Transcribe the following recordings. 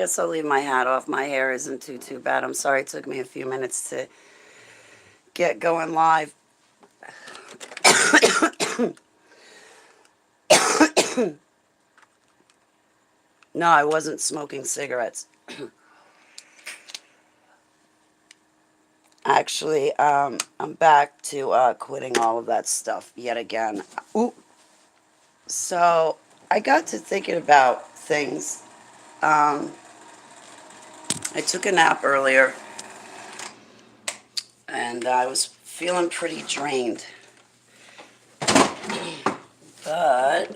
Guess I'll leave my hat off. My hair isn't too bad. I'm sorry it took me a few minutes to get going live. No, I wasn't smoking cigarettes. Actually, I'm back to quitting all of that stuff yet again. Ooh. So I got to thinking about things. I took a nap earlier, and I was feeling pretty drained. But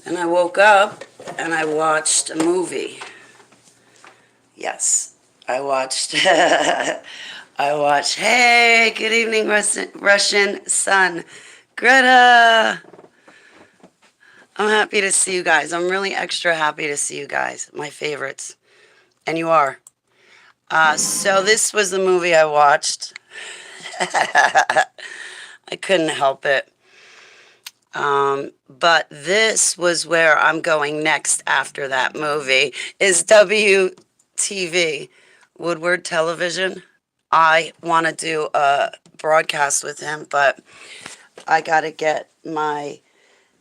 then I woke up and I watched a movie. Yes, I watched. I watched. Hey, good evening, Russian sun, Greta. I'm happy to see you guys. I'm really extra happy to see you guys. My favorites, and you are. So this was the movie I watched. I couldn't help it. But this was where I'm going next after that movie is WTV, Woodward Television. I want to do a broadcast with him, but I got to get my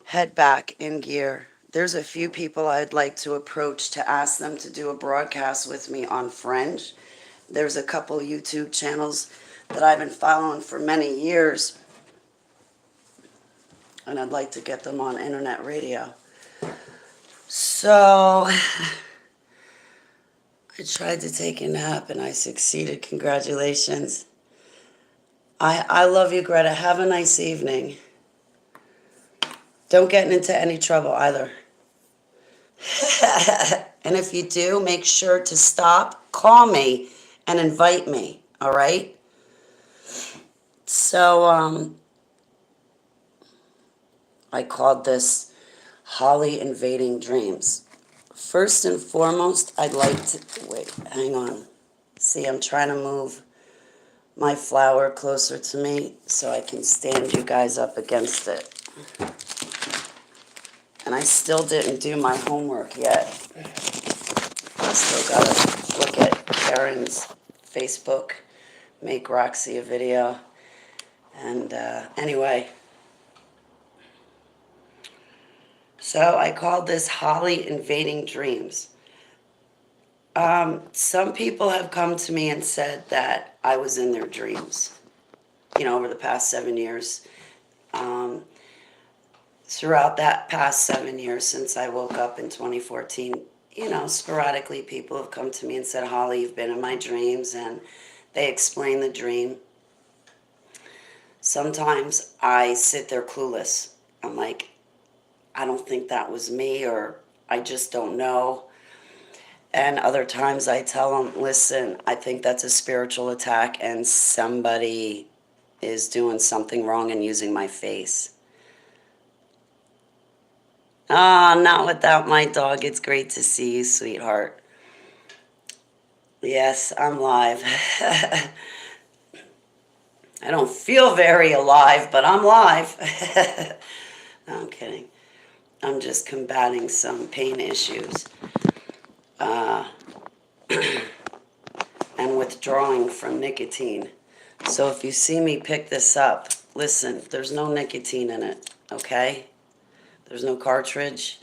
head back in gear. There's a few people I'd like to approach to ask them to do a broadcast with me on Fringe. There's a couple YouTube channels that I've been following for many years, and I'd like to get them on internet radio. So I tried to take a nap and I succeeded. Congratulations. I love you, Greta. Have a nice evening. Don't get into any trouble either. And if you do, make sure to stop, call me, and invite me, all right? So, I called this Holly Invading Dreams. First and foremost, I'd like to, wait, hang on. See, I'm trying to move my flower closer to me so I can stand you guys up against it. And I still didn't do my homework yet. I still gotta look at Karen's Facebook, make Roxy a video. And anyway, so I called this Holly Invading Dreams. Some people have come to me and said that I was in their dreams, over the past 7 years. Throughout that past 7 years since I woke up in 2014, sporadically people have come to me and said, Holly, you've been in my dreams, and they explain the dream. Sometimes I sit there clueless. I'm like, I don't think that was me, or I just don't know. And other times I tell them, listen, I think that's a spiritual attack and somebody is doing something wrong and using my face. Ah, not without my dog. It's great to see you, sweetheart. Yes, I'm live. I don't feel very alive, but I'm live. No, I'm kidding. I'm just combating some pain issues. And withdrawing from nicotine. So if you see me pick this up, listen, there's no nicotine in it, okay? There's no cartridge.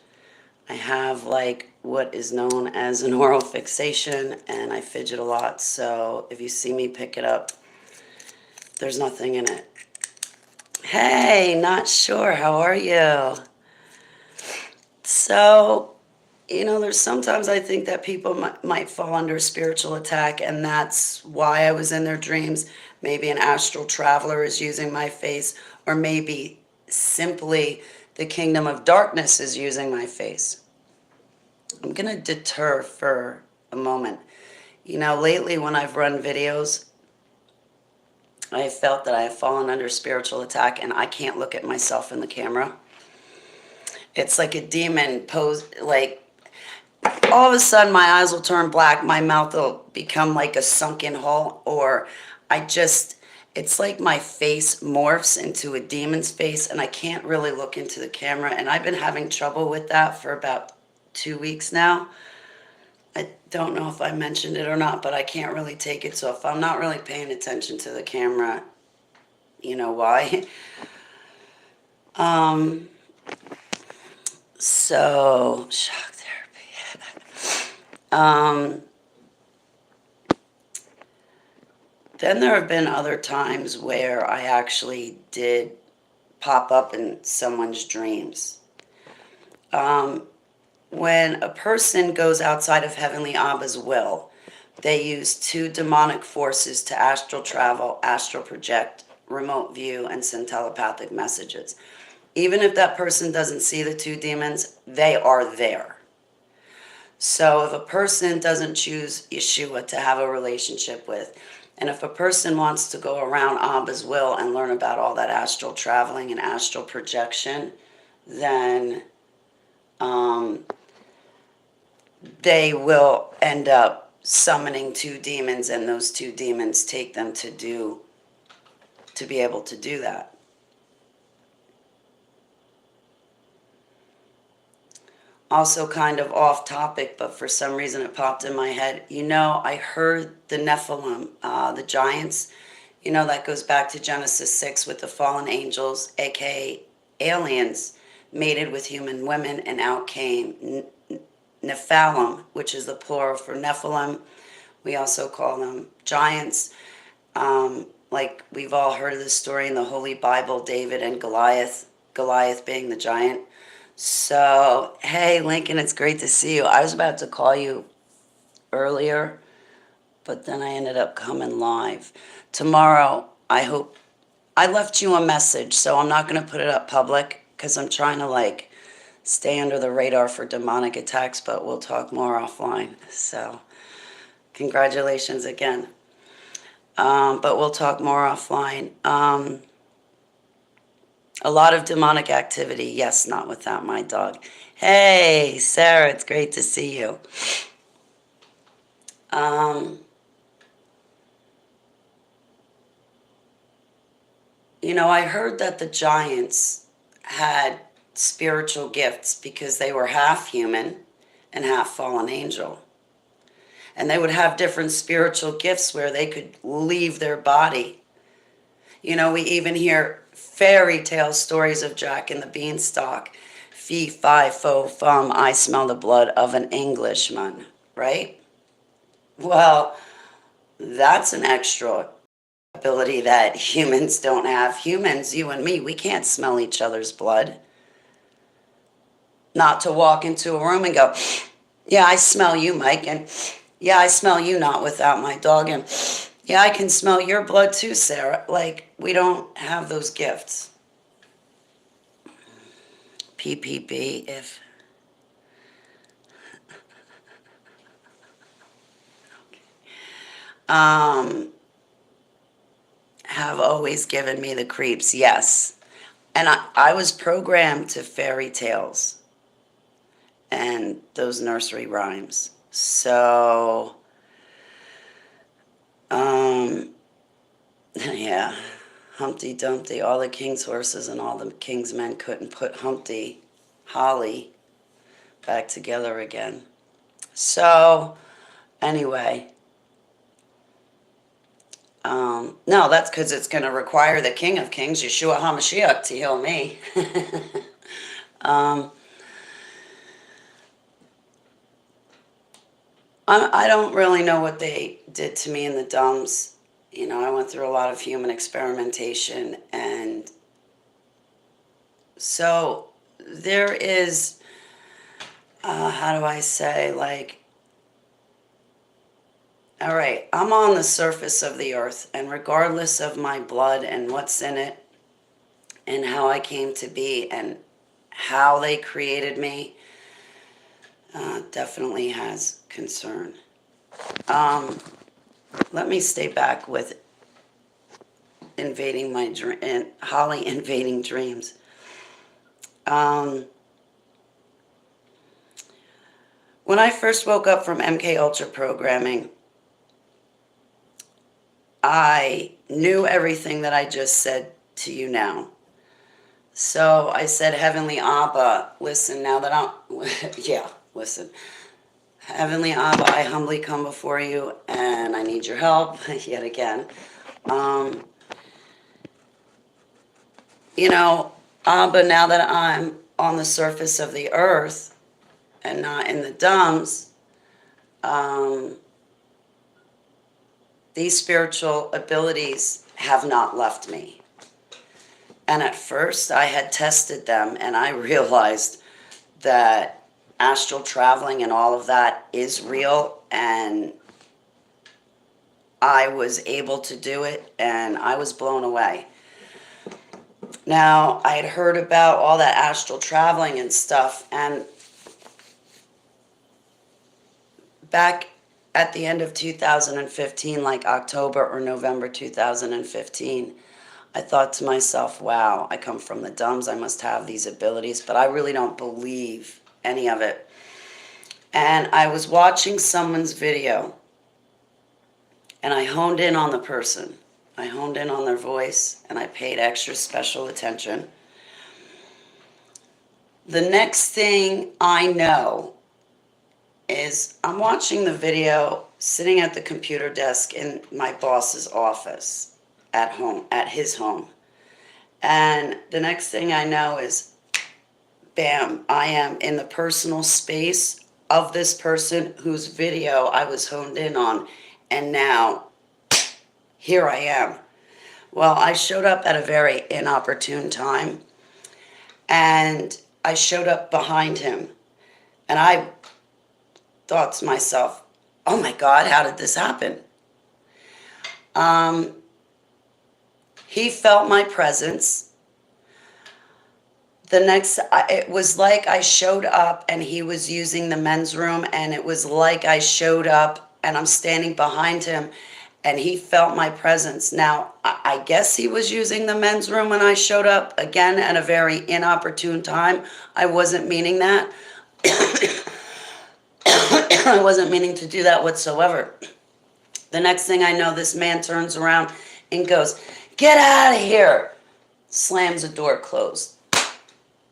I have what is known as an oral fixation, and I fidget a lot. So if you see me pick it up, there's nothing in it. Hey, not sure. How are you? So, there's sometimes I think that people might fall under a spiritual attack, and that's why I was in their dreams. Maybe an astral traveler is using my face, or maybe simply the kingdom of darkness is using my face. I'm going to deter for a moment. Lately when I've run videos, I felt that I have fallen under spiritual attack, and I can't look at myself in the camera. It's like a demon pose, all of a sudden my eyes will turn black, my mouth will become like a sunken hole, or it's like my face morphs into a demon's face and I can't really look into the camera, and I've been having trouble with that for about 2 weeks now. I don't know if I mentioned it or not, but I can't really take it. So if I'm not really paying attention to the camera, you know why. Um, so, shock therapy. Then there have been other times where I actually did pop up in someone's dreams. When a person goes outside of Heavenly Abba's will, they use two demonic forces to astral travel, astral project, remote view, and send telepathic messages. Even if that person doesn't see the two demons, they are there. So if a person doesn't choose Yeshua to have a relationship with, and if a person wants to go around Abba's will and learn about all that astral traveling and astral projection, then they will end up summoning two demons, and those two demons take them to be able to do that. Also kind of off topic, but for some reason it popped in my head. I heard the Nephilim, the giants, that goes back to Genesis 6 with the fallen angels, aka aliens, mated with human women, and out came Nephilim, which is the plural for Nephilim. We also call them giants. Like we've all heard of the story in the Holy Bible, David and Goliath being the giant. So, hey, Lincoln, it's great to see you. I was about to call you earlier, but then I ended up coming live. Tomorrow, I hope, I left you a message, so I'm not going to put it up public because I'm trying to, stay under the radar for demonic attacks, but we'll talk more offline. So, congratulations again. But we'll talk more offline. A lot of demonic activity. Yes, not without my dog. Hey, Sarah, it's great to see you. I heard that the giants had spiritual gifts because they were half human and half fallen angel. And they would have different spiritual gifts where they could leave their body. We even hear fairy tale stories of Jack and the Beanstalk. Fee, fi, fo, fum, I smell the blood of an Englishman, right? Well, that's an extra ability that humans don't have. Humans, you and me, we can't smell each other's blood. Not to walk into a room and go, yeah, I smell you, Mike, and yeah, I smell you not without my dog, and yeah, I can smell your blood too, Sarah. We don't have those gifts. PPP, if... have always given me the creeps, yes. And I was programmed to fairy tales and those nursery rhymes. So, yeah, Humpty Dumpty, all the king's horses and all the king's men couldn't put Humpty Holly back together again. So, anyway, no, that's because it's going to require the King of Kings, Yeshua HaMashiach, to heal me. I don't really know what they did to me in the dumbs. I went through a lot of human experimentation, and so there is, how do I say, all right, I'm on the surface of the earth, and regardless of my blood and what's in it, and how I came to be, and how they created me, definitely has concern. Let me stay back with invading my dream, Holly invading dreams. When I first woke up from MK Ultra programming, I knew everything that I just said to you now. So I said, Heavenly Abba, listen, now that I'm, yeah, listen. Heavenly Abba, I humbly come before you and I need your help yet again. Um, you know, Abba, now that I'm on the surface of the earth and not in the dumps, um, these spiritual abilities have not left me. And at first I had tested them and I realized that astral traveling and all of that is real, and I was able to do it and I was blown away. Now, I had heard about all that astral traveling and stuff, and back at the end of 2015, like October or November 2015, I thought to myself, wow, I come from the dumbs, I must have these abilities, but I really don't believe any of it. And I was watching someone's video, and I honed in on the person. I honed in on their voice, and I paid extra special attention. The next thing I know is I'm watching the video sitting at the computer desk in my boss's office at home, at his home. And the next thing I know is, bam, I am in the personal space of this person whose video I was honed in on. And now, here I am. Well, I showed up at a very inopportune time. And I showed up behind him. And I thought to myself, oh my God, how did this happen? He felt my presence. It was like I showed up and he was using the men's room, and it was like I showed up and I'm standing behind him and he felt my presence. Now, I guess he was using the men's room when I showed up, again, at a very inopportune time. I wasn't meaning that. I wasn't meaning to do that whatsoever. The next thing I know, this man turns around and goes, "Get out of here!" Slams the door closed.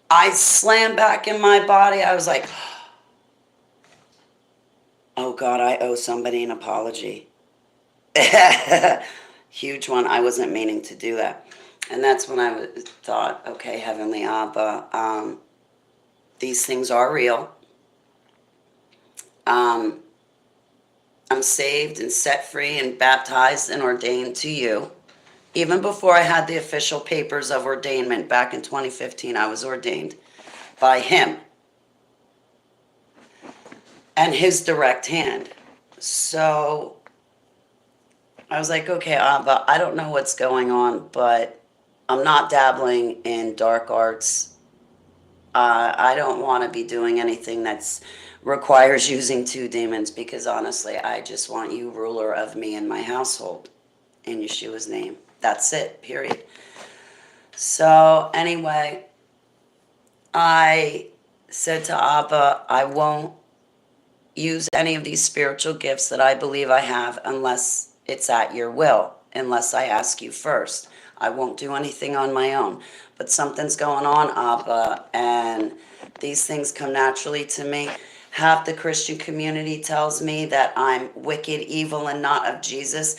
I slammed back in my body. I was like, oh God, I owe somebody an apology. Huge one. I wasn't meaning to do that. And that's when I thought, okay, Heavenly Abba, these things are real. I'm saved and set free and baptized and ordained to you. Even before I had the official papers of ordainment back in 2015, I was ordained by him and his direct hand. So I was like, okay, Abba, I don't know what's going on, but I'm not dabbling in dark arts. I don't want to be doing anything that requires using two demons, because honestly, I just want you ruler of me and my household in Yeshua's name. That's it, period. So anyway, I said to Abba, I won't use any of these spiritual gifts that I believe I have unless it's at your will, unless I ask you first. I won't do anything on my own. But something's going on, Abba, and these things come naturally to me. Half the Christian community tells me that I'm wicked, evil, and not of Jesus.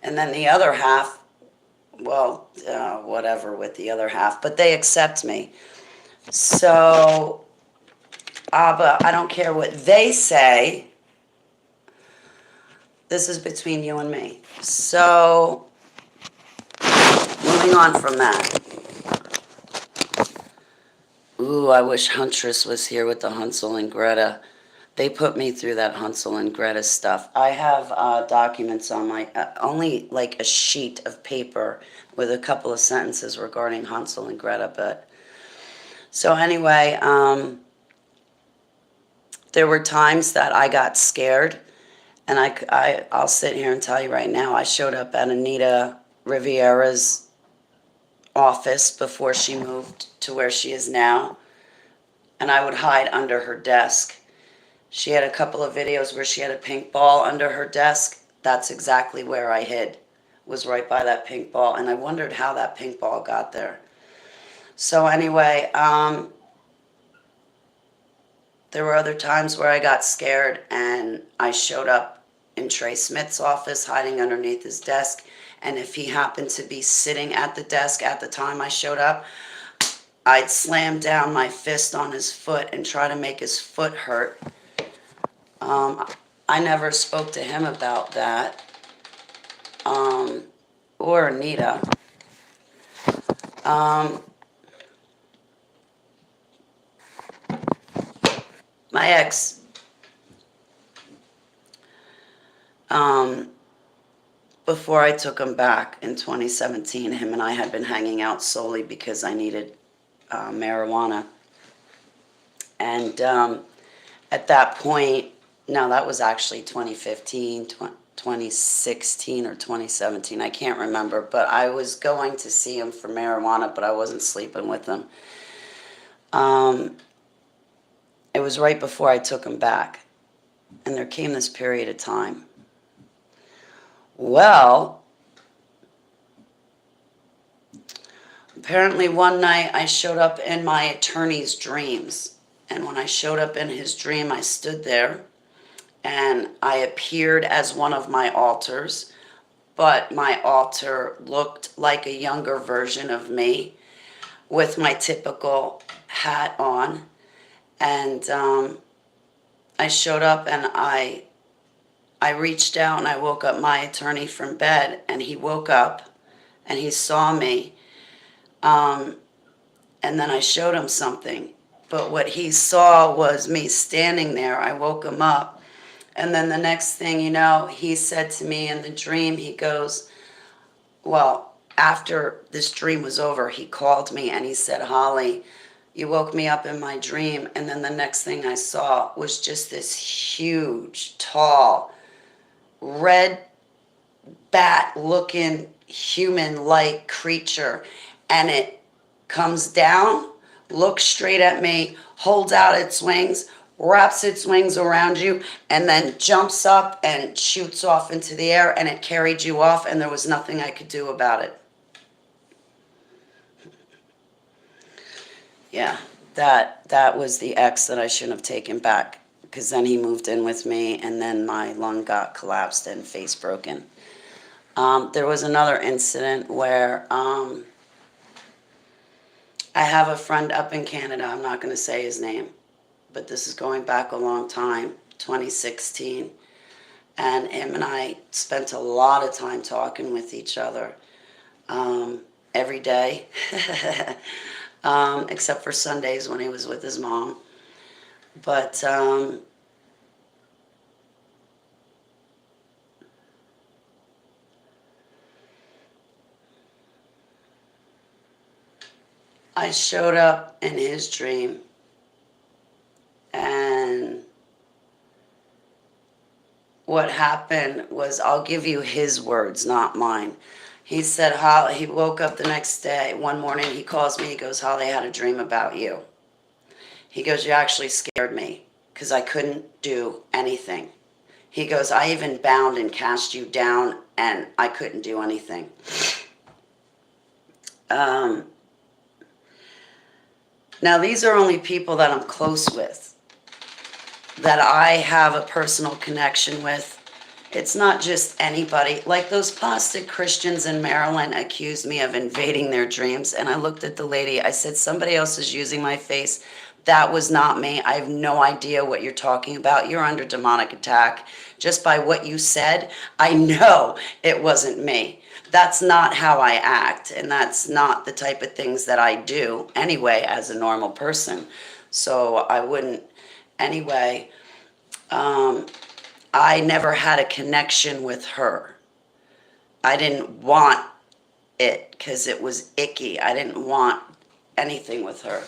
And then the other half, well, whatever with the other half, but they accept me. So, Abba, I don't care what they say. This is between you and me. So, moving on from that. Ooh, I wish Huntress was here with the Hansel and Greta. They put me through that Hansel and Greta stuff. I have documents on my, only like a sheet of paper with a couple of sentences regarding Hansel and Greta. But so anyway, there were times that I got scared, and I'll sit here and tell you right now, I showed up at Anita Riviera's office before she moved to where she is now, and I would hide under her desk. She had a couple of videos where she had a pink ball under her desk. That's exactly where I hid, was right by that pink ball. And I wondered how that pink ball got there. So anyway, There were other times where I got scared and I showed up in Trey Smith's office, hiding underneath his desk. And if he happened to be sitting at the desk at the time I showed up, I'd slam down my fist on his foot and try to make his foot hurt. I never spoke to him about that, or Anita. My ex, before I took him back in 2017, him and I had been hanging out solely because I needed marijuana. And at that point, no, that was actually 2015, 2016 or 2017. I can't remember, but I was going to see him for marijuana, but I wasn't sleeping with him. It was right before I took him back, and there came this period of time. Well, apparently one night I showed up in my attorney's dreams, and when I showed up in his dream, I stood there, and I appeared as one of my alters, but my alter looked like a younger version of me with my typical hat on. And I showed up and I reached out and I woke up my attorney from bed, and he woke up and he saw me. And then I showed him something. But what he saw was me standing there. I woke him up. And then the next thing you know, he said to me in the dream, he goes, well, after this dream was over, he called me and he said, Holly, you woke me up in my dream. And then the next thing I saw was just this huge, tall, red bat-looking human-like creature. And it comes down, looks straight at me, holds out its wings, wraps its wings around you, and then jumps up and shoots off into the air, and it carried you off, and there was nothing I could do about it. Yeah, that was the ex that I shouldn't have taken back, because then he moved in with me, and then my lung got collapsed and face broken. There was another incident where I have a friend up in Canada. I'm not going to say his name, but this is going back a long time, 2016. And him and I spent a lot of time talking with each other every day, except for Sundays when he was with his mom. But I showed up in his dream, and what happened was, I'll give you his words, not mine. He said, Holly, he woke up the next day, one morning, he calls me, he goes, Holly, I had a dream about you. He goes, you actually scared me, because I couldn't do anything. He goes, I even bound and cast you down, and I couldn't do anything. Now, these are only people that I'm close with, that I have a personal connection with. It's not just anybody. Like those plastic Christians in Maryland accused me of invading their dreams, and I looked at the lady. I said, somebody else is using my face. That was not me. I have no idea what you're talking about. You're under demonic attack. Just by what you said, I know it wasn't me. That's not how I act, and that's not the type of things that I do anyway as a normal person. So I wouldn't, anyway, I never had a connection with her. I didn't want it because it was icky. I didn't want anything with her.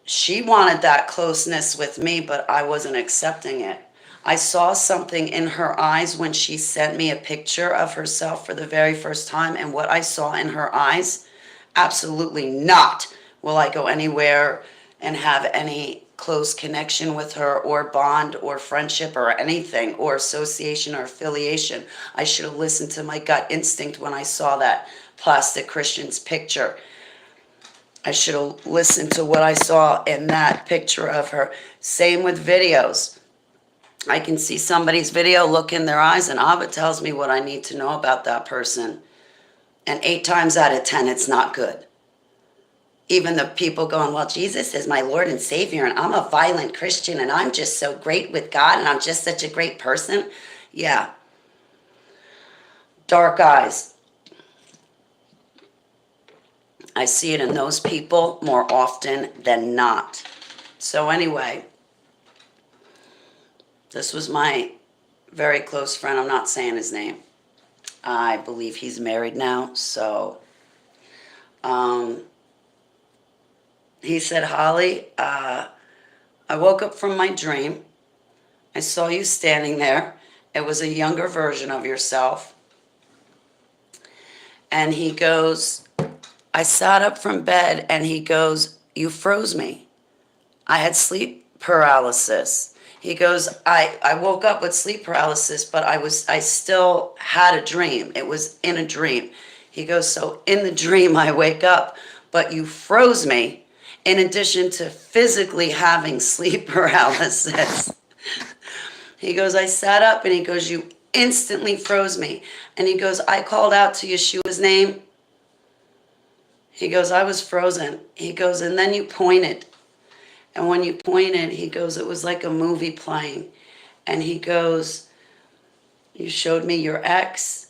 She wanted that closeness with me, but I wasn't accepting it. I saw something in her eyes when she sent me a picture of herself for the very first time, and what I saw in her eyes, absolutely not will I go anywhere and have any close connection with her, or bond, or friendship, or anything, or association, or affiliation. I should have listened to my gut instinct when I saw that plastic Christian's picture. I should have listened to what I saw in that picture of her. Same with videos. I can see somebody's video, look in their eyes, and Abba tells me what I need to know about that person. And 8 times out of 10, it's not good. Even the people going, well, Jesus is my Lord and Savior, and I'm a violent Christian, and I'm just so great with God, and I'm just such a great person. Yeah. Dark eyes. I see it in those people more often than not. So anyway, this was my very close friend. I'm not saying his name. I believe he's married now. So he said, Holly, I woke up from my dream. I saw you standing there. It was a younger version of yourself. And he goes, I sat up from bed, and he goes, you froze me. I had sleep paralysis. He goes, I woke up with sleep paralysis, but I still had a dream. It was in a dream. He goes, so in the dream I wake up, but you froze me in addition to physically having sleep paralysis. He goes, I sat up, and he goes, you instantly froze me. And he goes, I called out to Yeshua's name. He goes, I was frozen. He goes, and then you pointed. And when you pointed, he goes, it was like a movie playing. And he goes, you showed me your ex.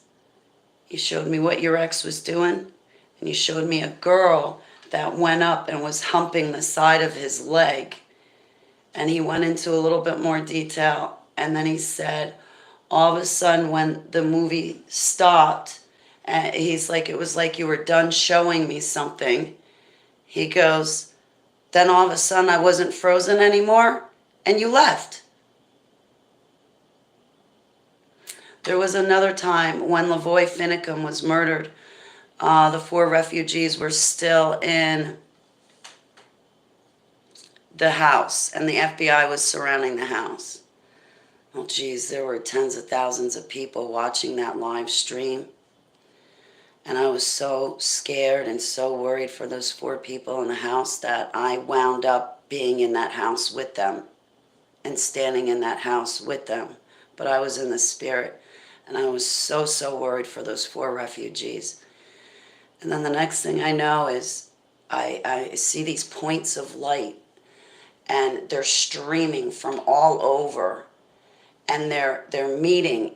You showed me what your ex was doing. And you showed me a girl that went up and was humping the side of his leg. And he went into a little bit more detail. And then he said, all of a sudden when the movie stopped, he's like, it was like you were done showing me something. He goes, then all of a sudden I wasn't frozen anymore, and you left. There was another time when Lavoy Finicum was murdered. The 4 refugees were still in the house, and the FBI was surrounding the house. Oh, geez, there were tens of thousands of people watching that live stream. And I was so scared and so worried for those 4 people in the house that I wound up being in that house with them and standing in that house with them. But I was in the spirit, and I was so, so worried for those 4 refugees. And then the next thing I know is I see these points of light, and they're streaming from all over, and they're meeting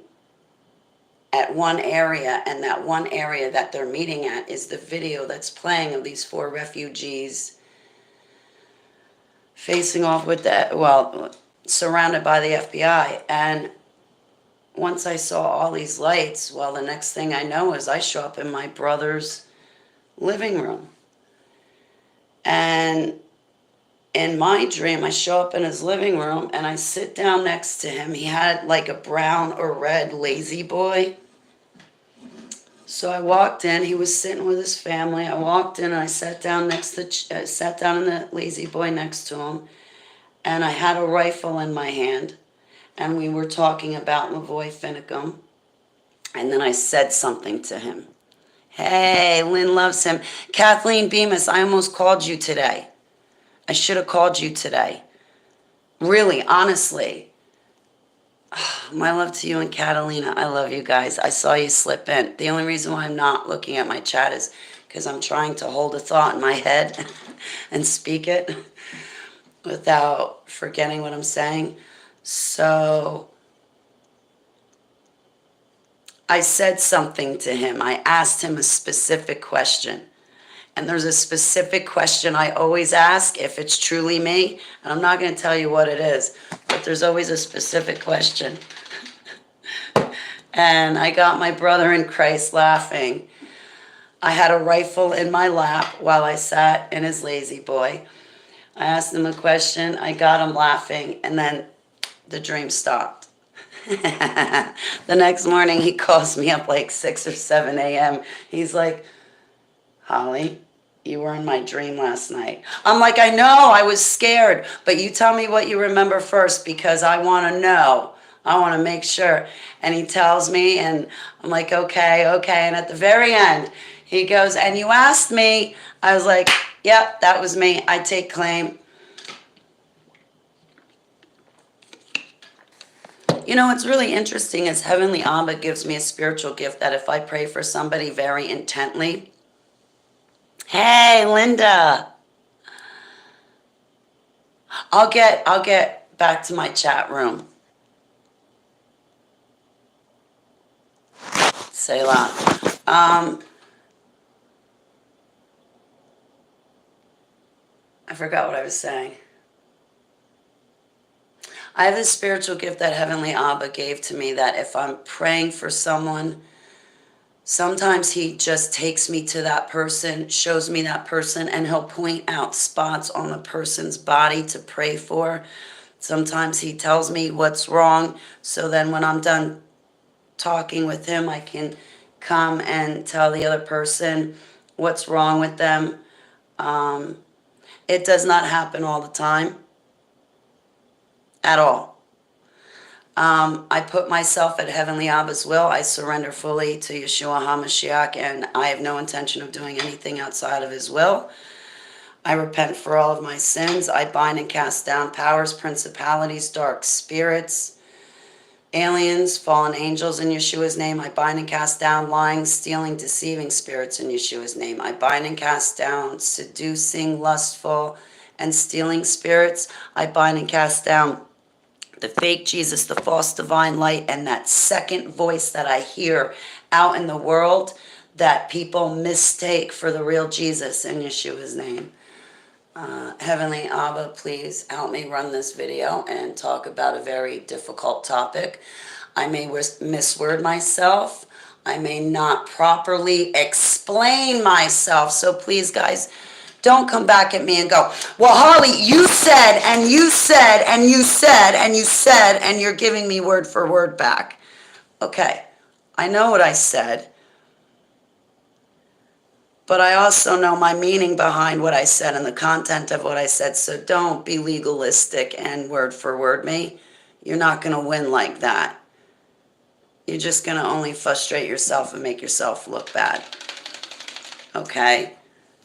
at one area, and that one area that they're meeting at is the video that's playing of these 4 refugees facing off with surrounded by the FBI. And once I saw all these lights, the next thing I know is I show up in my brother's living room. And in my dream, I show up in his living room, and I sit down next to him. He had like a brown or red lazy boy. So I walked in. He was sitting with his family. I walked in, and I sat down sat down in the lazy boy next to him, and I had a rifle in my hand, and we were talking about Lavoy Finicum. And then I said something to him. Hey, Lynn loves him. Kathleen Bemis, I almost called you today. I should have called you today. Really, honestly. My love to you and Catalina. I love you guys. I saw you slip in. The only reason why I'm not looking at my chat is because I'm trying to hold a thought in my head and speak it without forgetting what I'm saying. So I said something to him. I asked him a specific question. And there's a specific question I always ask if it's truly me. And I'm not going to tell you what it is, but there's always a specific question. And I got my brother in Christ laughing. I had a rifle in my lap while I sat in his lazy boy. I asked him a question. I got him laughing. And then the dream stopped. The next morning, he calls me up like 6 or 7 a.m. He's like, Holly, you were in my dream last night. I'm like, I know, I was scared, but you tell me what you remember first because I want to know. I want to make sure. And he tells me, and I'm like, okay. And at the very end, he goes, and you asked me. I was like, Yep, that was me. I take claim. You know, what's really interesting is Heavenly Abba gives me a spiritual gift that if I pray for somebody very intently, hey, Linda, I'll get back to my chat room. Selah. I forgot what I was saying. I have this spiritual gift that Heavenly Abba gave to me that if I'm praying for someone, sometimes he just takes me to that person, shows me that person, and he'll point out spots on the person's body to pray for. Sometimes he tells me what's wrong, so then when I'm done talking with him, I can come and tell the other person what's wrong with them. It does not happen all the time, at all. I put myself at Heavenly Abba's will. I surrender fully to Yeshua HaMashiach, and I have no intention of doing anything outside of his will. I repent for all of my sins. I bind and cast down powers, principalities, dark spirits, aliens, fallen angels in Yeshua's name. I bind and cast down lying, stealing, deceiving spirits in Yeshua's name. I bind and cast down seducing, lustful, and stealing spirits. I bind and cast down the fake Jesus, the false divine light, and that second voice that I hear out in the world that people mistake for the real Jesus in Yeshua's name. Heavenly Abba, please help me run this video and talk about a very difficult topic. I may misword myself. I may not properly explain myself. So please, guys, don't come back at me and go, well, Holly, you said, and you said, and you said, and you said, and you're giving me word for word back. Okay, I know what I said, but I also know my meaning behind what I said and the content of what I said, so don't be legalistic and word for word me. You're not going to win like that. You're just going to only frustrate yourself and make yourself look bad. Okay?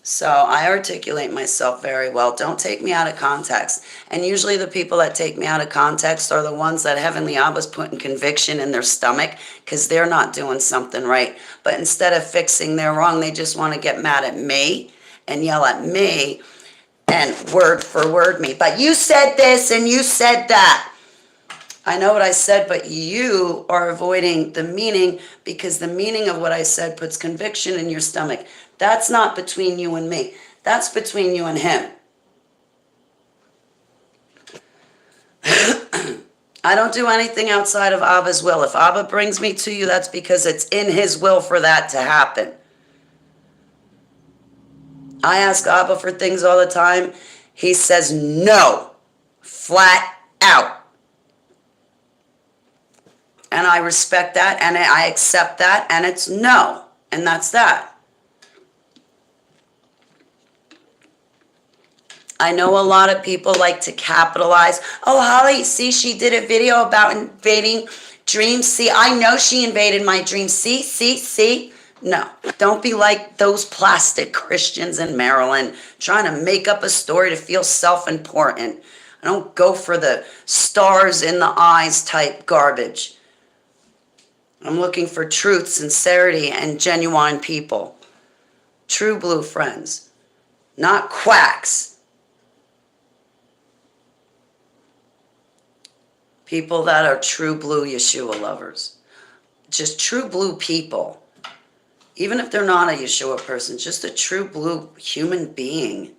So I articulate myself very well. Don't take me out of context. And usually the people that take me out of context are the ones that Heavenly Abba's putting conviction in their stomach because they're not doing something right. But instead of fixing their wrong, they just want to get mad at me and yell at me and word for word me. But you said this and you said that. I know what I said, but you are avoiding the meaning because the meaning of what I said puts conviction in your stomach. That's not between you and me. That's between you and him. I don't do anything outside of Abba's will. If Abba brings me to you, that's because it's in his will for that to happen. I ask Abba for things all the time. He says no, flat out. And I respect that, and I accept that, and it's no. And that's that. I know a lot of people like to capitalize. Oh, Holly, see, she did a video about invading dreams. See, I know she invaded my dreams. See. No, don't be like those plastic Christians in Maryland trying to make up a story to feel self-important. I don't go for the stars in the eyes type garbage. I'm looking for truth, sincerity, and genuine people. True blue friends, not quacks. People that are true blue Yeshua lovers. Just true blue people. Even if they're not a Yeshua person, just a true blue human being.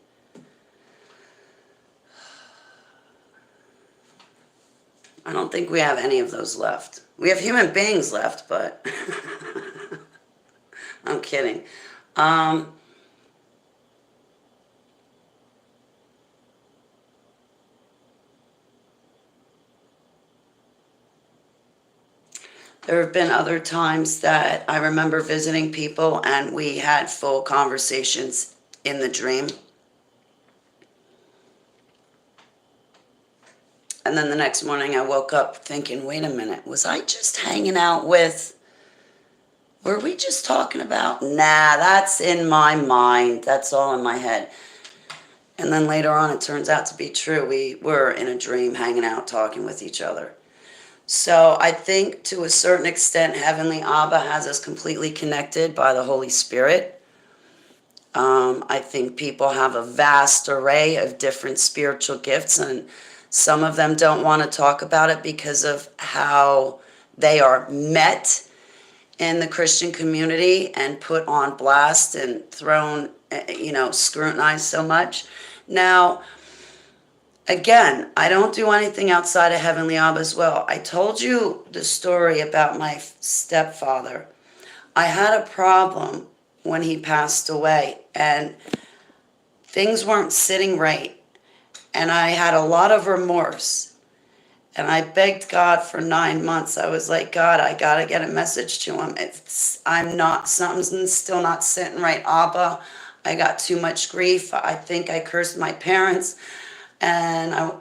I don't think we have any of those left. We have human beings left, but I'm kidding. There have been other times that I remember visiting people and we had full conversations in the dream. And then the next morning I woke up thinking, wait a minute, was I just hanging out with, were we just talking about? Nah, that's in my mind. That's all in my head. And then later on, it turns out to be true. We were in a dream, hanging out, talking with each other. So I think to a certain extent, Heavenly Abba has us completely connected by the Holy Spirit. I think people have a vast array of different spiritual gifts, and some of them don't want to talk about it because of how they are met in the Christian community and put on blast and thrown, scrutinized so much. Now, again, I don't do anything outside of Heavenly Abba as well. I told you the story about my stepfather. I had a problem when he passed away, and things weren't sitting right, and I had a lot of remorse. And I begged God for 9 months. I was like, God, I got to get a message to him. Something's still not sitting right. Abba, I got too much grief. I think I cursed my parents. And Abba,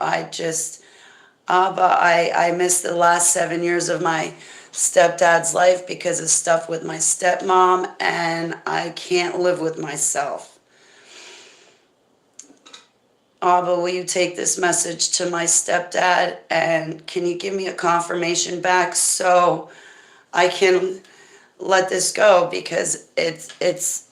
I missed the last 7 years of my stepdad's life because of stuff with my stepmom. And I can't live with myself. Abba, will you take this message to my stepdad, and can you give me a confirmation back so I can let this go, because it's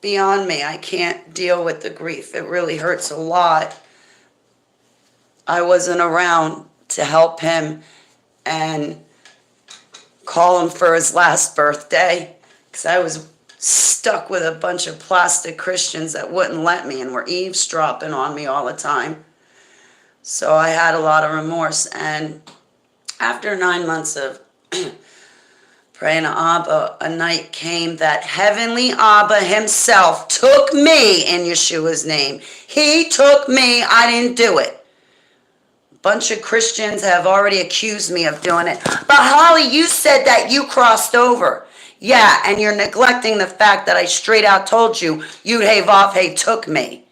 beyond me. I can't deal with the grief. It really hurts a lot. I wasn't around to help him and call him for his last birthday because I was stuck with a bunch of plastic Christians that wouldn't let me and were eavesdropping on me all the time. So I had a lot of remorse. And after 9 months of praying to Abba, a night came that Heavenly Abba himself took me in Yeshua's name. He took me. I didn't do it. A bunch of Christians have already accused me of doing it. But Holly, you said that you crossed over. Yeah, and you're neglecting the fact that I straight out told you Yud-Hey-Vav-Hey took me.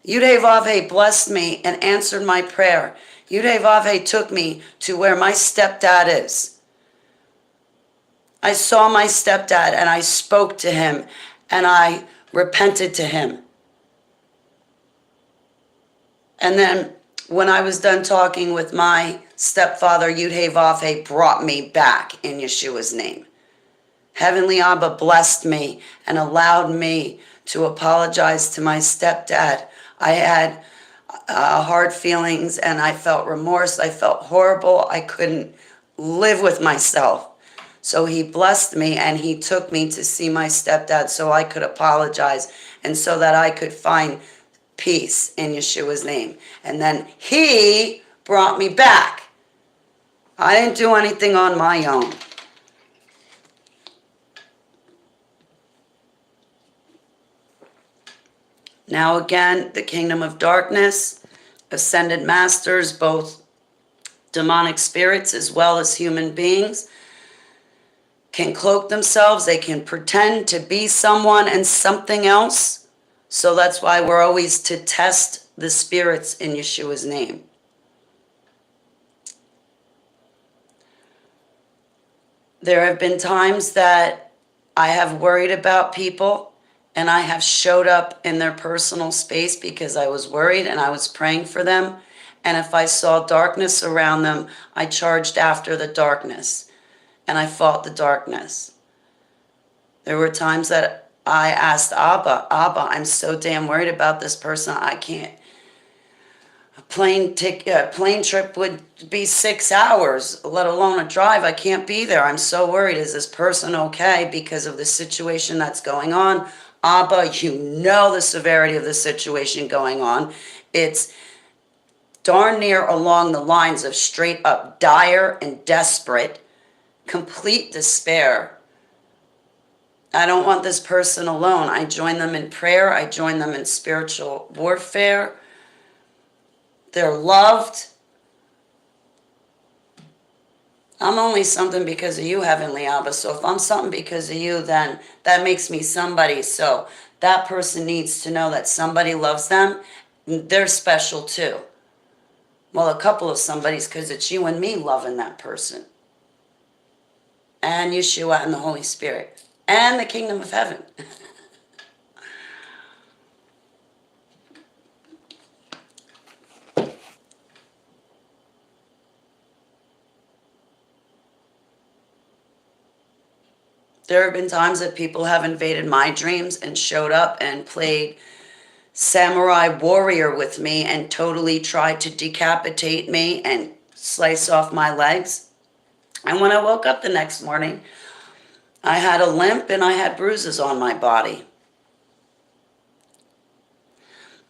Yud-Hey-Vav-Hey blessed me and answered my prayer. Yud-Hey-Vav-Hey took me to where my stepdad is. I saw my stepdad and I spoke to him and I repented to him. And then when I was done talking with my stepfather, Yud-Hey-Vav-Hey brought me back in Yeshua's name. Heavenly Abba blessed me and allowed me to apologize to my stepdad. I had hard feelings and I felt remorse. I felt horrible. I couldn't live with myself. So he blessed me and he took me to see my stepdad so I could apologize and so that I could find peace in Yeshua's name. And then he brought me back. I didn't do anything on my own. Now again, the kingdom of darkness, ascended masters, both demonic spirits as well as human beings, can cloak themselves. They can pretend to be someone and something else. So that's why we're always to test the spirits in Yeshua's name. There have been times that I have worried about people and I have showed up in their personal space because I was worried and I was praying for them. And if I saw darkness around them, I charged after the darkness and I fought the darkness. There were times that I asked Abba, I'm so damn worried about this person. I can't. A plane trip would be 6 hours, let alone a drive. I can't be there. I'm so worried. Is this person okay because of the situation that's going on? Abba, you know the severity of the situation going on. It's darn near along the lines of straight up dire and desperate, complete despair. I don't want this person alone. I join them in prayer. I join them in spiritual warfare. They're loved. I'm only something because of you, Heavenly Abba. So if I'm something because of you, then that makes me somebody. So that person needs to know that somebody loves them. They're special too. Well, a couple of somebodies, because it's you and me loving that person. And Yeshua and the Holy Spirit. And the kingdom of heaven. There have been times that people have invaded my dreams and showed up and played samurai warrior with me and totally tried to decapitate me and slice off my legs. And when I woke up the next morning, I had a limp and I had bruises on my body.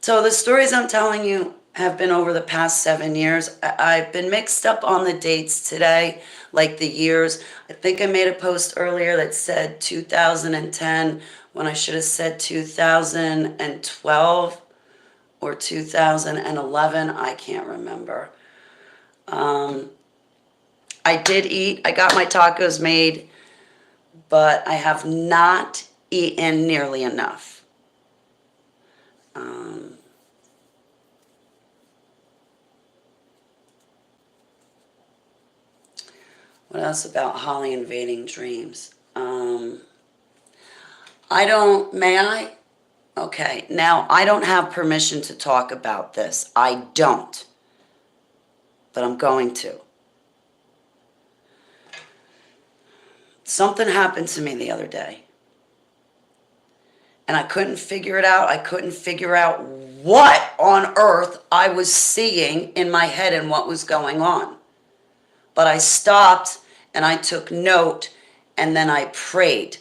So the stories I'm telling you have been over the past 7 years. I've been mixed up on the dates today, like the years. I think I made a post earlier that said 2010 when I should have said 2012 or 2011. I can't remember. I did eat. I got my tacos made, but I have not eaten nearly enough. What else about Holly invading dreams? May I? Okay, now I don't have permission to talk about this. I don't. But I'm going to. Something happened to me the other day. And I couldn't figure it out. I couldn't figure out what on earth I was seeing in my head and what was going on. But I stopped and I took note and then I prayed.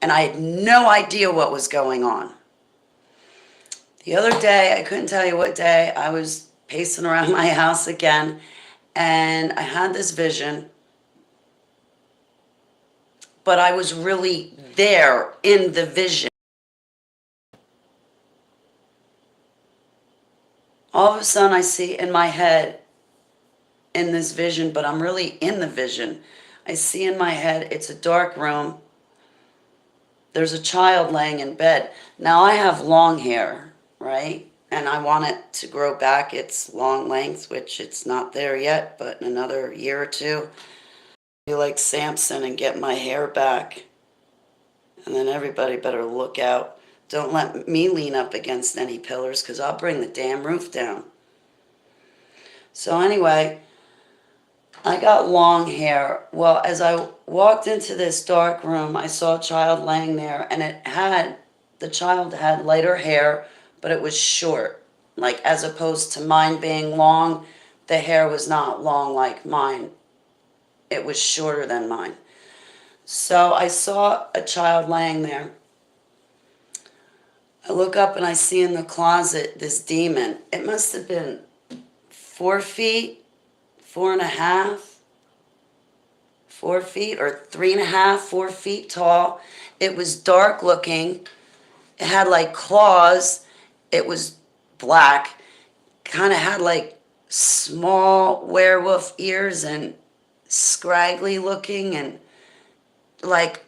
And I had no idea what was going on. The other day, I couldn't tell you what day, I was pacing around my house again and I had this vision. But I was really there in the vision. All of a sudden I see in my head in this vision, but I'm really in the vision. I see in my head, it's a dark room. There's a child laying in bed. Now I have long hair, right? And I want it to grow back its long length, which it's not there yet, but in another year or two, I'll be like Samson and get my hair back. And then everybody better look out. Don't let me lean up against any pillars because I'll bring the damn roof down. So anyway, I got long hair. Well, as I walked into this dark room, I saw a child laying there, and the child had lighter hair, but it was short. Like, as opposed to mine being long, the hair was not long like mine. It was shorter than mine. So I saw a child laying there. I look up and I see in the closet this demon. It must have been 4 feet, 4.5, 4 feet, or 3.5, 4 feet tall. It was dark looking. It had like claws. It was black. Kind of had like small werewolf ears and scraggly looking and like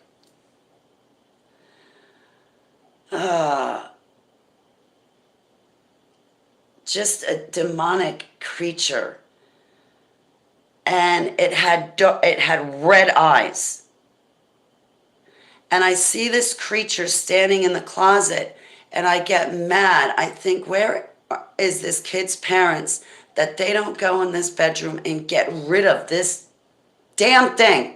just a demonic creature. And it had red eyes. And I see this creature standing in the closet and I get mad. I think, where is this kid's parents that they don't go in this bedroom and get rid of this damn thing?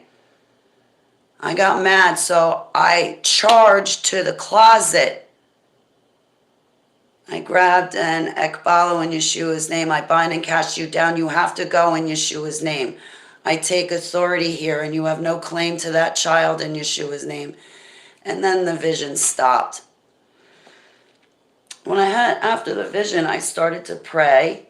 I got mad, so I charged to the closet. I grabbed an ekbalo in Yeshua's name. I bind and cast you down. You have to go in Yeshua's name. I take authority here, and you have no claim to that child in Yeshua's name. And then the vision stopped. After the vision, I started to pray.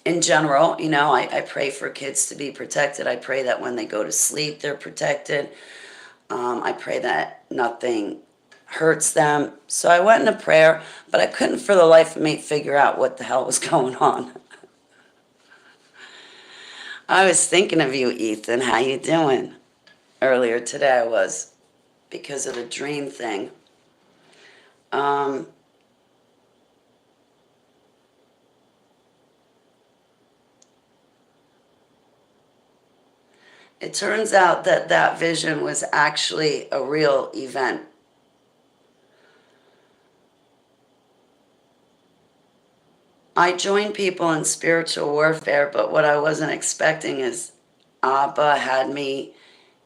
In general, I pray for kids to be protected. I pray that when they go to sleep, they're protected. I pray that nothing hurts them. So I went into prayer, but I couldn't for the life of me figure out what the hell was going on. I was thinking of you, Ethan. How you doing? Earlier today I was, because of the dream thing. It turns out that that vision was actually a real event. I joined people in spiritual warfare, but what I wasn't expecting is Abba had me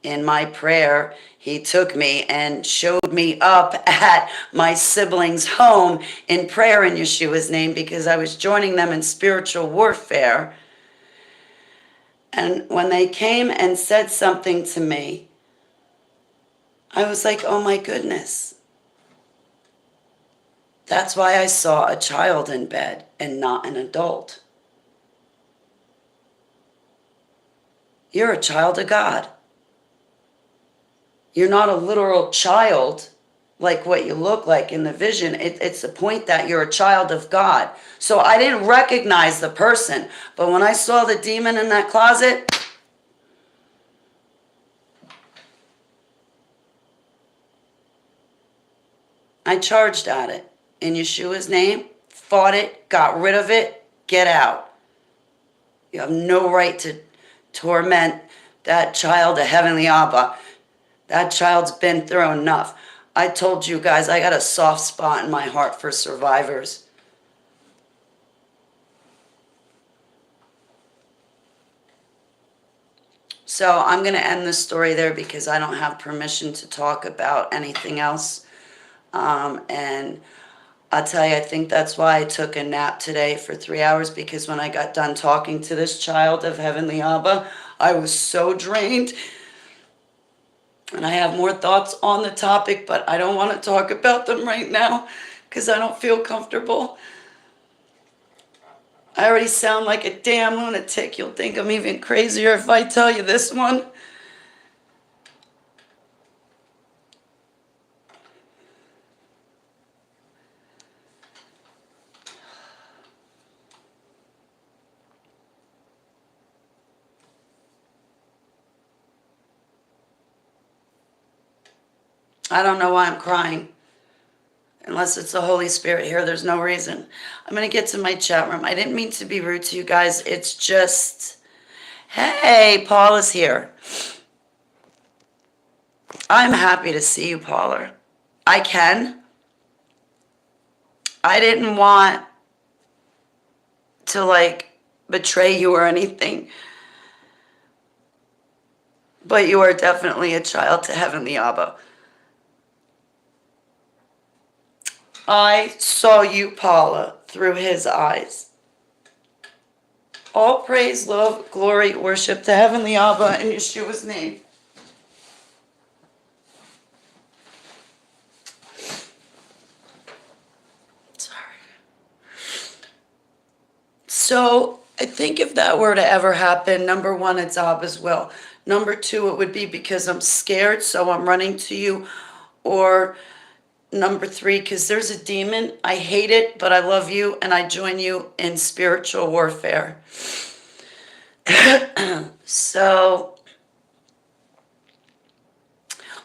in my prayer, he took me and showed me up at my siblings' home in prayer in Yeshua's name, because I was joining them in spiritual warfare. And when they came and said something to me, I was like, oh my goodness. That's why I saw a child in bed and not an adult. You're a child of God. You're not a literal child like what you look like in the vision. It's the point that you're a child of God. So I didn't recognize the person, but when I saw the demon in that closet, I charged at it in Yeshua's name, fought it, got rid of it, get out. You have no right to torment that child of Heavenly Abba. That child's been through enough. I told you guys, I got a soft spot in my heart for survivors. So I'm going to end the story there because I don't have permission to talk about anything else. And I'll tell you, I think that's why I took a nap today for 3 hours, because when I got done talking to this child of Heavenly Abba, I was so drained. And I have more thoughts on the topic, but I don't want to talk about them right now because I don't feel comfortable. I already sound like a damn lunatic. You'll think I'm even crazier if I tell you this one. I don't know why I'm crying. Unless it's the Holy Spirit here, there's no reason. I'm going to get to my chat room. I didn't mean to be rude to you guys. It's just, hey, Paula's here. I'm happy to see you, Paula. I didn't want to, betray you or anything. But you are definitely a child to Heavenly Abba. I saw you, Paula, through his eyes. All praise, love, glory, worship to Heavenly Abba in Yeshua's name. Sorry. So I think if that were to ever happen, number one, it's Abba's will. Number two, it would be because I'm scared, so I'm running to you. Or number three, because there's a demon. I hate it, but I love you, and I join you in spiritual warfare. So,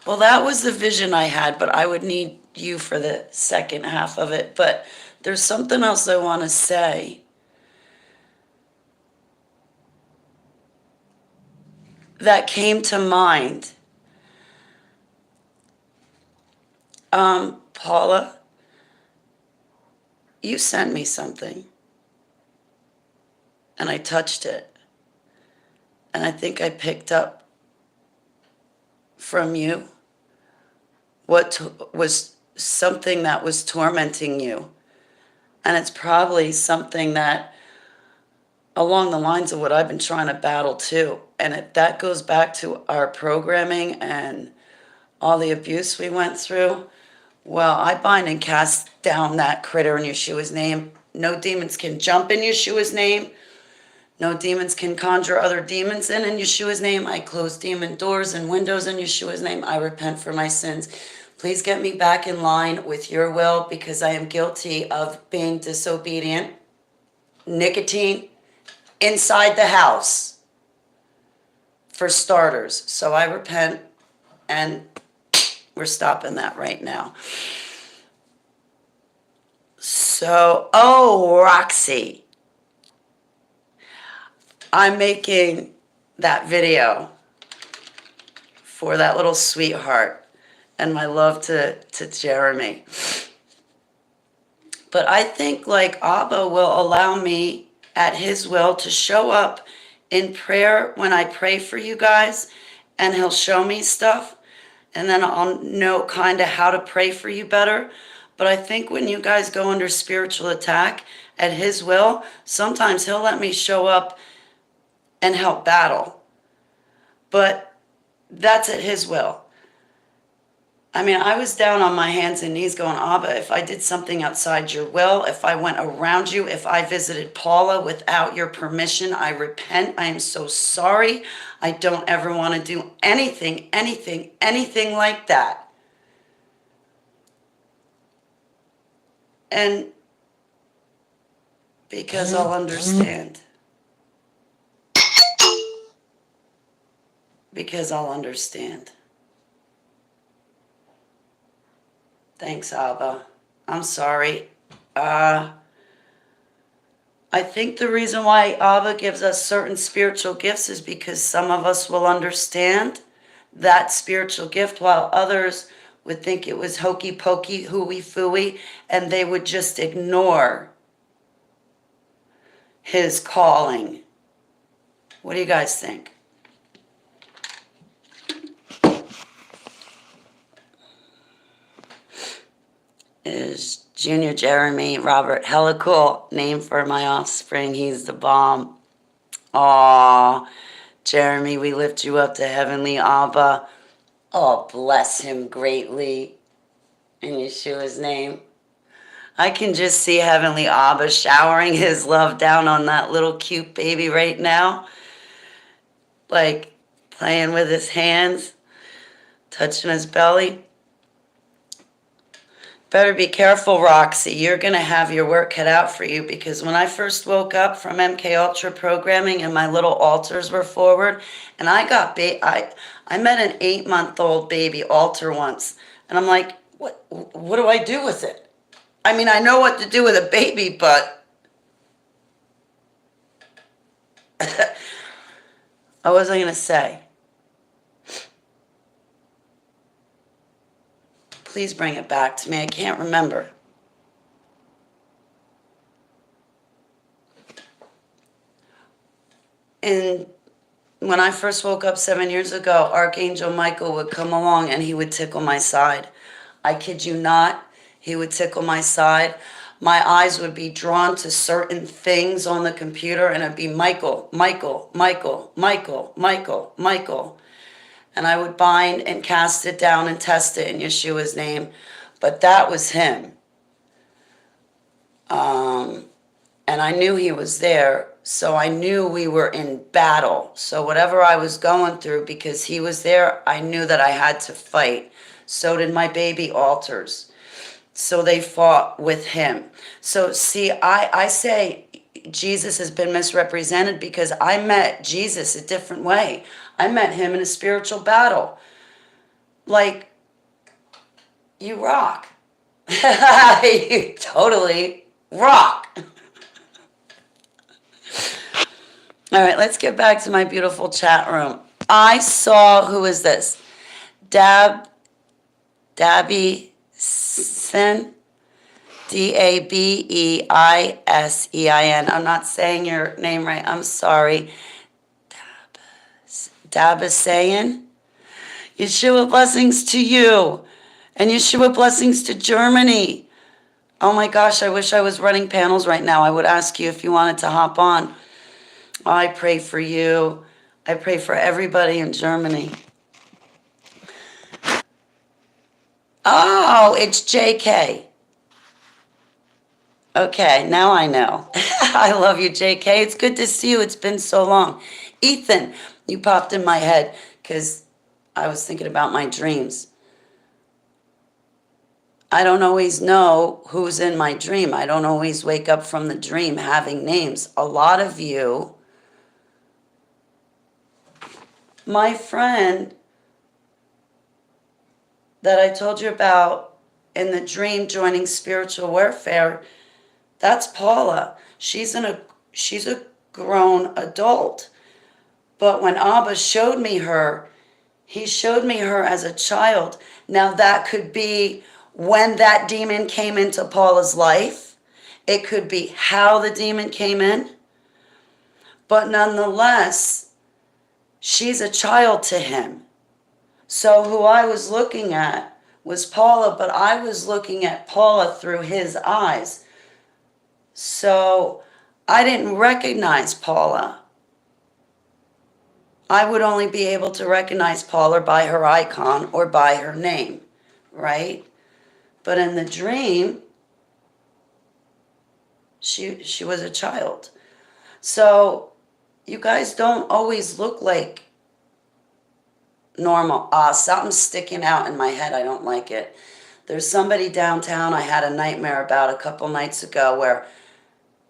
well, that was the vision I had, but I would need you for the second half of it. But there's something else I want to say. That came to mind. Paula, you sent me something, and I touched it, and I think I picked up from you what was something that was tormenting you, and it's probably something that along the lines of what I've been trying to battle too, and that goes back to our programming and all the abuse we went through. Well, I bind and cast down that critter in Yeshua's name. No demons can jump in Yeshua's name. No demons can conjure other demons in Yeshua's name. I close demon doors and windows in Yeshua's name. I repent for my sins. Please get me back in line with your will, because I am guilty of being disobedient. Nicotine inside the house, for starters. So I repent, and we're stopping that right now. So, Roxy, I'm making that video for that little sweetheart, and my love to Jeremy. But I think Abba will allow me at his will to show up in prayer when I pray for you guys, and he'll show me stuff, and then I'll know kind of how to pray for you better. But I think when you guys go under spiritual attack at his will, sometimes he'll let me show up and help battle. But that's at his will. I mean, I was down on my hands and knees going, Abba, if I did something outside your will, if I went around you, if I visited Paula without your permission, I repent. I am so sorry. I don't ever want to do anything like that. And because I'll understand. Because I'll understand. Thanks, Abba. I'm sorry. I think the reason why Abba gives us certain spiritual gifts is because some of us will understand that spiritual gift while others would think it was hokey pokey, hooey fooey, and they would just ignore his calling. What do you guys think? Is Junior Jeremy Robert Helicool, name for my offspring. He's the bomb. Aw, Jeremy, we lift you up to Heavenly Abba. Oh, bless him greatly in Yeshua's name. I can just see Heavenly Abba showering his love down on that little cute baby right now. Like playing with his hands, touching his belly. Better be careful, Roxy. You're going to have your work cut out for you, because when I first woke up from MK Ultra programming and my little altars were forward, and I got I met an 8-month-old baby altar once, and I'm like, what do I do with it? I mean, I know what to do with a baby, but what was I going to say? Please bring it back to me. I can't remember. And when I first woke up 7 years ago, Archangel Michael would come along and he would tickle my side. I kid you not. He would tickle my side. My eyes would be drawn to certain things on the computer, and it'd be Michael, Michael, Michael, Michael, Michael, Michael. And I would bind and cast it down and test it in Yeshua's name. But that was him. And I knew he was there, so I knew we were in battle. So whatever I was going through, because he was there, I knew that I had to fight. So did my baby altars. So they fought with him. So see, I say Jesus has been misrepresented because I met Jesus a different way. I met him in a spiritual battle. Like, you rock. You totally rock. All right, let's get back to my beautiful chat room. I saw, who is this? Dabby Sen, Dabeisen. I'm not saying your name right. I'm sorry. Dabasayan. Yeshua blessings to you. And Yeshua blessings to Germany. Oh my gosh, I wish I was running panels right now. I would ask you if you wanted to hop on. I pray for you. I pray for everybody in Germany. Oh, it's JK. Okay, now I know. I love you, JK. It's good to see you. It's been so long. Ethan, you popped in my head because I was thinking about my dreams. I don't always know who's in my dream. I don't always wake up from the dream having names. A lot of you, my friend that I told you about in the dream joining spiritual warfare, that's Paula. She's a grown adult. But when Abba showed me her, he showed me her as a child. Now that could be when that demon came into Paula's life. It could be how the demon came in. But nonetheless, she's a child to him. So who I was looking at was Paula, but I was looking at Paula through his eyes. So I didn't recognize Paula. I would only be able to recognize Paula by her icon or by her name, right? But in the dream, she was a child. So you guys don't always look like normal. Something's sticking out in my head. I don't like it. There's somebody downtown I had a nightmare about a couple nights ago where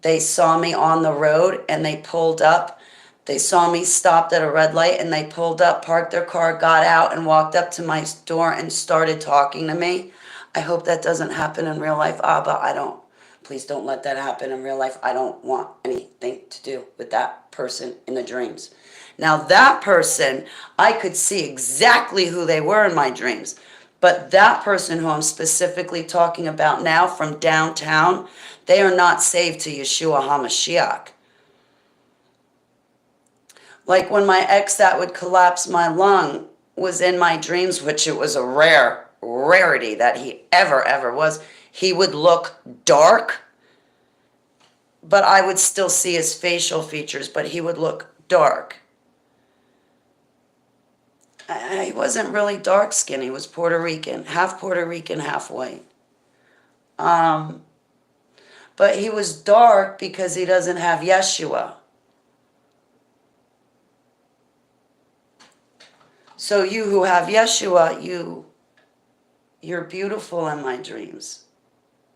they saw me on the road and they pulled up. They saw me stopped at a red light and they pulled up, parked their car, got out and walked up to my door and started talking to me. I hope that doesn't happen in real life, Abba. Please don't let that happen in real life. I don't want anything to do with that person in the dreams. Now that person, I could see exactly who they were in my dreams. But that person who I'm specifically talking about now from downtown, they are not saved to Yeshua HaMashiach. Like when my ex that would collapse my lung was in my dreams, which it was a rarity that he ever was, he would look dark, but I would still see his facial features, but he would look dark. He wasn't really dark skinned. He was Puerto Rican, half white. But he was dark because he doesn't have Yeshua. So you who have Yeshua, you're beautiful in my dreams.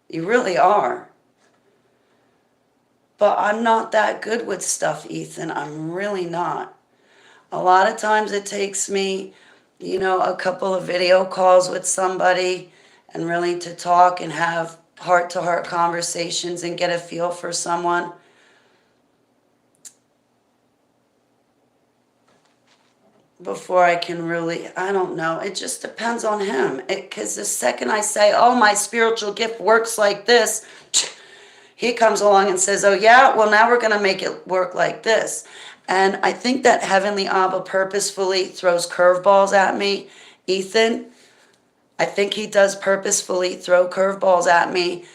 You really are. But I'm not that good with stuff, Ethan. I'm really not. A lot of times it takes me, a couple of video calls with somebody and really to talk and have heart-to-heart conversations and get a feel for someone. Before I can really, I don't know. It just depends on him. Because the second I say, oh, my spiritual gift works like this, he comes along and says, oh, yeah, well, now we're going to make it work like this. And I think that Heavenly Abba purposefully throws curveballs at me, Ethan. I think he does purposefully throw curveballs at me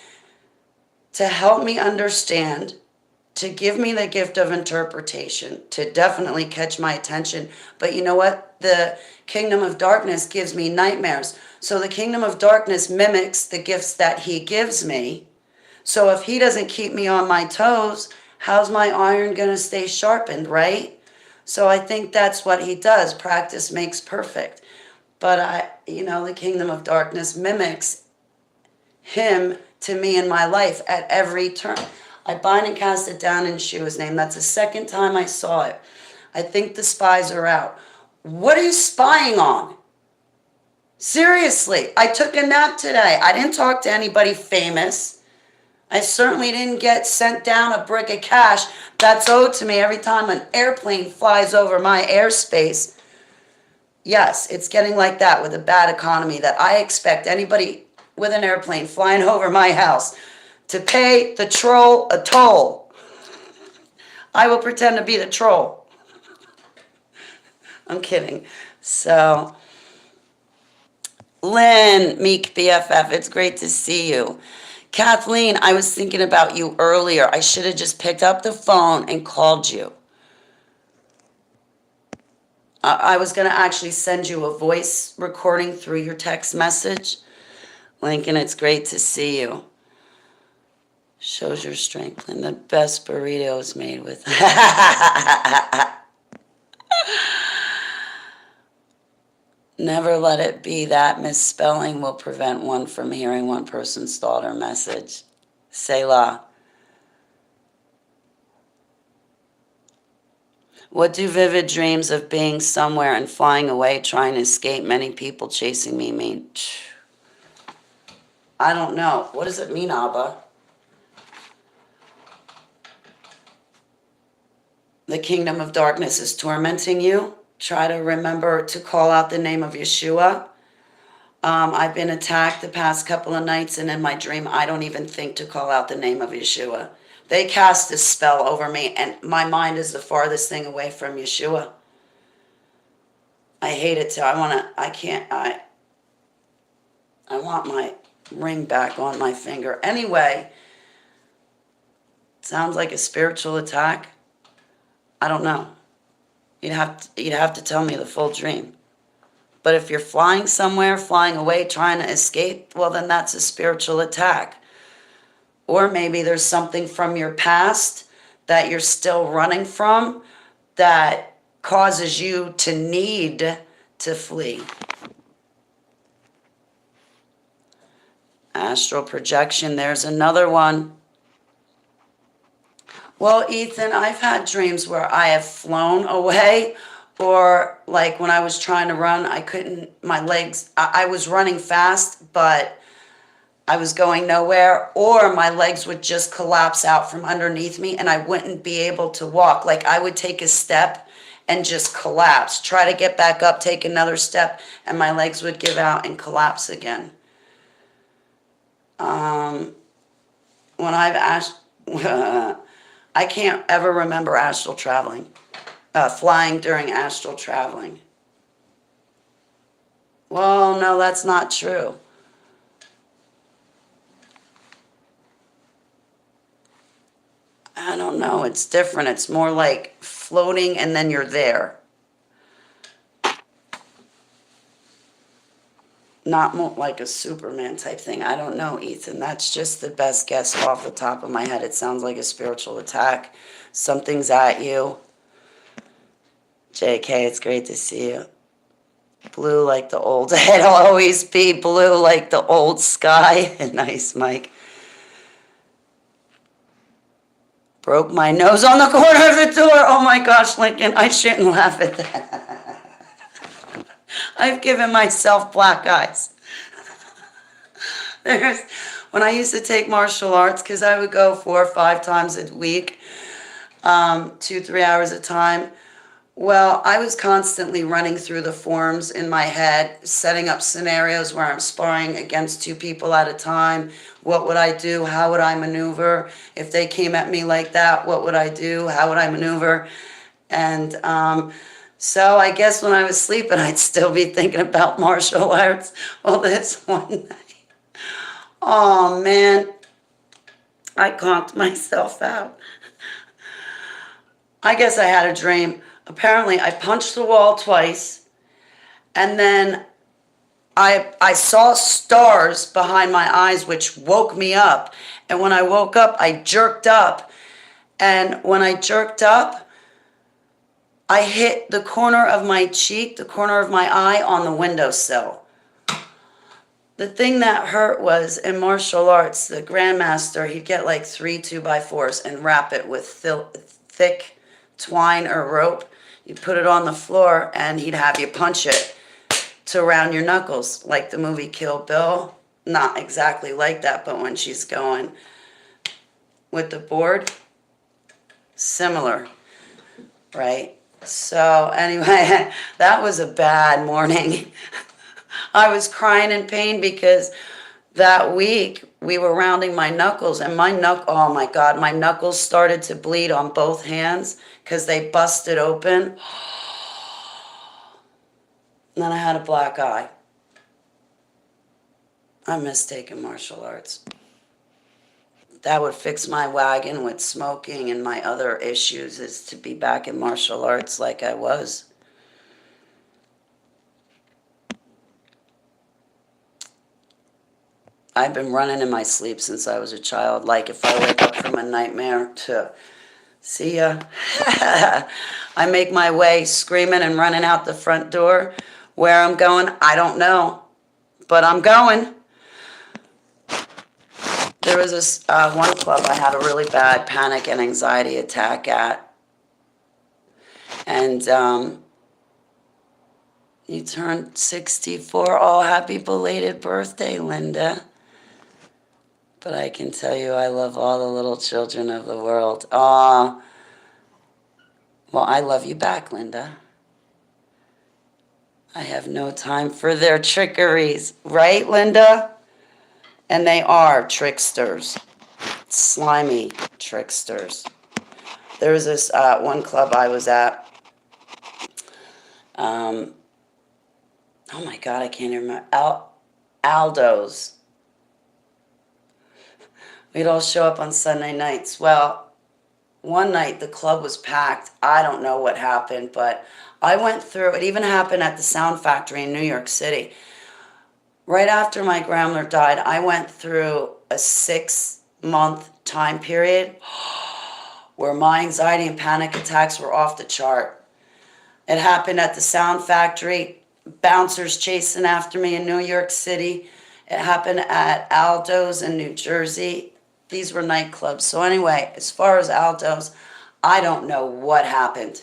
to help me understand, to give me the gift of interpretation, to definitely catch my attention. But you know what? The kingdom of darkness gives me nightmares. So the kingdom of darkness mimics the gifts that he gives me. So if he doesn't keep me on my toes, how's my iron going to stay sharpened, right? So I think that's what he does. Practice makes perfect. But the kingdom of darkness mimics him to me in my life at every turn. I bind and cast it down in Yeshua's name. That's the second time I saw it. I think the spies are out. What are you spying on? Seriously, I took a nap today. I didn't talk to anybody famous. I certainly didn't get sent down a brick of cash that's owed to me every time an airplane flies over my airspace. Yes, it's getting like that with a bad economy that I expect anybody with an airplane flying over my house to pay the troll a toll. I will pretend to be the troll. I'm kidding. So, Lynn, Meek BFF, it's great to see you. Kathleen, I was thinking about you earlier. I should have just picked up the phone and called you. I was going to actually send you a voice recording through your text message. Lincoln, it's great to see you. Shows your strength. And the best burritos made with... Never let it be that misspelling will prevent one from hearing one person's thought or message. Selah. What do vivid dreams of being somewhere and flying away, trying to escape many people chasing me mean? I don't know. What does it mean, Abba? The kingdom of darkness is tormenting you. Try to remember to call out the name of Yeshua. I've been attacked the past couple of nights, and in my dream, I don't even think to call out the name of Yeshua. They cast a spell over me, and my mind is the farthest thing away from Yeshua. I hate it too. I want my ring back on my finger. Anyway, sounds like a spiritual attack. I don't know. You'd have to tell me the full dream. But if you're flying somewhere, flying away, trying to escape, well, then that's a spiritual attack. Or maybe there's something from your past that you're still running from that causes you to need to flee. Astral projection, there's another one. Well, Ethan, I've had dreams where I have flown away, or like when I was trying to run, I couldn't, my legs, I was running fast, but I was going nowhere, or my legs would just collapse out from underneath me and I wouldn't be able to walk. Like I would take a step and just collapse, try to get back up, take another step, and my legs would give out and collapse again. When I've asked, I can't ever remember astral traveling, flying during astral traveling. Well, no, that's not true. I don't know. It's different. It's more like floating and then you're there. Not more like a Superman type thing. I don't know, Ethan. That's just the best guess off the top of my head. It sounds like a spiritual attack. Something's at you. JK, it's great to see you. Blue like the old. It'll always be blue like the old sky. Nice, Mike. Broke my nose on the corner of the door. Oh my gosh, Lincoln, I shouldn't laugh at that. I've given myself black eyes. When I used to take martial arts, because I would go 4 or 5 times a week, 2-3 hours a time. Well, I was constantly running through the forms in my head, setting up scenarios where I'm sparring against 2 people at a time. What would I do? How would I maneuver? If they came at me like that, what would I do? How would I maneuver? And so I guess when I was sleeping, I'd still be thinking about martial arts. Well, this one night, oh man, I conked myself out. I guess I had a dream. Apparently, I punched the wall twice, and then I saw stars behind my eyes, which woke me up. And when I woke up, I jerked up. And when I jerked up, I hit the corner of my cheek, the corner of my eye on the windowsill. The thing that hurt was in martial arts, the grandmaster, he'd get like 3 2x4s and wrap it with thick twine or rope. You'd put it on the floor and he'd have you punch it to around your knuckles, like the movie Kill Bill. Not exactly like that, but when she's going with the board, similar, right? So anyway, that was a bad morning. I was crying in pain because that week we were rounding my knuckles and oh my God, my knuckles started to bleed on both hands because they busted open. And then I had a black eye. I miss taking martial arts. That would fix my wagon with smoking and my other issues, is to be back in martial arts like I was. I've been running in my sleep since I was a child. Like if I wake up from a nightmare to see ya, I make my way screaming and running out the front door. Where I'm going, I don't know, but I'm going. There was this one club I had a really bad panic and anxiety attack at. And you turned 64. Oh, happy belated birthday, Linda. But I can tell you I love all the little children of the world. Aw. Well, I love you back, Linda. I have no time for their trickeries. Right, Linda? And they are tricksters. Slimy tricksters. There was this one club I was at. Oh my God, I can't even remember. Aldo's. We'd all show up on Sunday nights. Well, one night the club was packed. I don't know what happened, but I went through, it even happened at the Sound Factory in New York City. Right after my grandmother died, I went through a 6-month time period where my anxiety and panic attacks were off the chart. It happened at the Sound Factory, bouncers chasing after me in New York City. It happened at Aldo's in New Jersey. These were nightclubs. So anyway, as far as Aldo's, I don't know what happened.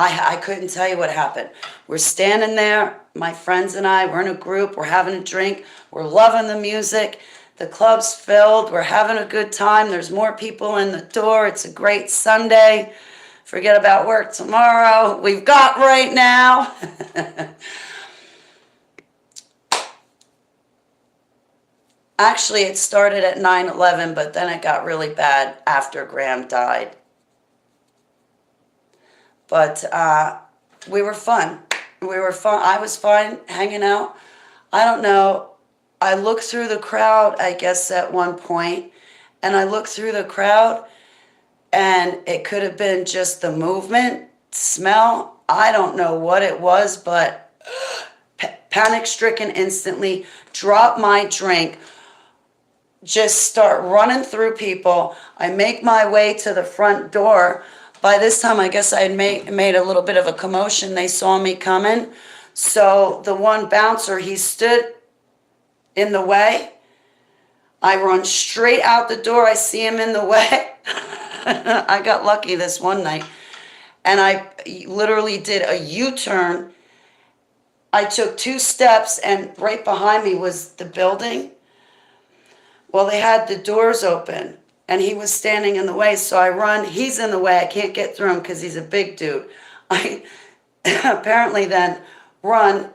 I couldn't tell you what happened. We're standing there, my friends and I, we're in a group, we're having a drink, we're loving the music. The club's filled, we're having a good time. There's more people in the door. It's a great Sunday. Forget about work tomorrow. We've got right now. Actually, it started at 9/11, but then it got really bad after Graham died. But we were fun. We were fun. I was fine hanging out. I don't know. I looked through the crowd, I guess, at one point, and I looked through the crowd, and it could have been just the movement, smell. I don't know what it was, but panic-stricken instantly, dropped my drink, just start running through people. I make my way to the front door. By this time, I guess I had made a little bit of a commotion. They saw me coming. So the one bouncer, he stood in the way. I run straight out the door. I see him in the way. I got lucky this one night. And I literally did a U-turn. I took 2 steps, and right behind me was the building. Well, they had the doors open, and he was standing in the way, so I run. He's in the way. I can't get through him because he's a big dude. I apparently then run,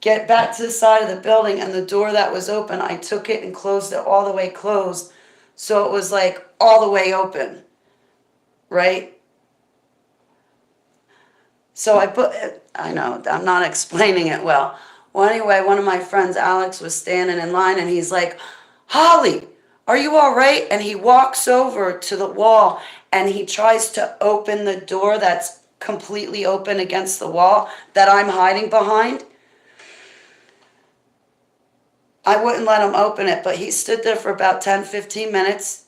get back to the side of the building, and the door that was open, I took it and closed it all the way closed, so it was like all the way open, right? So I know, I'm not explaining it well. Well, anyway, one of my friends, Alex, was standing in line, and he's like, Holly, are you all right? And he walks over to the wall, and he tries to open the door that's completely open against the wall that I'm hiding behind. I wouldn't let him open it, but he stood there for about 10, 15 minutes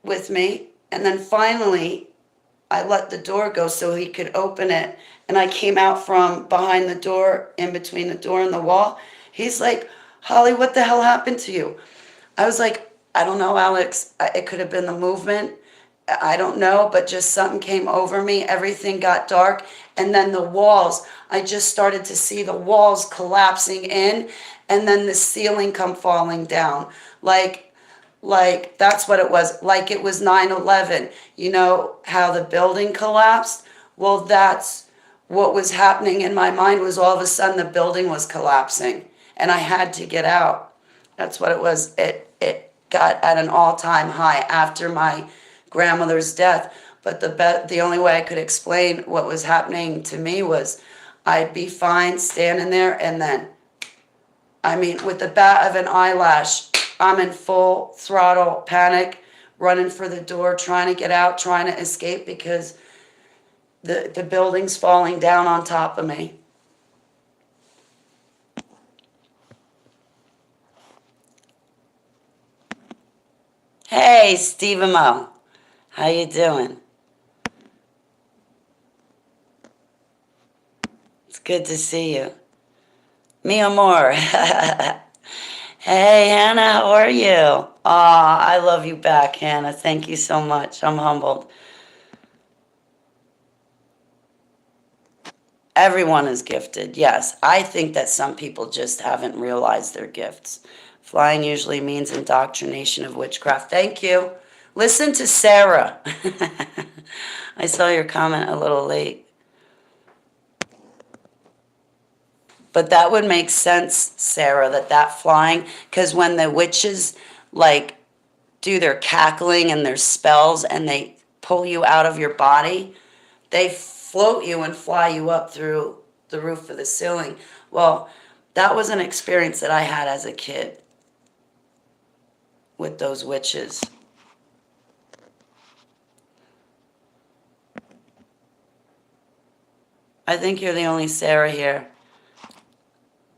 with me, and then finally I let the door go so he could open it, and I came out from behind the door, in between the door and the wall. He's like, Holly, what the hell happened to you? I was like, I don't know, Alex. It could have been the movement. I don't know, but just something came over me. Everything got dark, and then the walls, I just started to see the walls collapsing in, and then the ceiling come falling down. Like that's what it was. Like it was 9/11. You know how the building collapsed? Well, that's what was happening in my mind. Was all of a sudden the building was collapsing, and I had to get out. That's what it was. It got at an all-time high after my grandmother's death. But the only way I could explain what was happening to me was I'd be fine standing there, and then, I mean, with the bat of an eyelash, I'm in full throttle panic, running for the door, trying to get out, trying to escape because the building's falling down on top of me. Hey, Steve Mo, how you doing? It's good to see you. Me amor. Hey, Hannah, how are you? Aw, I love you back, Hannah. Thank you so much. I'm humbled. Everyone is gifted, yes. I think that some people just haven't realized their gifts. Flying usually means indoctrination of witchcraft. Thank you. Listen to Sarah. I saw your comment a little late. But that would make sense, Sarah, that flying, because when the witches, like, do their cackling and their spells and they pull you out of your body, they float you and fly you up through the roof of the ceiling. Well, that was an experience that I had as a kid with those witches. I think you're the only Sarah here.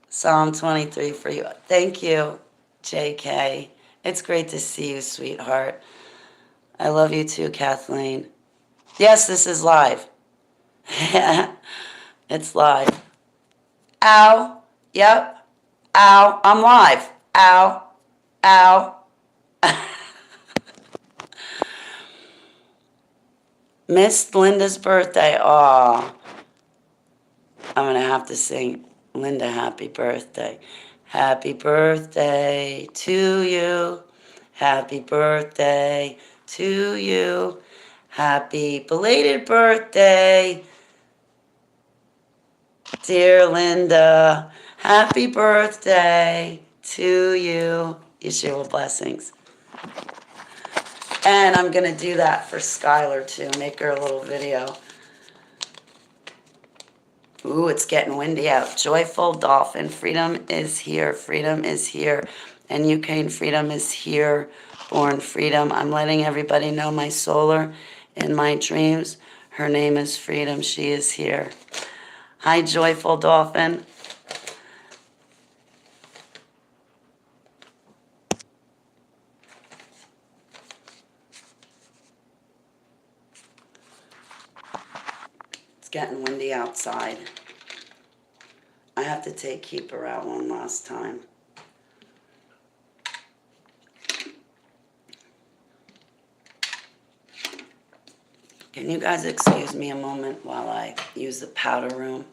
Psalm 23 for you. Thank you, JK. It's great to see you, sweetheart. I love you too, Kathleen. Yes, this is live. It's live. Ow. Yep. Ow. I'm live. Ow. Ow. Missed Linda's birthday. Aw. I'm going to have to sing Linda happy birthday. Happy birthday to you. Happy birthday to you. Happy belated birthday, dear Linda. Happy birthday to you. Yeshua blessings. And I'm going to do that for Skylar too. Make her a little video. Ooh, it's getting windy out. Joyful Dolphin. Freedom is here. Freedom is here. And Ukraine freedom is here. Born freedom. I'm letting everybody know my solar in my dreams. Her name is Freedom. She is here. Hi, Joyful Dolphin. It's getting windy outside. I have to take Keeper out one last time. Can you guys excuse me a moment while I use the powder room?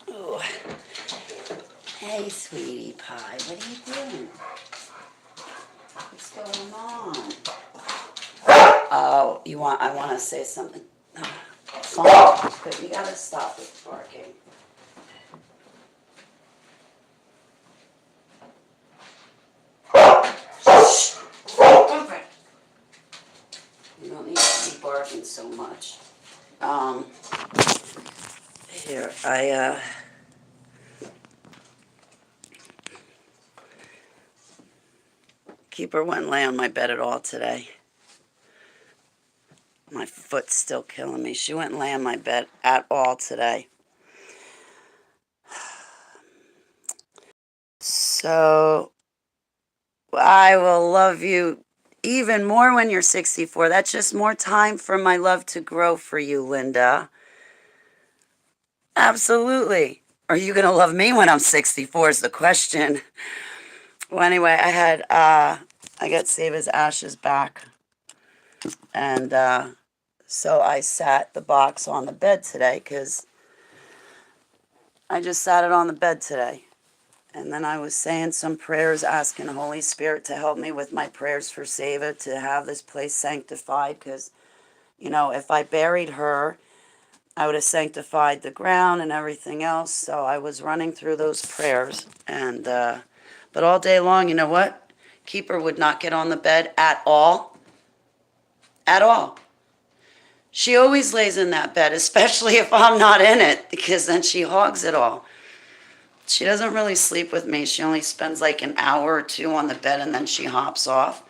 Ooh. Hey, sweetie pie, what are you doing? What's going on? Oh, I want to say something. Fine, but you gotta stop with barking. Shh. Okay. You don't need to be barking so much. Here, Keeper wouldn't lay on my bed at all today. My foot's still killing me. She wouldn't lay on my bed at all today. So, I will love you even more when you're 64. That's just more time for my love to grow for you, Linda. Absolutely. Are you going to love me when I'm 64 is the question. Well, anyway, I got Save His Ashes back. And so I sat the box on the bed today because I just sat it on the bed today. And then I was saying some prayers, asking Holy Spirit to help me with my prayers for Seva, to have this place sanctified. Because, you know, if I buried her, I would have sanctified the ground and everything else. So I was running through those prayers. And, but all day long, you know what? Keeper would not get on the bed at all. At all. She always lays in that bed, especially if I'm not in it, because then she hogs it all. She doesn't really sleep with me. She only spends like an hour or two on the bed and then she hops off.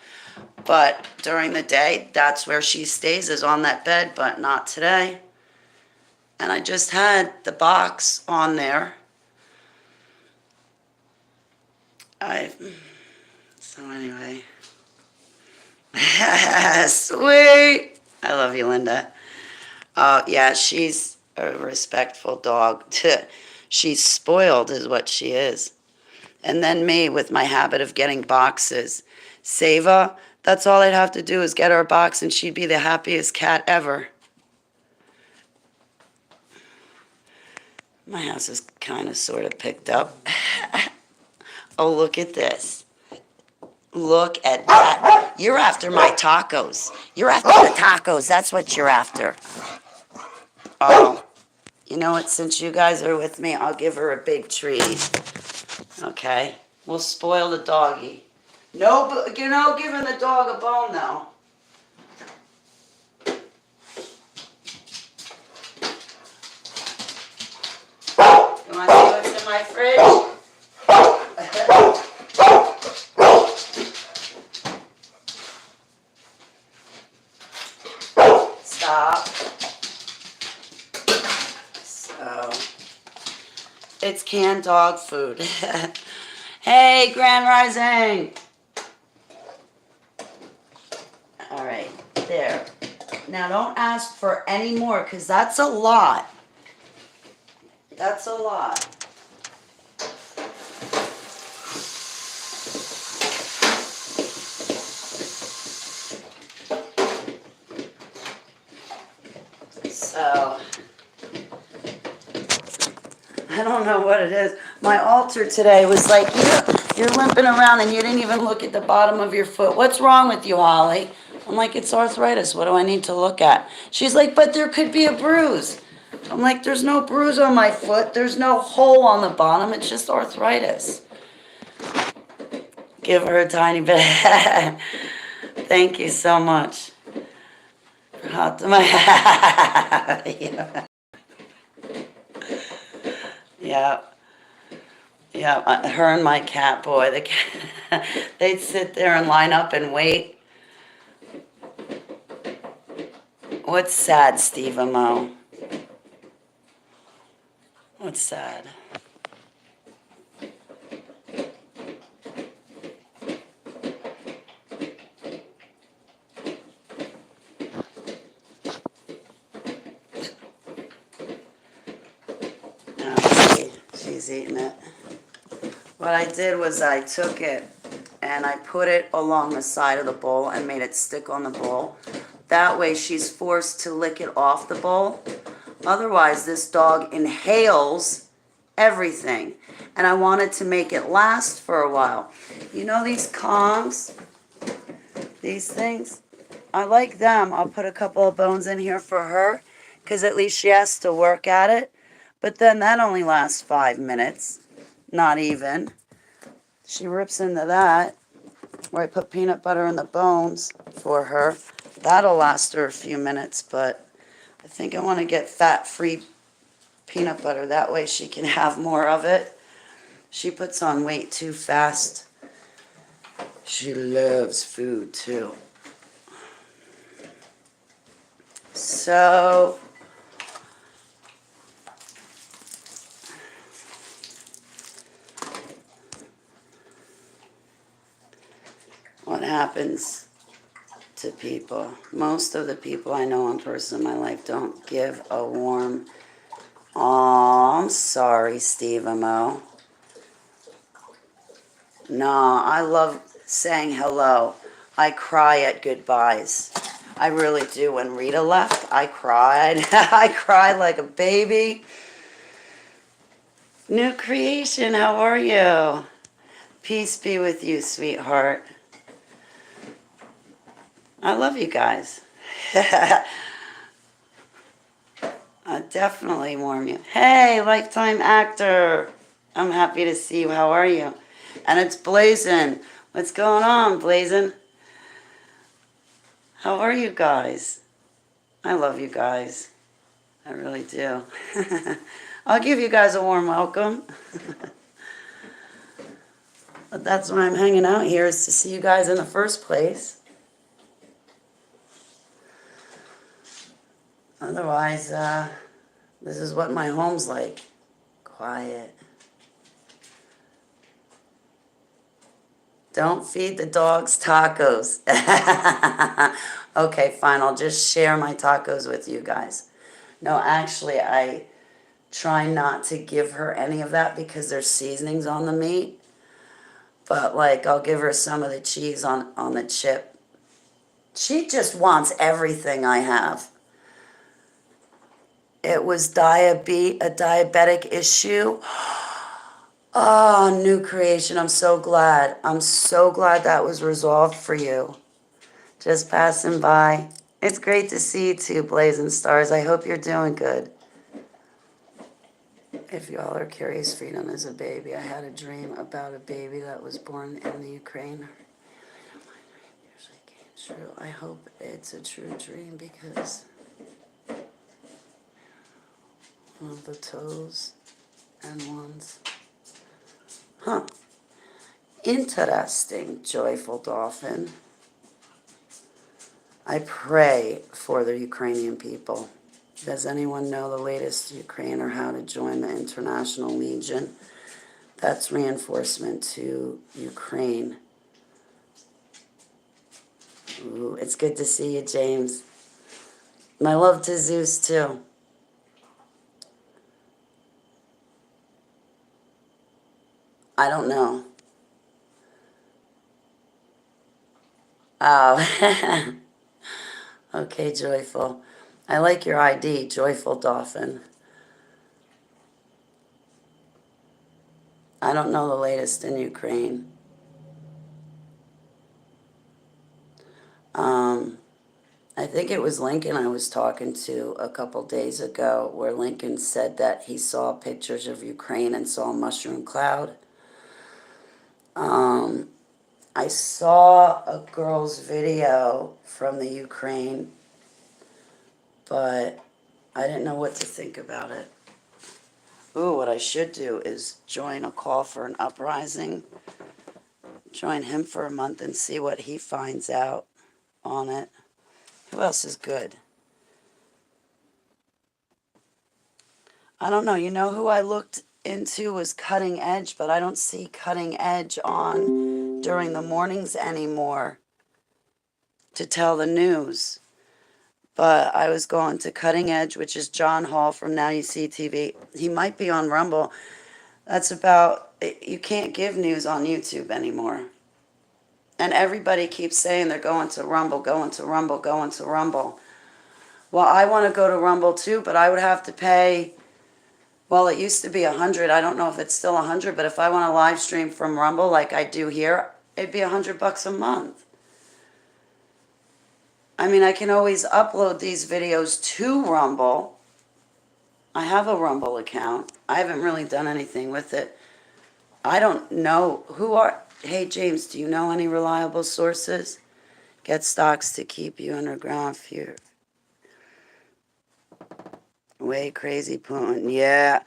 But during the day, that's where she stays, is on that bed, but not today. And I just had the box on there. So anyway. Sweet. I love you, Linda. Yeah, she's a respectful dog. She's spoiled is what she is. And then me with my habit of getting boxes. Seva, that's all I'd have to do is get her a box and she'd be the happiest cat ever. My house is kind of sort of picked up. Oh, look at this. Look at that. You're after my tacos. You're after the tacos. That's what you're after. Oh, you know what? Since you guys are with me, I'll give her a big treat. Okay? We'll spoil the doggy. No, you're not giving the dog a bone, though. You want to see what's in my fridge? Stop. So, it's canned dog food. Hey, Grand Rising. All right, there. Now don't ask for any more because that's a lot. That's a lot. So, I don't know what it is. My altar today was like, you're limping around and you didn't even look at the bottom of your foot. What's wrong with you, Holly? I'm like, it's arthritis. What do I need to look at? She's like, but there could be a bruise. I'm like, there's no bruise on my foot. There's no hole on the bottom. It's just arthritis. Give her a tiny bit. Thank you so much. Hot to my yeah. Yeah, her and my cat, boy, they'd sit there and line up and wait. What's sad, Steve Mo? What's sad? She's eating it. What I did was I took it and I put it along the side of the bowl and made it stick on the bowl. That way she's forced to lick it off the bowl. Otherwise, this dog inhales everything. And I wanted to make it last for a while. You know these Kongs? These things? I like them. I'll put a couple of bones in here for her because at least she has to work at it. But then that only lasts 5 minutes. Not even. She rips into that, where I put peanut butter in the bones for her. That'll last her a few minutes, but I think I want to get fat-free peanut butter. That way she can have more of it. She puts on weight too fast. She loves food, too. So, what happens to people? Most of the people I know in person in my life don't give a warm, oh, I'm sorry, Steve Mo. No, I love saying hello. I cry at goodbyes. I really do. When Rita left, I cried. I cried like a baby. New creation, how are you? Peace be with you, sweetheart. I love you guys. I definitely warm you. Hey, lifetime actor. I'm happy to see you. How are you? And it's Blazin. What's going on, Blazin? How are you guys? I love you guys. I really do. I'll give you guys a warm welcome. But that's why I'm hanging out here, is to see you guys in the first place. Otherwise, this is what my home's like. Quiet. Don't feed the dogs tacos. Okay, fine. I'll just share my tacos with you guys. No, actually, I try not to give her any of that because there's seasonings on the meat. But, like, I'll give her some of the cheese on the chip. She just wants everything I have. It was a diabetic issue. Oh, new creation. I'm so glad. I'm so glad that was resolved for you. Just passing by. It's great to see you too, Blazing Stars. I hope you're doing good. If y'all are curious, Freedom is a baby. I had a dream about a baby that was born in the Ukraine. Usually came true. I hope it's a true dream because one of the toes and ones. Huh. Interesting, joyful dolphin. I pray for the Ukrainian people. Does anyone know the latest Ukraine or how to join the International Legion? That's reinforcement to Ukraine. Ooh, it's good to see you, James. My love to Zeus, too. I don't know. Oh. Okay, Joyful. I like your ID, Joyful Dolphin. I don't know the latest in Ukraine. I think it was Lincoln I was talking to a couple days ago, where Lincoln said that he saw pictures of Ukraine and saw a mushroom cloud. I saw a girl's video from the Ukraine, but I didn't know what to think about it. Ooh, what I should do is join a call for an uprising. Join him for a month and see what he finds out on it. Who else is good? I don't know. You know who I looked into was Cutting Edge, but I don't see Cutting Edge on during the mornings anymore to tell the news. But I was going to Cutting Edge, which is John Hall from Now You See TV. He might be on Rumble. That's about, you can't give news on YouTube anymore. And everybody keeps saying they're going to Rumble, going to Rumble, going to Rumble. Well, I want to go to Rumble too, but I would have to pay, well, it used to be $100. I don't know if it's still $100, but if I want to live stream from Rumble like I do here, it'd be $100 a month. I mean, I can always upload these videos to Rumble. I have a Rumble account. I haven't really done anything with it. I don't know hey, James, do you know any reliable sources? Get stocks to keep you underground. Fear. Way crazy Putin. Yeah.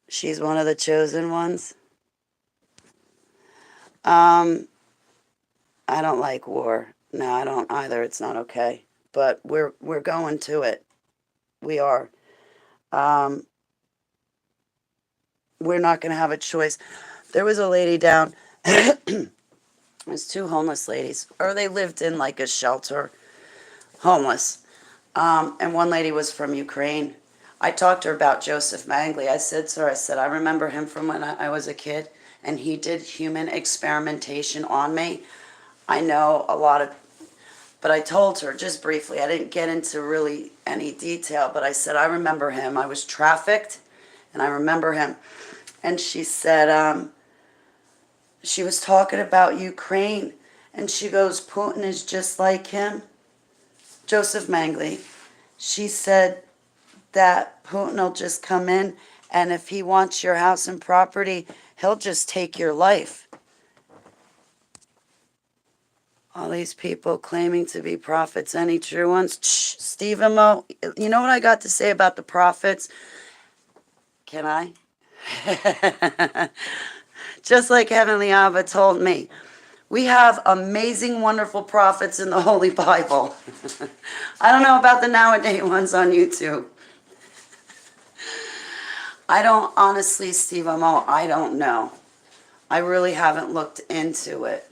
She's one of the chosen ones. I don't like war. No, I don't either. It's not okay. But we're going to it. We are. We're not going to have a choice. There was a lady down. There's two homeless ladies, or they lived in like a shelter, homeless. And one lady was from Ukraine. I talked to her about Joseph Mangley. I said to her, I remember him from when I was a kid, and he did human experimentation on me. I know a lot of, but I told her just briefly. I didn't get into really any detail, but I said, I remember him. I was trafficked, and I remember him. And she said, she was talking about Ukraine, and she goes, Putin is just like him. Joseph Mangley. She said that Putin will just come in, and if he wants your house and property, he'll just take your life. All these people claiming to be prophets, any true ones? Shh, Stephen Mo, you know what I got to say about the prophets? Can I? Just like Heavenly Abba told me. We have amazing, wonderful prophets in the Holy Bible. I don't know about the nowadays ones on YouTube. I don't, honestly, Steve Amo, I don't know. I really haven't looked into it.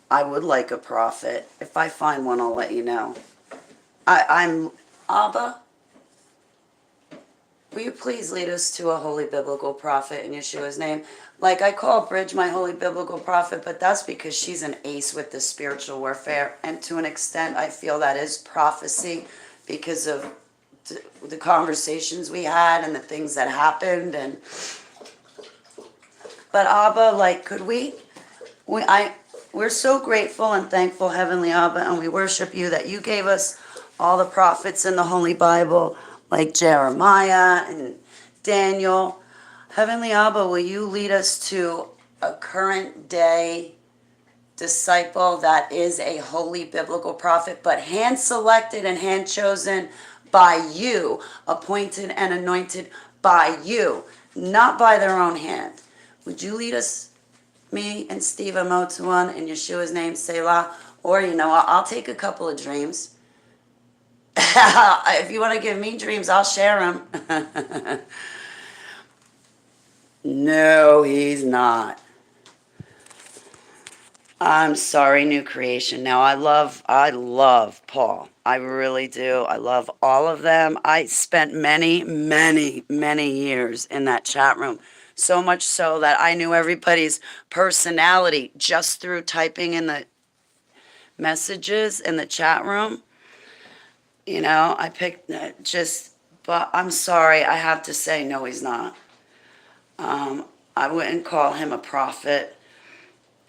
I would like a prophet. If I find one, I'll let you know. I'm Abba. Will you please lead us to a holy biblical prophet in Yeshua's name? Like I call Bridge my holy biblical prophet, but that's because she's an ace with the spiritual warfare. And to an extent, I feel that is prophecy because of the conversations we had and the things that happened. But Abba, like, could we're so grateful and thankful, Heavenly Abba, and we worship you that you gave us all the prophets in the Holy Bible, like Jeremiah and Daniel. Heavenly Abba, will you lead us to a current day disciple that is a holy biblical prophet, but hand selected and hand chosen by you, appointed and anointed by you, not by their own hand. Would you lead us, me and Steve Amo, to one in Yeshua's name, Selah? Or, I'll take a couple of dreams. If you want to give me dreams, I'll share them. No, he's not. I'm sorry, New Creation. Now, I love Paul. I really do. I love all of them. I spent many, many, many years in that chat room. So much so that I knew everybody's personality just through typing in the messages in the chat room. I picked but I'm sorry. I have to say, no, he's not. I wouldn't call him a prophet.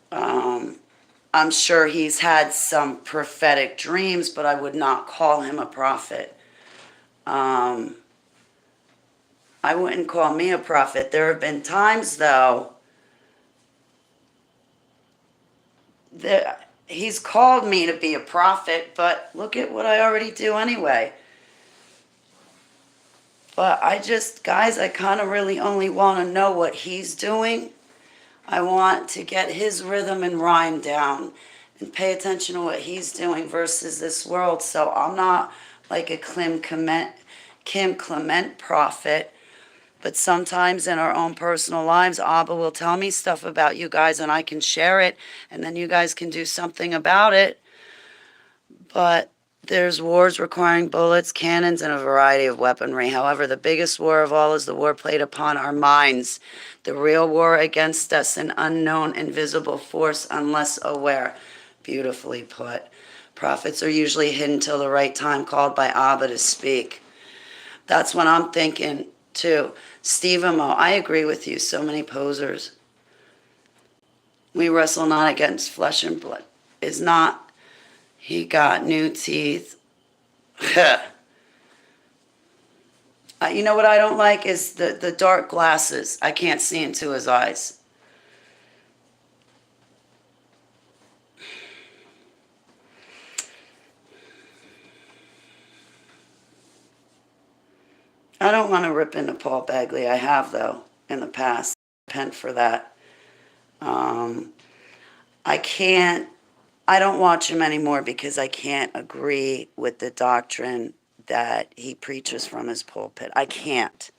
I'm sure he's had some prophetic dreams, but I would not call him a prophet. I wouldn't call me a prophet. There have been times, though, that he's called me to be a prophet, but look at what I already do anyway. But guys, I kind of really only want to know what he's doing. I want to get his rhythm and rhyme down and pay attention to what he's doing versus this world. So I'm not like a Kim Clement prophet, but sometimes in our own personal lives, Abba will tell me stuff about you guys and I can share it and then you guys can do something about it. But there's wars requiring bullets, cannons, and a variety of weaponry. However, the biggest war of all is the war played upon our minds. The real war against us, an unknown, invisible force, unless aware. Beautifully put. Prophets are usually hidden till the right time, called by Abba to speak. That's what I'm thinking, too. Steve Amo, I agree with you. So many posers. We wrestle not against flesh and blood. Is not... He got new teeth. You know what I don't like is the dark glasses. I can't see into his eyes. I don't want to rip into Paul Bagley. I have, though, in the past. Repent for that. I don't watch him anymore because I can't agree with the doctrine that he preaches from his pulpit. I can't.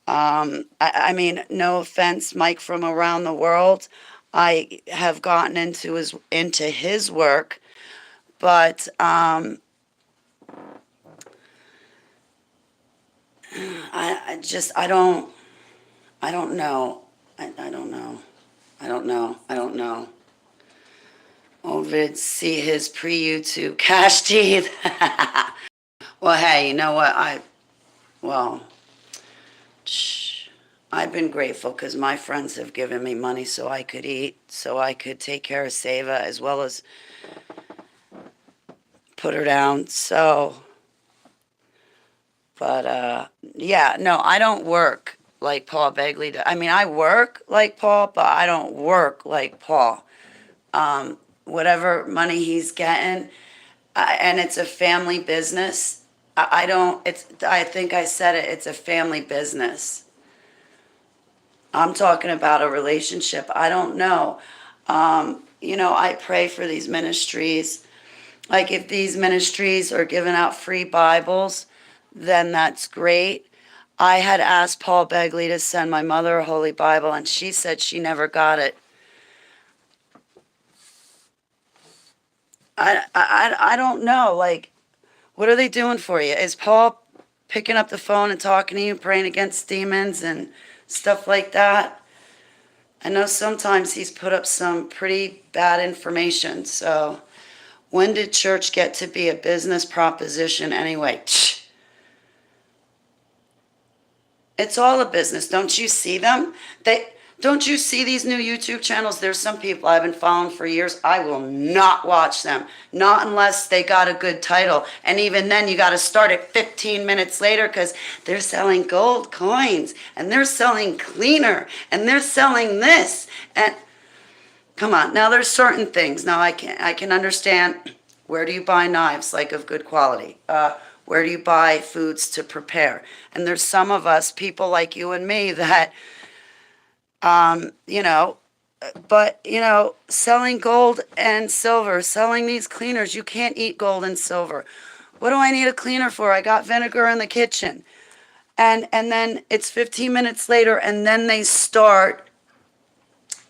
I mean, no offense, Mike from around the world. I have gotten into his work, but I don't know. I don't know. Ovid, see his pre-YouTube cash teeth. Well, hey, you know what? I've been grateful because my friends have given me money so I could eat, so I could take care of Seva as well as put her down. Yeah, no, I don't work like Paul Begley does. I mean, I work like Paul, but I don't work like Paul. Whatever money he's getting, and it's a family business. I think I said it, it's a family business. I'm talking about a relationship. I don't know. I pray for these ministries. Like if these ministries are giving out free Bibles, then that's great. I had asked Paul Begley to send my mother a Holy Bible, and she said she never got it. I don't know. Like, what are they doing for you? Is Paul picking up the phone and talking to you, praying against demons and stuff like that? I know sometimes he's put up some pretty bad information. So, when did church get to be a business proposition anyway? It's all a business. Don't you see them? Don't you see these new YouTube channels? There's some people I've been following for years. I will not watch them. Not unless they got a good title. And even then you got to start it 15 minutes later because they're selling gold coins and they're selling cleaner and they're selling this. And come on. Now there's certain things. Now I can understand, where do you buy knives like of good quality? Where do you buy foods to prepare? And there's some of us, people like you and me, that, um, you know, selling gold and silver, selling these cleaners, you can't eat gold and silver. What do I need a cleaner for? I got vinegar in the kitchen. And then it's 15 minutes later, and then they start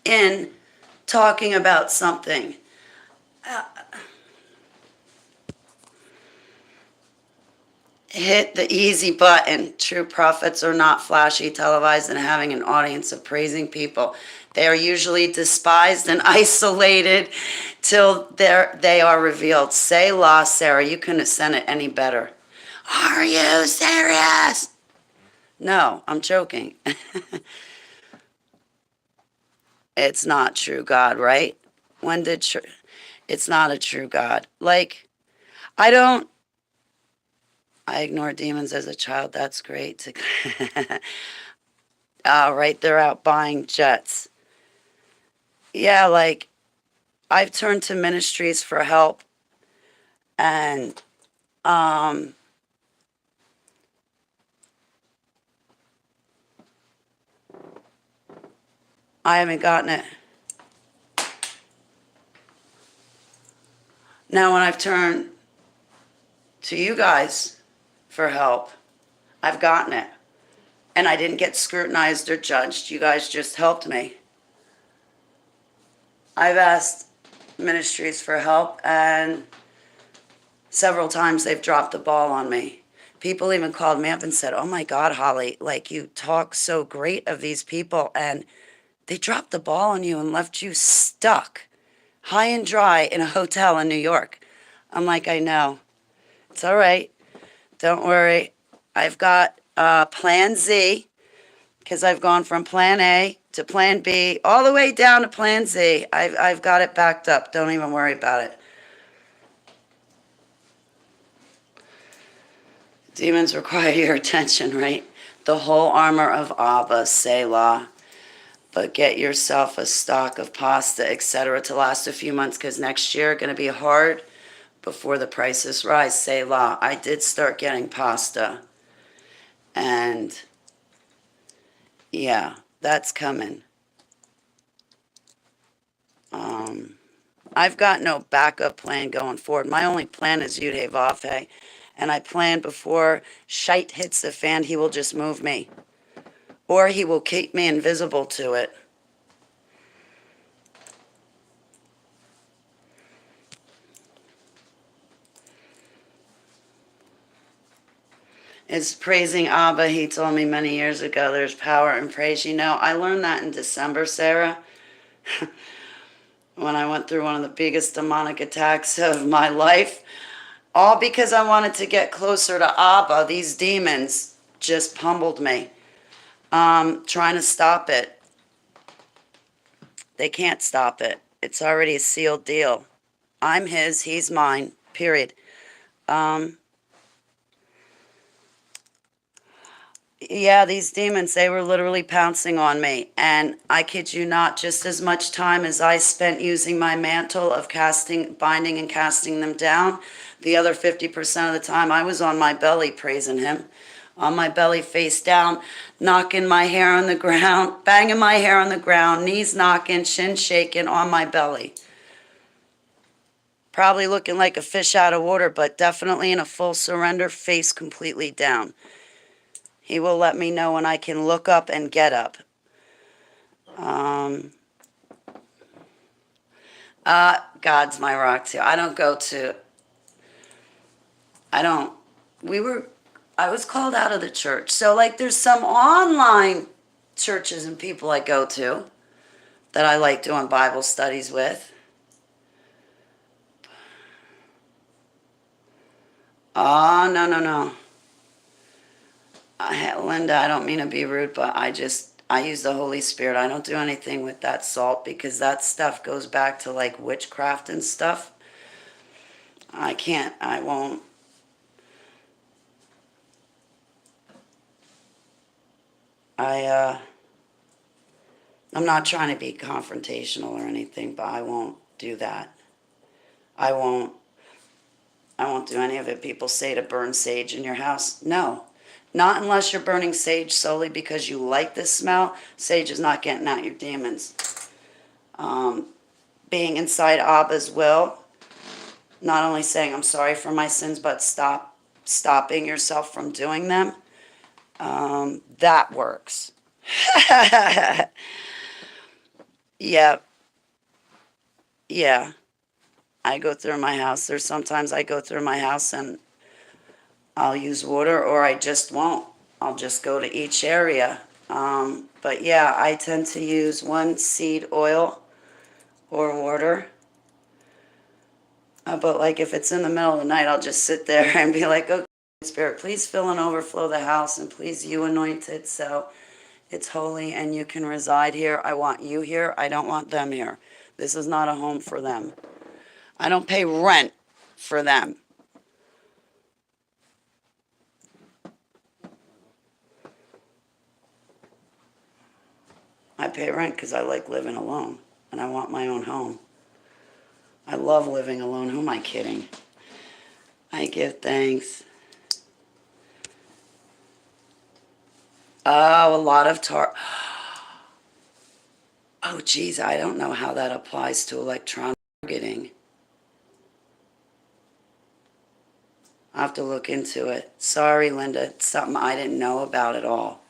in talking about something. Hit the easy button. True prophets are not flashy, televised, and having an audience of praising people. They are usually despised and isolated till they are revealed. Selah, Sarah. You couldn't have sent it any better. Are you serious? No, I'm joking. It's not true God, right? When did it's not a true God. Like, I ignored demons as a child. That's great. Right, they're out buying jets. Yeah, like, I've turned to ministries for help, and I haven't gotten it. Now, when I've turned to you guys for help, I've gotten it. And I didn't get scrutinized or judged. You guys just helped me. I've asked ministries for help, and several times they've dropped the ball on me. People even called me up and said, "Oh my God, Holly, like you talk so great of these people, and they dropped the ball on you and left you stuck, high and dry in a hotel in New York." I'm like, I know. It's all right. Don't worry. I've got Plan Z, because I've gone from Plan A to Plan B all the way down to Plan Z. I've got it backed up. Don't even worry about it. Demons require your attention, right? The whole armor of Abba, Selah. But get yourself a stock of pasta, etc., to last a few months, because next year going to be hard before the prices rise. Selah. I did start getting pasta. And yeah, that's coming. I've got no backup plan going forward. My only plan is Yud Hey Vav Hey. And I plan before shite hits the fan, he will just move me. Or he will keep me invisible to it. It's praising Abba. He told me many years ago there's power in praise. I learned that in December, Sarah, when I went through one of the biggest demonic attacks of my life. All because I wanted to get closer to Abba. These demons just pummeled me, trying to stop it. They can't stop it. It's already a sealed deal. I'm his, he's mine, period. Yeah, these demons, they were literally pouncing on me. And I kid you not, just as much time as I spent using my mantle of binding and casting them down, the other 50% of the time I was on my belly praising him. on my belly face down, knocking my hair on the ground, banging my hair on the ground, knees knocking, shin shaking on my belly. Probably looking like a fish out of water, but definitely in a full surrender, face completely down. He will let me know when I can look up and get up. God's my rock too. I was called out of the church. So like there's some online churches and people I go to that I like doing Bible studies with. Oh, no, no, no. Linda, I don't mean to be rude, but I use the Holy Spirit. I don't do anything with that salt because that stuff goes back to like witchcraft and stuff. I won't. I'm not trying to be confrontational or anything, but I won't do that. I won't do any of it. People say to burn sage in your house. No, not unless you're burning sage solely because you like the smell. Sage is not getting out your demons. Being inside Abba's will, not only saying I'm sorry for my sins, but stopping yourself from doing them, that works. Yeah. Yeah. I go through my house. There's sometimes I go through my house and I'll use water or I just won't. I'll just go to each area. But yeah, I tend to use one seed oil or water. But like if it's in the middle of the night, I'll just sit there and be like, okay, Spirit, please fill and overflow the house and please you anoint it so it's holy and you can reside here. I want you here. I don't want them here. This is not a home for them. I don't pay rent for them. I pay rent because I like living alone and I want my own home. I love living alone. Who am I kidding? I give thanks. Oh, a lot of Oh, geez, I don't know how that applies to electronic targeting. I'll have to look into it. Sorry, Linda. It's something I didn't know about at all.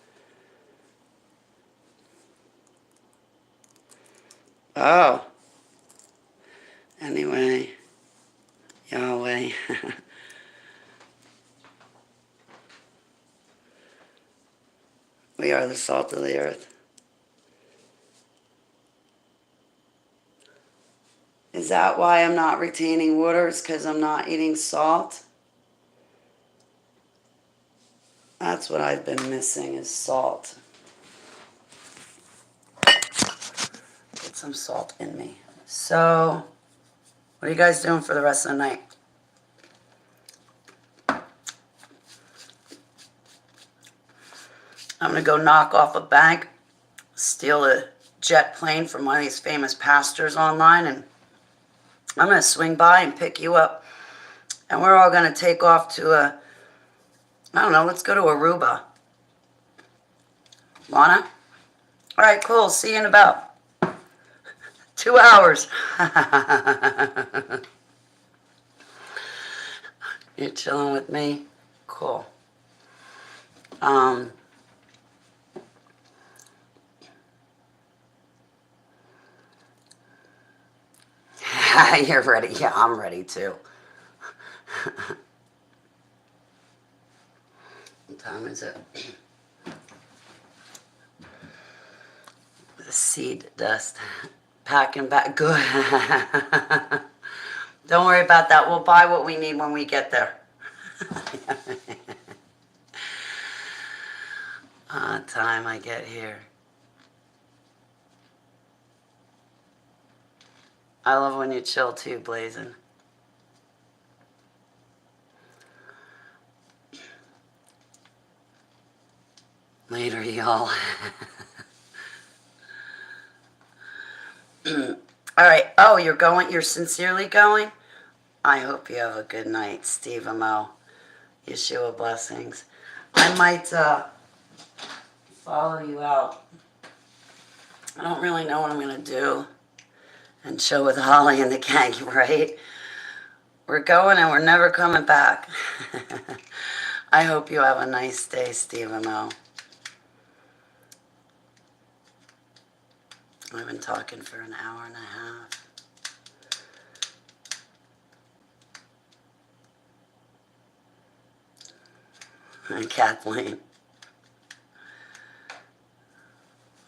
Oh. Anyway. Yahweh. We are the salt of the earth. Is that why I'm not retaining water? It's because I'm not eating salt? That's what I've been missing is salt. Get some salt in me. So, what are you guys doing for the rest of the night? I'm going to go knock off a bank, steal a jet plane from one of these famous pastors online, and I'm going to swing by and pick you up. And we're all going to take off to I don't know, let's go to Aruba. Wanna? All right, cool. See you in about 2 hours. You're chilling with me? Cool. You're ready. Yeah, I'm ready too. What time is it? The seed dust. Packing back. Good. Don't worry about that. We'll buy what we need when we get there. Time I get here. I love when you chill too, Blazin'. Later, y'all. All right. Oh, you're going? You're sincerely going? I hope you have a good night, Steve Mo. Yeshua blessings. I might follow you out. I don't really know what I'm going to do and chill with Holly and the gang, right? We're going and we're never coming back. I hope you have a nice day, Stephen O. I've been talking for an hour and a half. And Kathleen.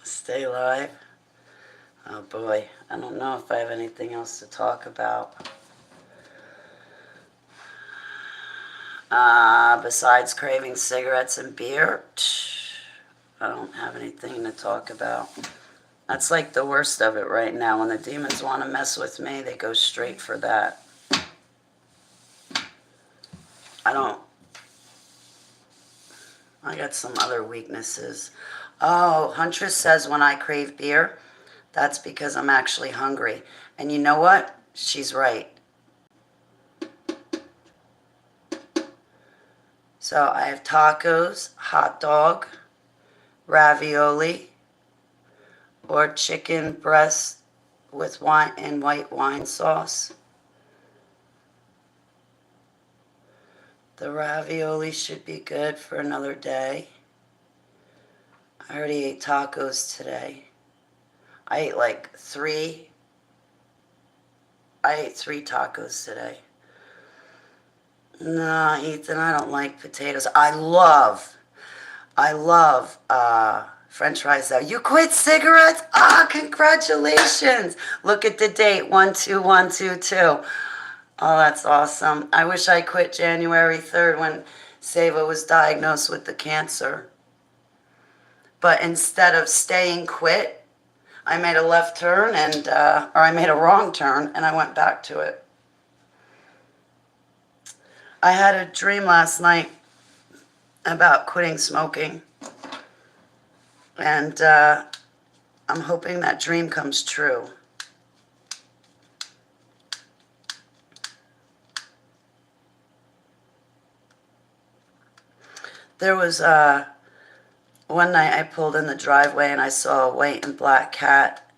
Stay live. Oh boy, I don't know if I have anything else to talk about. Besides craving cigarettes and beer, I don't have anything to talk about. That's like the worst of it right now. When the demons want to mess with me, they go straight for that. I got some other weaknesses. Oh, Huntress says when I crave beer, that's because I'm actually hungry. And you know what? She's right. So I have tacos, hot dog, ravioli, or chicken breast with wine and white wine sauce. The ravioli should be good for another day. I already ate tacos today. I ate three tacos today. No, Ethan, I don't like potatoes. I love French fries though. You quit cigarettes? Ah, congratulations. Look at the date, 12122. Oh, that's awesome. I wish I quit January 3rd when Sava was diagnosed with the cancer. But instead of staying quit, I made a left turn or I made a wrong turn and I went back to it. I had a dream last night about quitting smoking. And I'm hoping that dream comes true. There was one night I pulled in the driveway and I saw a white and black cat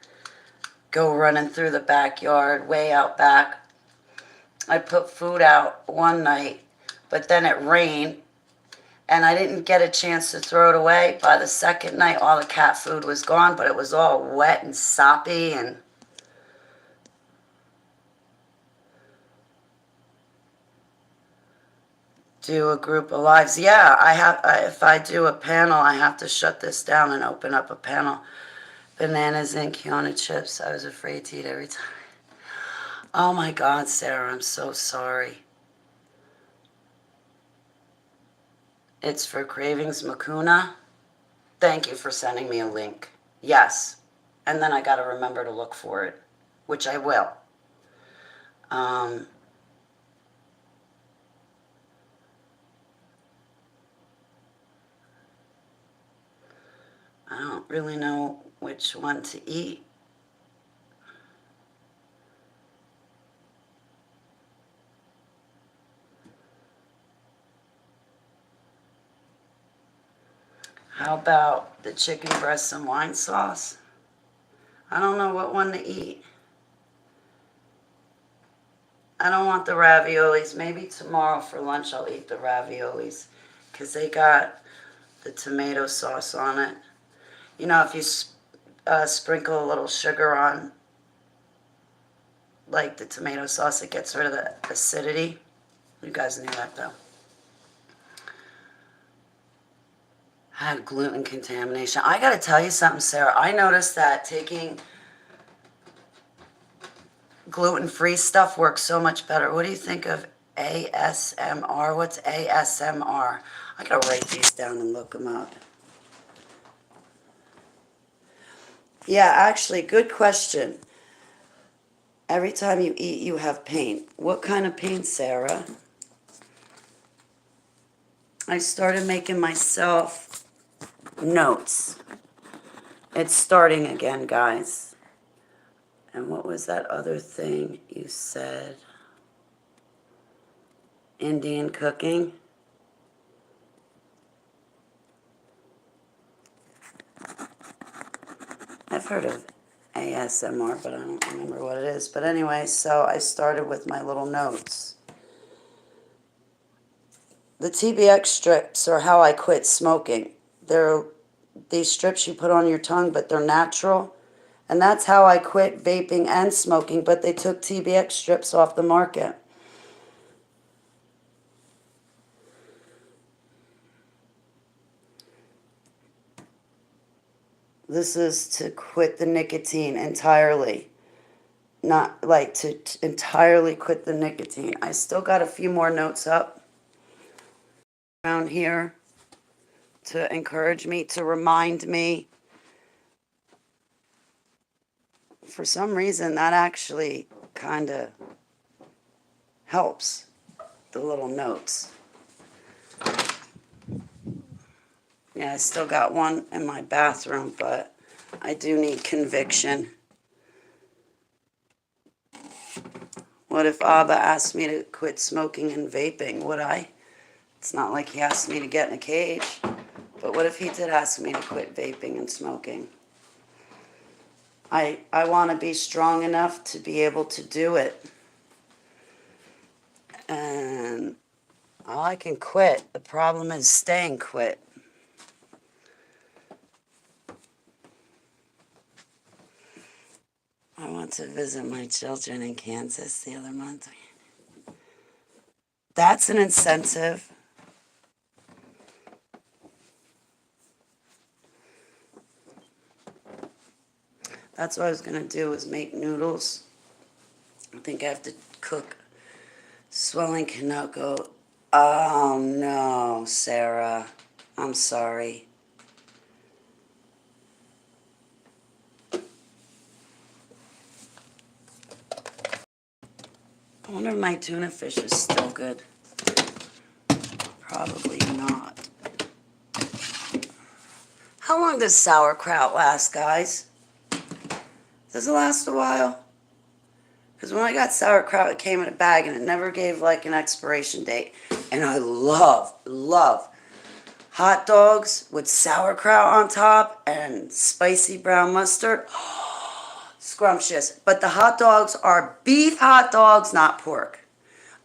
go running through the backyard, way out back. I put food out one night, but then it rained and I didn't get a chance to throw it away. By the second night, all the cat food was gone, but it was all wet and soppy and do a group of lives. Yeah, if I do a panel, I have to shut this down and open up a panel. Bananas and Kiona chips. I was afraid to eat every time. Oh my God, Sarah, I'm so sorry. It's for Cravings Makuna. Thank you for sending me a link. Yes. And then I got to remember to look for it, which I will. I don't really know which one to eat. How about the chicken breast and wine sauce? I don't know what one to eat. I don't want the raviolis. Maybe tomorrow for lunch I'll eat the raviolis because they got the tomato sauce on it. You know, if you sprinkle a little sugar on, like the tomato sauce, it gets rid of the acidity. You guys knew that though. Had gluten contamination. I got to tell you something, Sarah. I noticed that taking gluten-free stuff works so much better. What do you think of ASMR? What's ASMR? I got to write these down and look them up. Yeah, actually, good question. Every time you eat, you have pain. What kind of pain, Sarah? I started making myself notes. It's starting again, guys. And what was that other thing you said? Indian cooking? I've heard of ASMR, but I don't remember what it is. But anyway, so I started with my little notes. The TBX strips are how I quit smoking. They're these strips you put on your tongue, but they're natural. And that's how I quit vaping and smoking, but they took TBX strips off the market. This is to quit the nicotine entirely. Not like to entirely quit the nicotine. I still got a few more notes up around here to encourage me, to remind me. For some reason, that actually kind of helps, the little notes. Yeah, I still got one in my bathroom, but I do need conviction. What if Abba asked me to quit smoking and vaping? Would I? It's not like he asked me to get in a cage. But what if he did ask me to quit vaping and smoking? I want to be strong enough to be able to do it. And I can quit. The problem is staying quit. I went to visit my children in Kansas the other month. That's an incentive. That's what I was going to do, is make noodles. I think I have to cook swelling Kanoko. Oh, no, Sarah. I'm sorry. I wonder if my tuna fish is still good. Probably not. How long does sauerkraut last, guys? Does it last a while? Because when I got sauerkraut, it came in a bag and it never gave like an expiration date. And I love hot dogs with sauerkraut on top and spicy brown mustard. Scrumptious. But the hot dogs are beef hot dogs, not pork.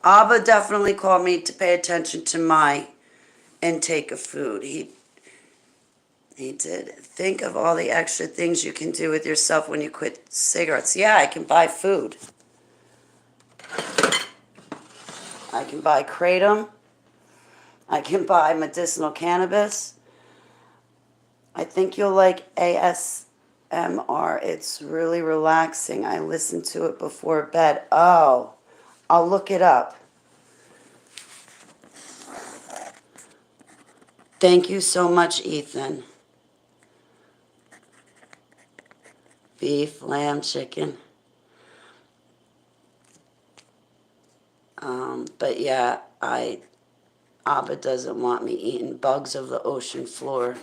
Abba definitely called me to pay attention to my intake of food. He did. Think of all the extra things you can do with yourself when you quit cigarettes. Yeah, I can buy food. I can buy kratom. I can buy medicinal cannabis. I think you'll like ASMR. It's really relaxing. I listen to it before bed. Oh, I'll look it up. Thank you so much, Ethan. Beef, lamb, chicken. But yeah, Abba doesn't want me eating bugs of the ocean floor,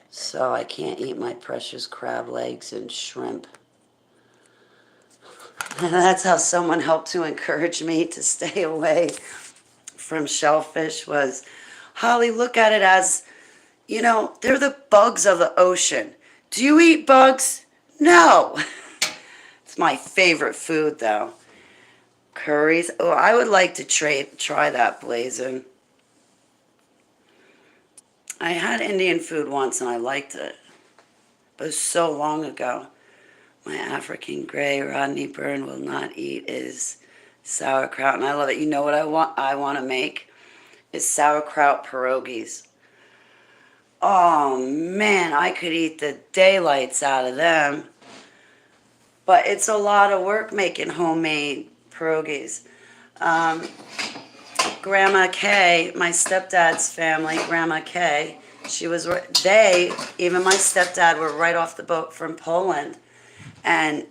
so I can't eat my precious crab legs and shrimp. And that's how someone helped to encourage me to stay away from shellfish was, Holly, look at it as, they're the bugs of the ocean. Do you eat bugs? No. It's my favorite food, though. Curries. Oh, I would like to try that, blazing. I had Indian food once and I liked it. But it was so long ago. My African gray Rodney Byrne will not eat is sauerkraut, and I love it. You know what I want to make is sauerkraut pierogies. Oh man, I could eat the daylights out of them. But it's a lot of work making homemade pierogies. Grandma Kay, my stepdad's family, Grandma Kay, even my stepdad were right off the boat from Poland. And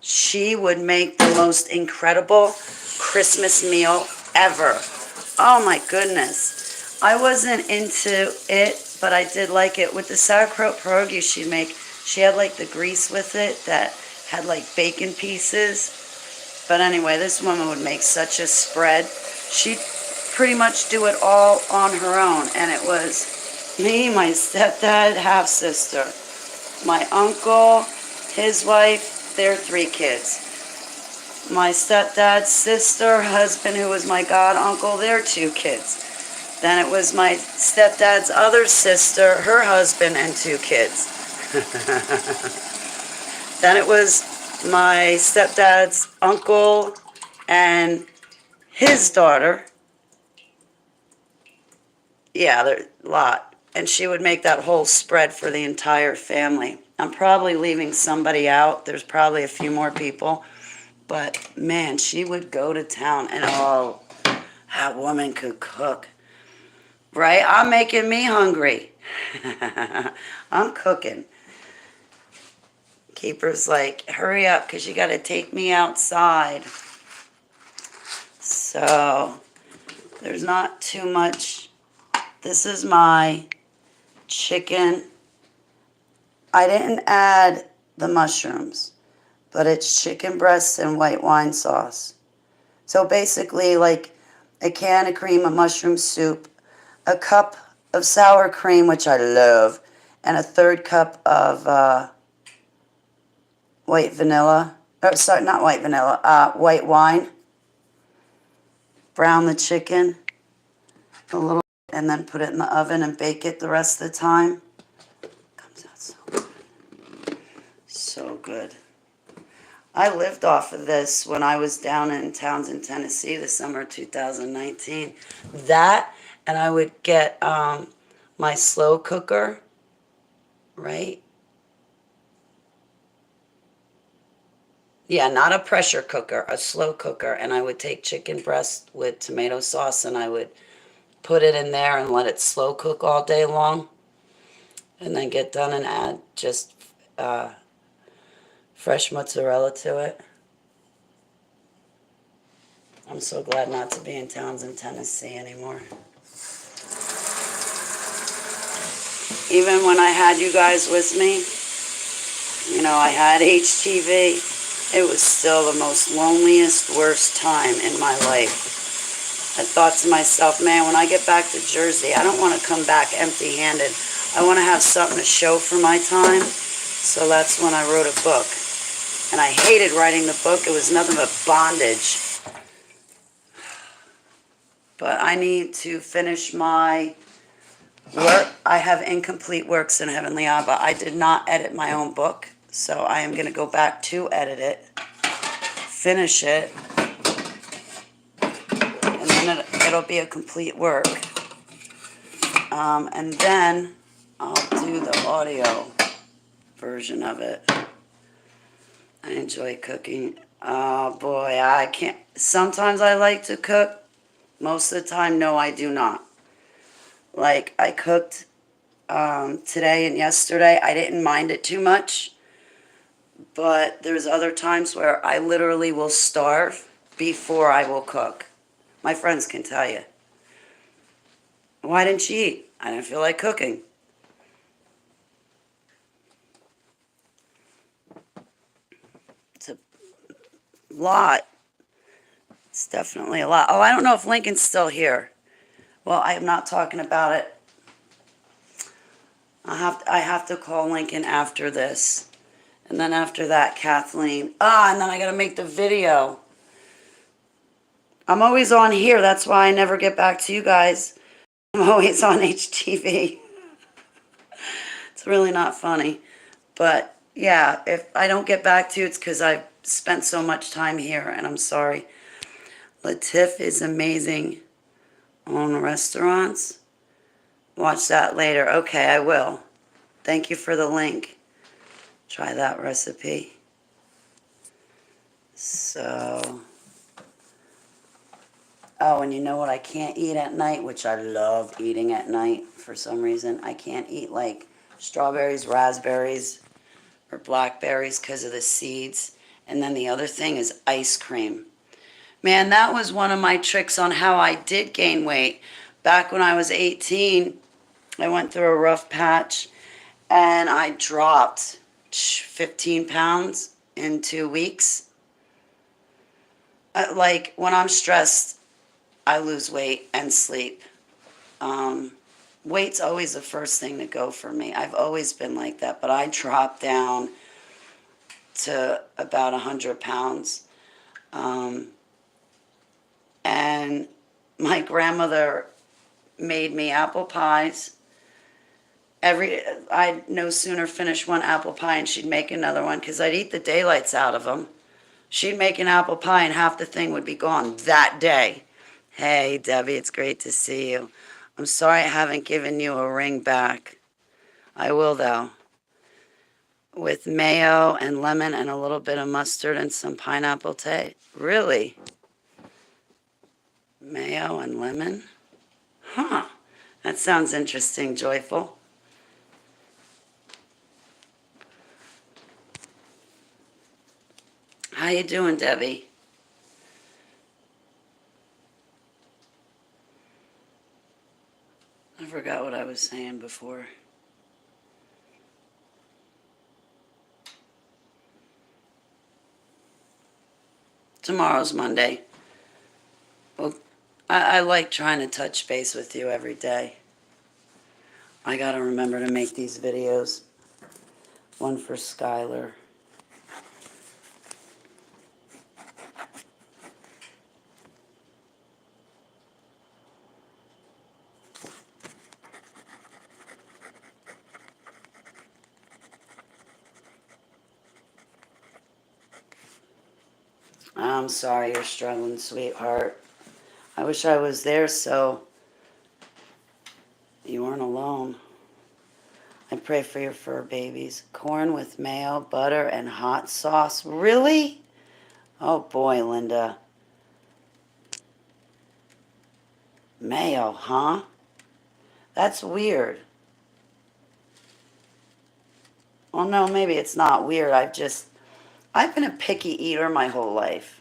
she would make the most incredible Christmas meal ever. Oh my goodness. I wasn't into it, but I did like it. With the sauerkraut pierogi she'd make, she had like the grease with it that had like bacon pieces. But anyway, this woman would make such a spread. She'd pretty much do it all on her own. And it was me, my stepdad, half-sister, my uncle, his wife, their 3 kids. My stepdad's sister, husband, who was my god uncle, their 2 kids. Then it was my stepdad's other sister, her husband, and 2 kids. Then it was my stepdad's uncle and his daughter. Yeah, there's a lot. And she would make that whole spread for the entire family. I'm probably leaving somebody out. There's probably a few more people. But, man, she would go to town. And, oh, that woman could cook. Right? I'm making me hungry. I'm cooking. Keeper's like, hurry up, because you got to take me outside. So, there's not too much. This is my chicken. I didn't add the mushrooms, but it's chicken breasts and white wine sauce. So basically, like a can of cream of mushroom soup, a cup of sour cream, which I love, and a 1/3 cup of white vanilla. Oh, sorry, not white vanilla, white wine. Brown the chicken a little, and then put it in the oven and bake it the rest of the time. Comes out so good. So good. I lived off of this when I was down in Townsend, Tennessee, the summer of 2019. That, and I would get my slow cooker, right? Yeah, not a pressure cooker, a slow cooker. And I would take chicken breast with tomato sauce and I would put it in there and let it slow cook all day long. And then get done and add just fresh mozzarella to it. I'm so glad not to be in Townsend, Tennessee anymore. Even when I had you guys with me, you know, I had HTV, it was still the most loneliest, worst time in my life. I thought to myself, man, when I get back to Jersey, I don't want to come back empty-handed. I want to have something to show for my time. So that's when I wrote a book. And I hated writing the book. It was nothing but bondage. But I need to finish my work. I have incomplete works in Heavenly Abba. I did not edit my own book. So I am going to go back to edit it, finish it, and then it'll be a complete work. And then I'll do the audio version of it. I enjoy cooking. Oh boy, I can't. Sometimes I like to cook. Most of the time, no, I do not. Like I cooked today and yesterday. I didn't mind it too much. But there's other times where I literally will starve before I will cook. My friends can tell you. Why didn't you eat? I didn't feel like cooking. It's a lot. It's definitely a lot. Oh, I don't know if Lincoln's still here. Well, I am not talking about it. I have to call Lincoln after this. And then after that, Kathleen. And then I got to make the video. I'm always on here. That's why I never get back to you guys. I'm always on HTV. It's really not funny. But, yeah, if I don't get back to you, it's because I've spent so much time here, and I'm sorry. Latif is amazing on restaurants. Watch that later. Okay, I will. Thank you for the link. Try that recipe. So, oh, and you know what I can't eat at night, which I love eating at night for some reason. I can't eat like strawberries, raspberries, or blackberries because of the seeds. And then the other thing is ice cream. Man, that was one of my tricks on how I did gain weight. Back when I was 18, I went through a rough patch and I dropped 15 pounds in 2 weeks. Like when I'm stressed, I lose weight and sleep. Weight's always the first thing to go for me. I've always been like that, but I dropped down to about 100 pounds. And my grandmother made me apple pies. I'd no sooner finish one apple pie and she'd make another one because I'd eat the daylights out of them. She'd make an apple pie and half the thing would be gone that day. Hey, Debbie, it's great to see you. I'm sorry I haven't given you a ring back. I will, though. With mayo and lemon and a little bit of mustard and some pineapple taste. Really? Mayo and lemon? Huh. That sounds interesting, Joyful. How you doing, Debbie? I forgot what I was saying before. Tomorrow's Monday. Well, I like trying to touch base with you every day. I gotta remember to make these videos. One for Skylar. I'm sorry you're struggling, sweetheart. I wish I was there so you weren't alone. I pray for your fur babies. Corn with mayo, butter, and hot sauce. Really? Oh boy, Linda. Mayo, huh? That's weird. Well, no, maybe it's not weird. I've been a picky eater my whole life.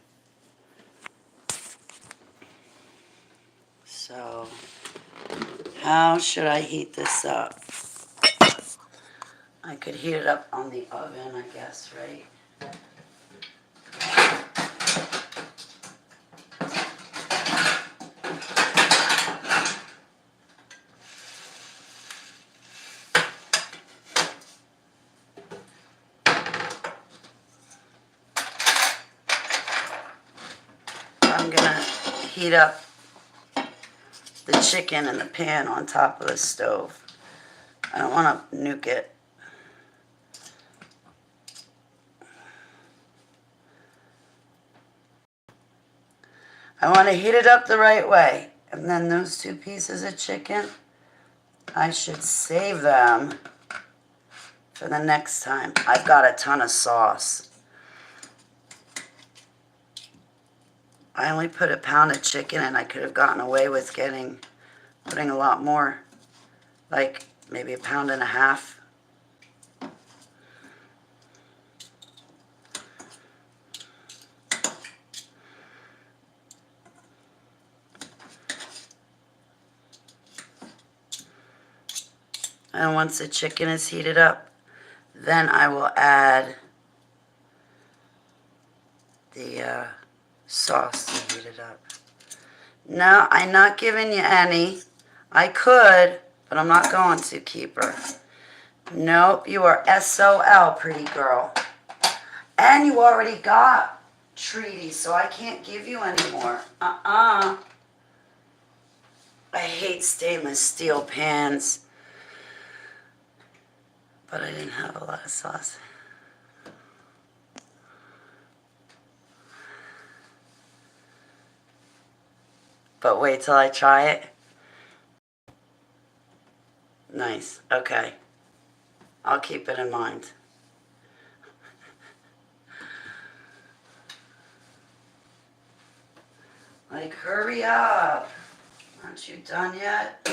So, how should I heat this up? I could heat it up on the oven, I guess, right? I'm gonna heat up the chicken in the pan on top of the stove. I don't want to nuke it. I want to heat it up the right way. And then those 2 pieces of chicken, I should save them for the next time. I've got a ton of sauce. I only put a pound of chicken and I could have gotten away with putting a lot more. Like maybe a pound and a half. And once the chicken is heated up, then I will add the sauce to heat it up. No, I'm not giving you any. I could, but I'm not going to, Keeper. Nope, you are SOL, pretty girl. And you already got treaties, so I can't give you any more. I hate stainless steel pans. But I didn't have a lot of sauce. But wait till I try it. Nice. Okay. I'll keep it in mind. Like, hurry up. Aren't you done yet?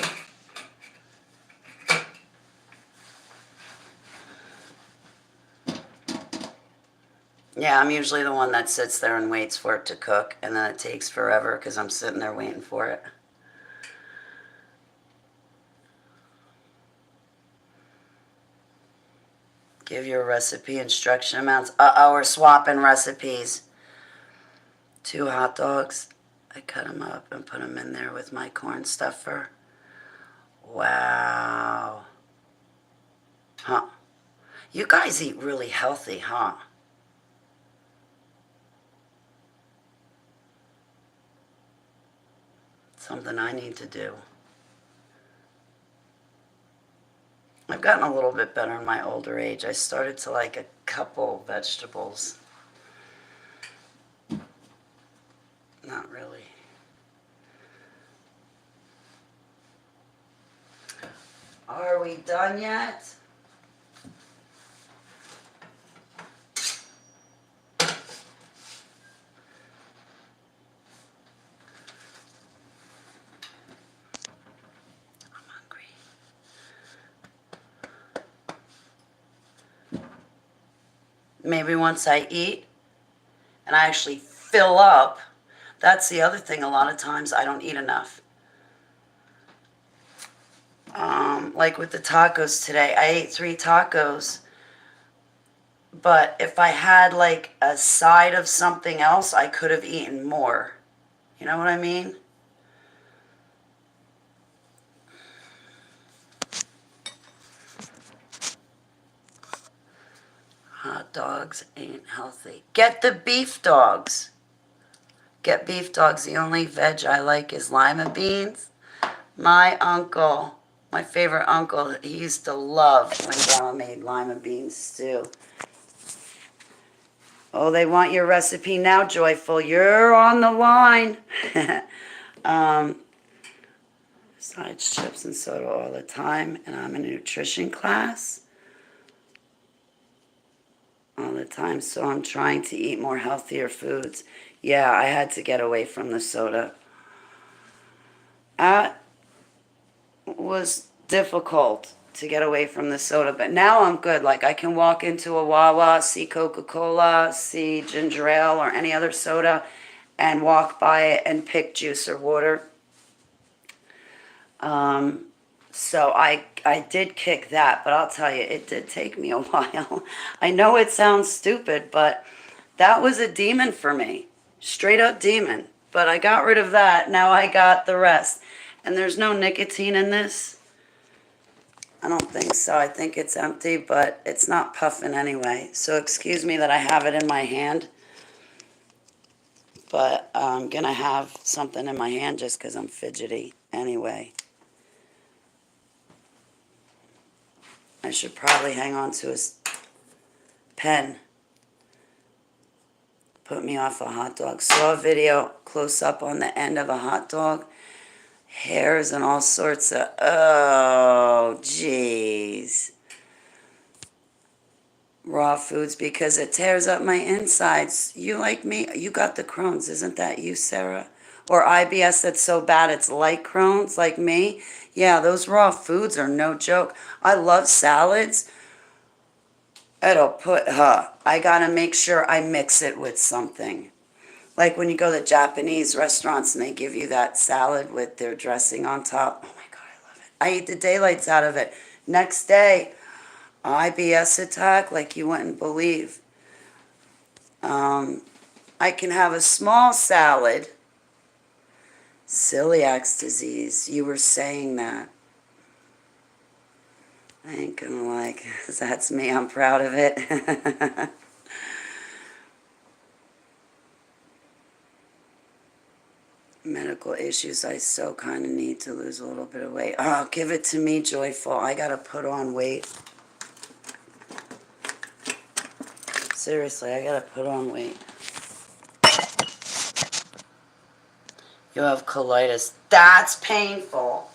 Yeah, I'm usually the one that sits there and waits for it to cook, and then it takes forever because I'm sitting there waiting for it. Give your recipe instruction amounts. Uh-oh, we're swapping recipes. 2 hot dogs. I cut them up and put them in there with my corn stuffer. Wow. Huh. You guys eat really healthy, huh? Something I need to do. I've gotten a little bit better in my older age. I started to like a couple vegetables. Not really. Are we done yet? Maybe once I eat and I actually fill up, that's the other thing. A lot of times I don't eat enough. Like with the tacos today, I ate 3 tacos, but if I had like a side of something else, I could have eaten more. You know what I mean? Hot dogs ain't healthy. Get the beef dogs. Get beef dogs. The only veg I like is lima beans. My uncle, my favorite uncle, he used to love when Grandma made lima bean stew. Oh, they want your recipe now, Joyful. You're on the line. Besides chips and soda all the time, and I'm in a nutrition class all the time, so I'm trying to eat more healthier foods. Yeah, I had to get away from the soda. That was difficult to get away from the soda, but now I'm good. Like I can walk into a Wawa, see Coca-Cola, see ginger ale or any other soda, and walk by it and pick juice or water. So I did kick that, but I'll tell you, it did take me a while. I know it sounds stupid, but that was a demon for me. Straight up demon. But I got rid of that. Now I got the rest. And there's no nicotine in this. I don't think so. I think it's empty, but it's not puffing anyway. So excuse me that I have it in my hand. But I'm going to have something in my hand just because I'm fidgety anyway. I should probably hang on to his pen. Put me off a hot dog. Saw a video close up on the end of a hot dog. Hairs and all sorts of, oh, jeez. Raw foods because it tears up my insides. You like me? You got the Crohn's. Isn't that you, Sarah? Or IBS that's so bad it's like Crohn's, like me? Yeah, those raw foods are no joke. I love salads. It'll put, I gotta make sure I mix it with something. Like when you go to Japanese restaurants and they give you that salad with their dressing on top. Oh my God, I love it. I eat the daylights out of it. Next day, IBS attack like you wouldn't believe. I can have a small salad. Celiac disease. You were saying that. I ain't gonna lie, 'cause that's me. I'm proud of it. Medical issues. I so kind of need to lose a little bit of weight. Oh, give it to me, Joyful. I gotta put on weight. Seriously, I gotta put on weight. You have colitis. That's painful.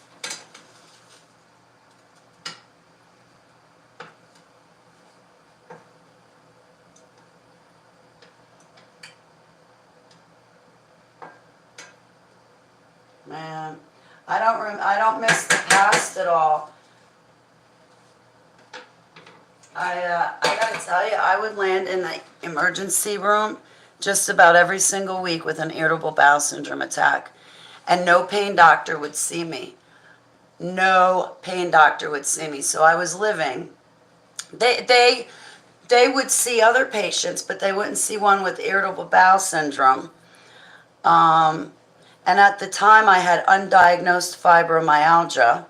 Man, I don't miss the past at all. I gotta tell you, I would land in the emergency room just about every single week with an irritable bowel syndrome attack, and no pain doctor would see me. No pain doctor would see me. So I was living. They would see other patients, but they wouldn't see one with irritable bowel syndrome. And at the time, I had undiagnosed fibromyalgia.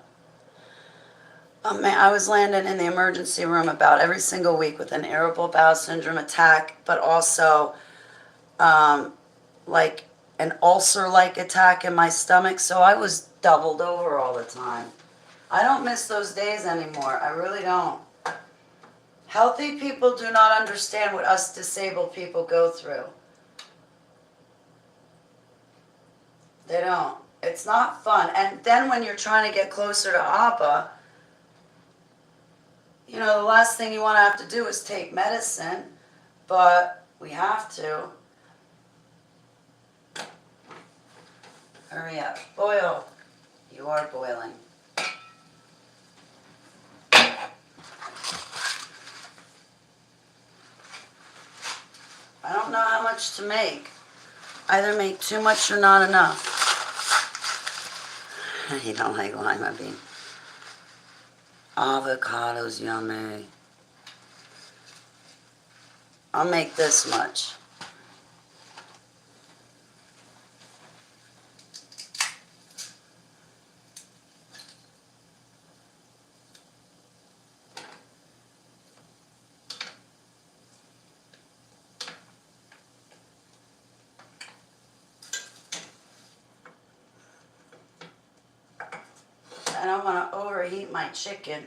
Oh man, I was landing in the emergency room about every single week with an irritable bowel syndrome attack, but also like an ulcer-like attack in my stomach, so I was doubled over all the time. I don't miss those days anymore. I really don't. Healthy people do not understand what us disabled people go through. They don't. It's not fun. And then when you're trying to get closer to Abba, you know, the last thing you want to have to do is take medicine, but we have to. Hurry up. Boil. You are boiling. I don't know how much to make. Either make too much or not enough. You don't like lima bean. Avocados, yummy. I'll make this much. I don't want to overheat my chicken.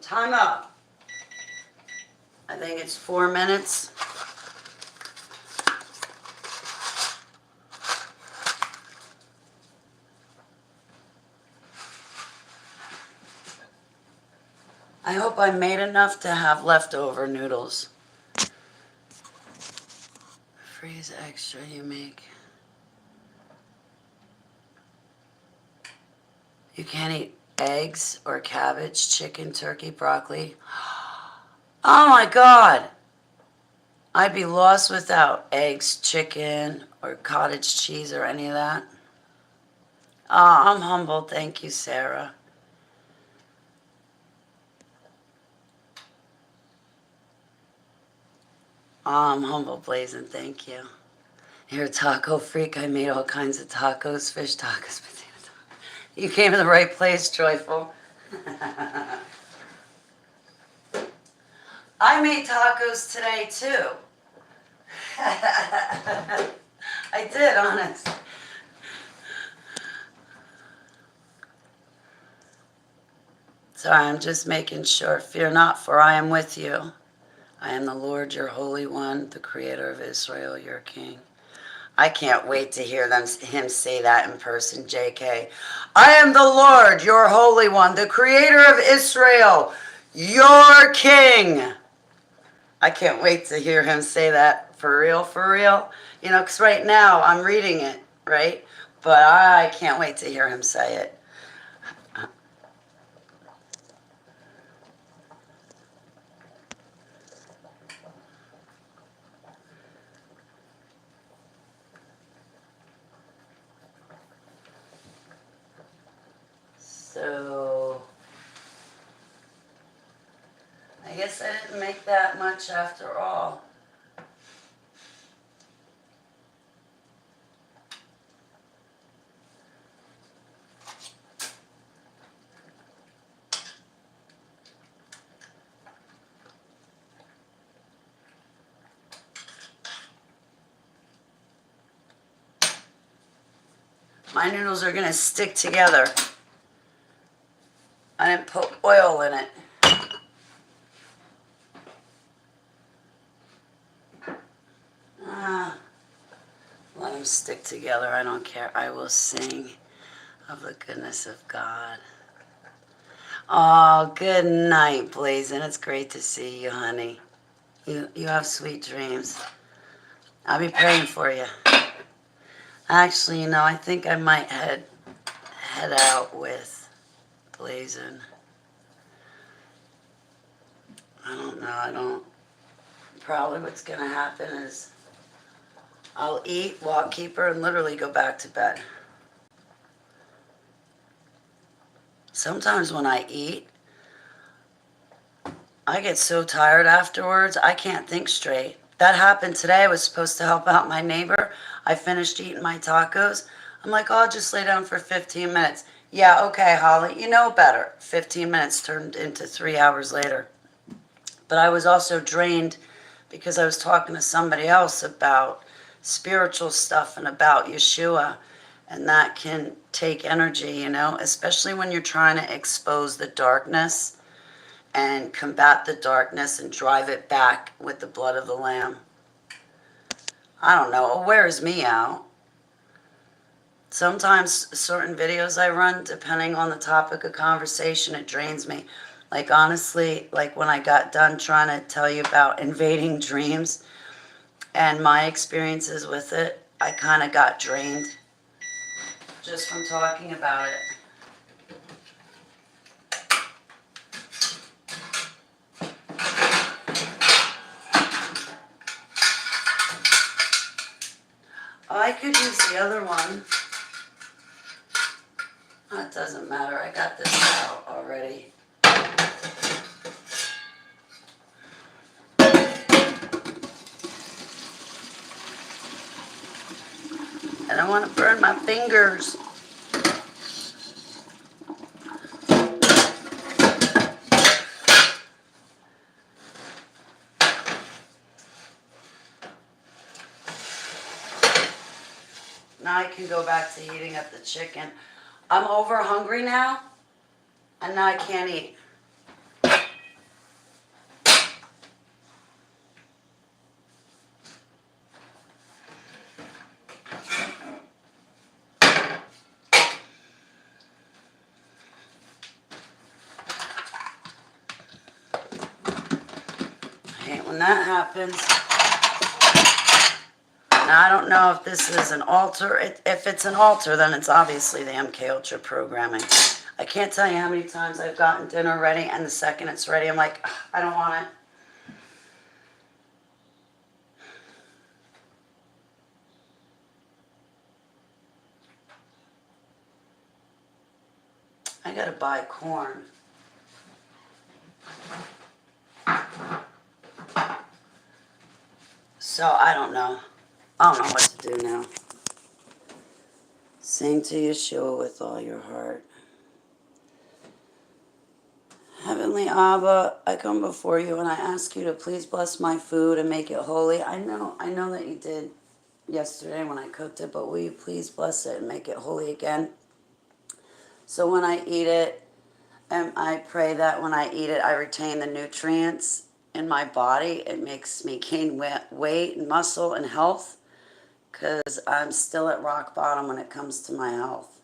Time up. I think it's 4 minutes. I hope I made enough to have leftover noodles. Freeze extra you make. You can't eat eggs or cabbage, chicken, turkey, broccoli. Oh my God! I'd be lost without eggs, chicken, or cottage cheese or any of that. Oh, I'm humbled. Thank you, Sarah. Oh, I'm humble, Blazing. Thank you. You're a taco freak. I made all kinds of tacos, fish tacos, potato tacos. You came to the right place, Joyful. I made tacos today, too. I did, honest. Sorry, I'm just making sure. Fear not, for I am with you. I am the Lord, your Holy One, the Creator of Israel, your King. I can't wait to hear him say that in person, JK. I am the Lord, your Holy One, the Creator of Israel, your King. I can't wait to hear him say that for real, for real. You know, because right now I'm reading it, right? But I can't wait to hear him say it. So, I guess I didn't make that much after all. My noodles are going to stick together. I didn't put oil in it. Let them stick together. I don't care. I will sing of the goodness of God. Oh, good night, Blazin'. It's great to see you, honey. You have sweet dreams. I'll be praying for you. Actually, you know, I think I might head out with Blazin'. I don't know. Probably what's going to happen is I'll eat, walk keeper, and literally go back to bed. Sometimes when I eat, I get so tired afterwards, I can't think straight. That happened today. I was supposed to help out my neighbor. I finished eating my tacos. I'm like, oh, I'll just lay down for 15 minutes. Yeah, okay, Holly, you know better. 15 minutes turned into 3 hours later. But I was also drained because I was talking to somebody else about spiritual stuff and about Yeshua. And that can take energy, you know, especially when you're trying to expose the darkness and combat the darkness and drive it back with the blood of the Lamb. I don't know, it wears me out. Sometimes certain videos I run, depending on the topic of conversation, it drains me. Like honestly, like when I got done trying to tell you about invading dreams and my experiences with it, I kind of got drained just from talking about it. I could use the other one. That doesn't matter. I got this out already. I don't want to burn my fingers. Now I can go back to heating up the chicken. I'm over hungry now, and now I can't eat. I hate when that happens. Now I don't know if this is an altar. If it's an altar, then it's obviously the MK Ultra programming. I can't tell you how many times I've gotten dinner ready, and the second it's ready, I'm like, I don't want it. I gotta buy corn. So I don't know. I don't know what to do now. Sing to Yeshua with all your heart. Heavenly Abba, I come before you and I ask you to please bless my food and make it holy. I know that you did yesterday when I cooked it, but will you please bless it and make it holy again? So when I eat it, and I pray that when I eat it, I retain the nutrients in my body. It makes me gain weight and muscle and health, because I'm still at rock bottom when it comes to my health.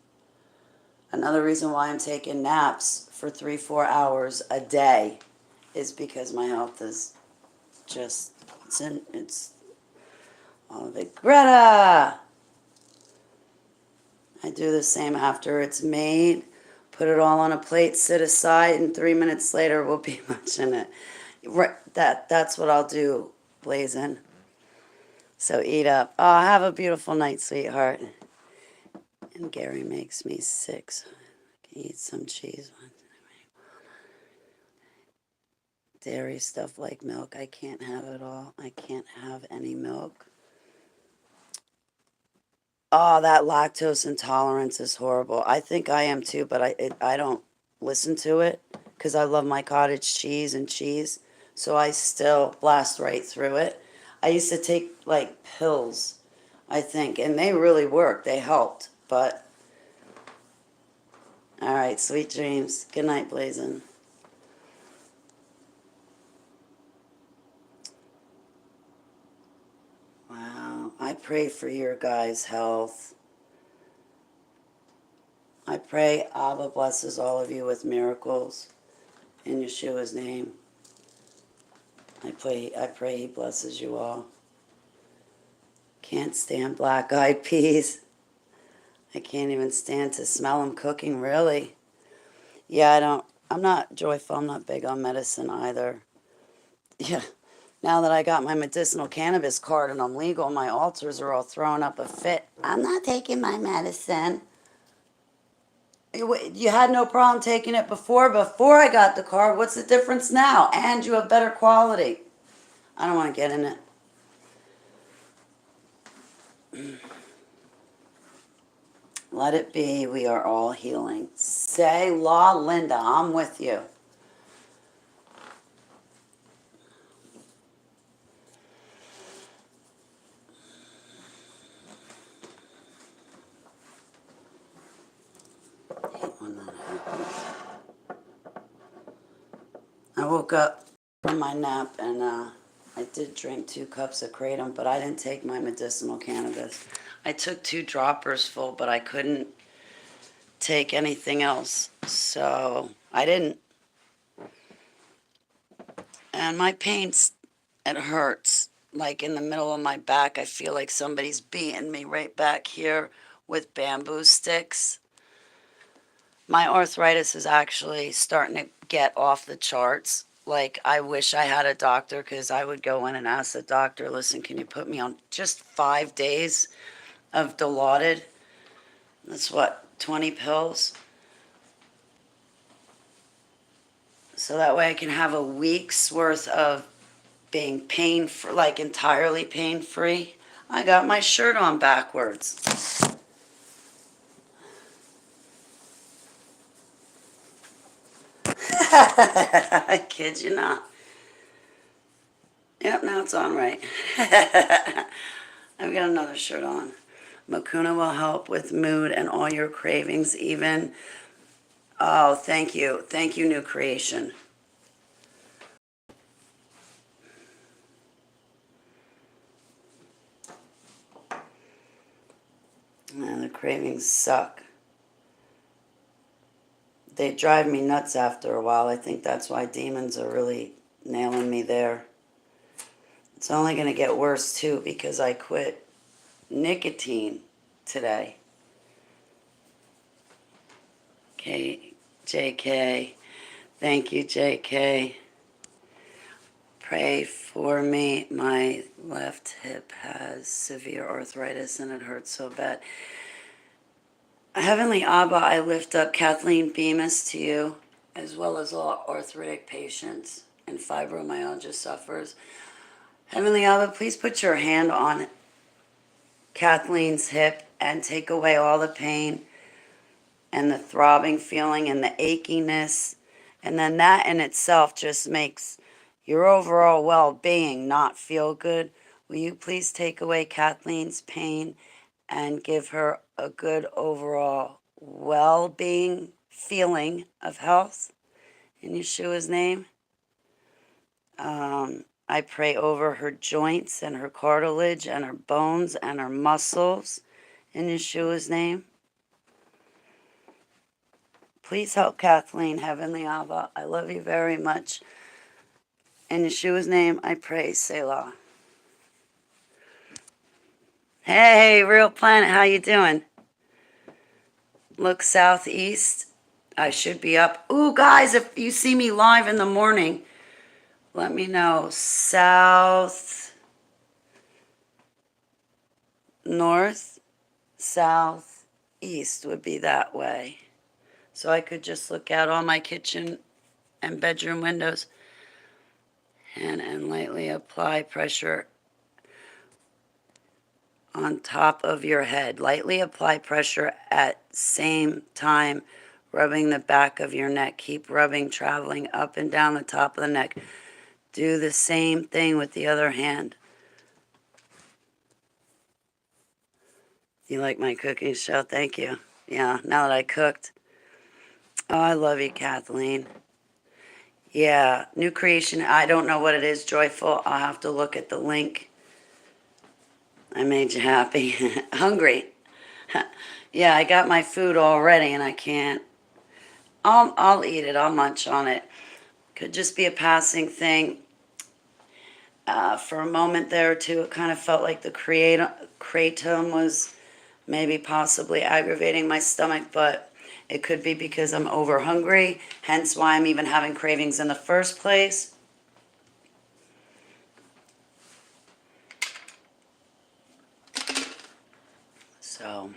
Another reason why I'm taking naps for 3-4 hours a day is because my health is just, it's all of it. Greta! I do the same after it's made. Put it all on a plate, sit aside, and 3 minutes later will be much in it. Right, that's what I'll do, Blazin'. So eat up. Oh, have a beautiful night, sweetheart. And Gary makes me sick, so I can eat some cheese. Dairy stuff like milk, I can't have it all. I can't have any milk. Oh, that lactose intolerance is horrible. I think I am too, but I don't listen to it because I love my cottage cheese and cheese. So I still blast right through it. I used to take like pills, I think, and they really worked. They helped. But all right, sweet dreams. Good night, Blazin'. Wow. I pray for your guys' health. I pray Abba blesses all of you with miracles in Yeshua's name. I pray he blesses you all. Can't stand black-eyed peas. I can't even stand to smell them cooking, really. Yeah, I'm not joyful. I'm not big on medicine either. Yeah, now that I got my medicinal cannabis card and I'm legal, my altars are all throwing up a fit. I'm not taking my medicine. You had no problem taking it before I got the card. What's the difference now? And you have better quality. I don't want to get in it. Let it be. We are all healing. Say, La Linda, I'm with you. when that happens. I woke up from my nap and I did drink 2 cups of kratom, but I didn't take my medicinal cannabis. I took 2 droppers full, but I couldn't take anything else, so I didn't. And my pain's, it hurts. Like in the middle of my back, I feel like somebody's beating me right back here with bamboo sticks. My arthritis is actually starting to get off the charts. Like, I wish I had a doctor, because I would go in and ask the doctor, listen, can you put me on just 5 days of Dilaudid? That's what, 20 pills? So that way I can have a week's worth of being pain-free, like entirely pain-free. I got my shirt on backwards. I kid you not. Yep, now it's on right. I've got another shirt on. Makuna will help with mood and all your cravings even. Oh, thank you. Thank you, New Creation. Man, the cravings suck. They drive me nuts after a while. I think that's why demons are really nailing me there. It's only going to get worse, too, because I quit nicotine today. Okay, JK. Thank you, JK. Pray for me. My left hip has severe arthritis and it hurts so bad. Heavenly Abba, I lift up Kathleen Bemis to you, as well as all arthritic patients and fibromyalgia sufferers. Heavenly Abba, please put your hand on Kathleen's hip and take away all the pain and the throbbing feeling and the achiness. And then that in itself just makes your overall well-being not feel good. Will you please take away Kathleen's pain and give her a good overall well-being feeling of health in Yeshua's name? I pray over her joints and her cartilage and her bones and her muscles in Yeshua's name. Please help Kathleen, Heavenly Abba. I love you very much. In Yeshua's name, I pray, Selah. Hey, Real Planet, how you doing? Look southeast. I should be up. Ooh, guys, if you see me live in the morning, let me know. South, north, south, east would be that way. So I could just look out all my kitchen and bedroom windows and lightly apply pressure on top of your head. Lightly apply pressure at same time, rubbing the back of your neck. Keep rubbing, traveling up and down the top of the neck. Do the same thing with the other hand. You like my cooking show? Thank you. Yeah, now that I cooked. Oh, I love you, Kathleen. Yeah, New Creation, I don't know what it is, Joyful. I'll have to look at the link. I made you happy. Hungry. Yeah, I got my food all ready and I can't. I'll eat it. I'll munch on it. Could just be a passing thing. For a moment there or two, it kind of felt like the kratom was maybe possibly aggravating my stomach, but it could be because I'm over hungry, hence why I'm even having cravings in the first place. So,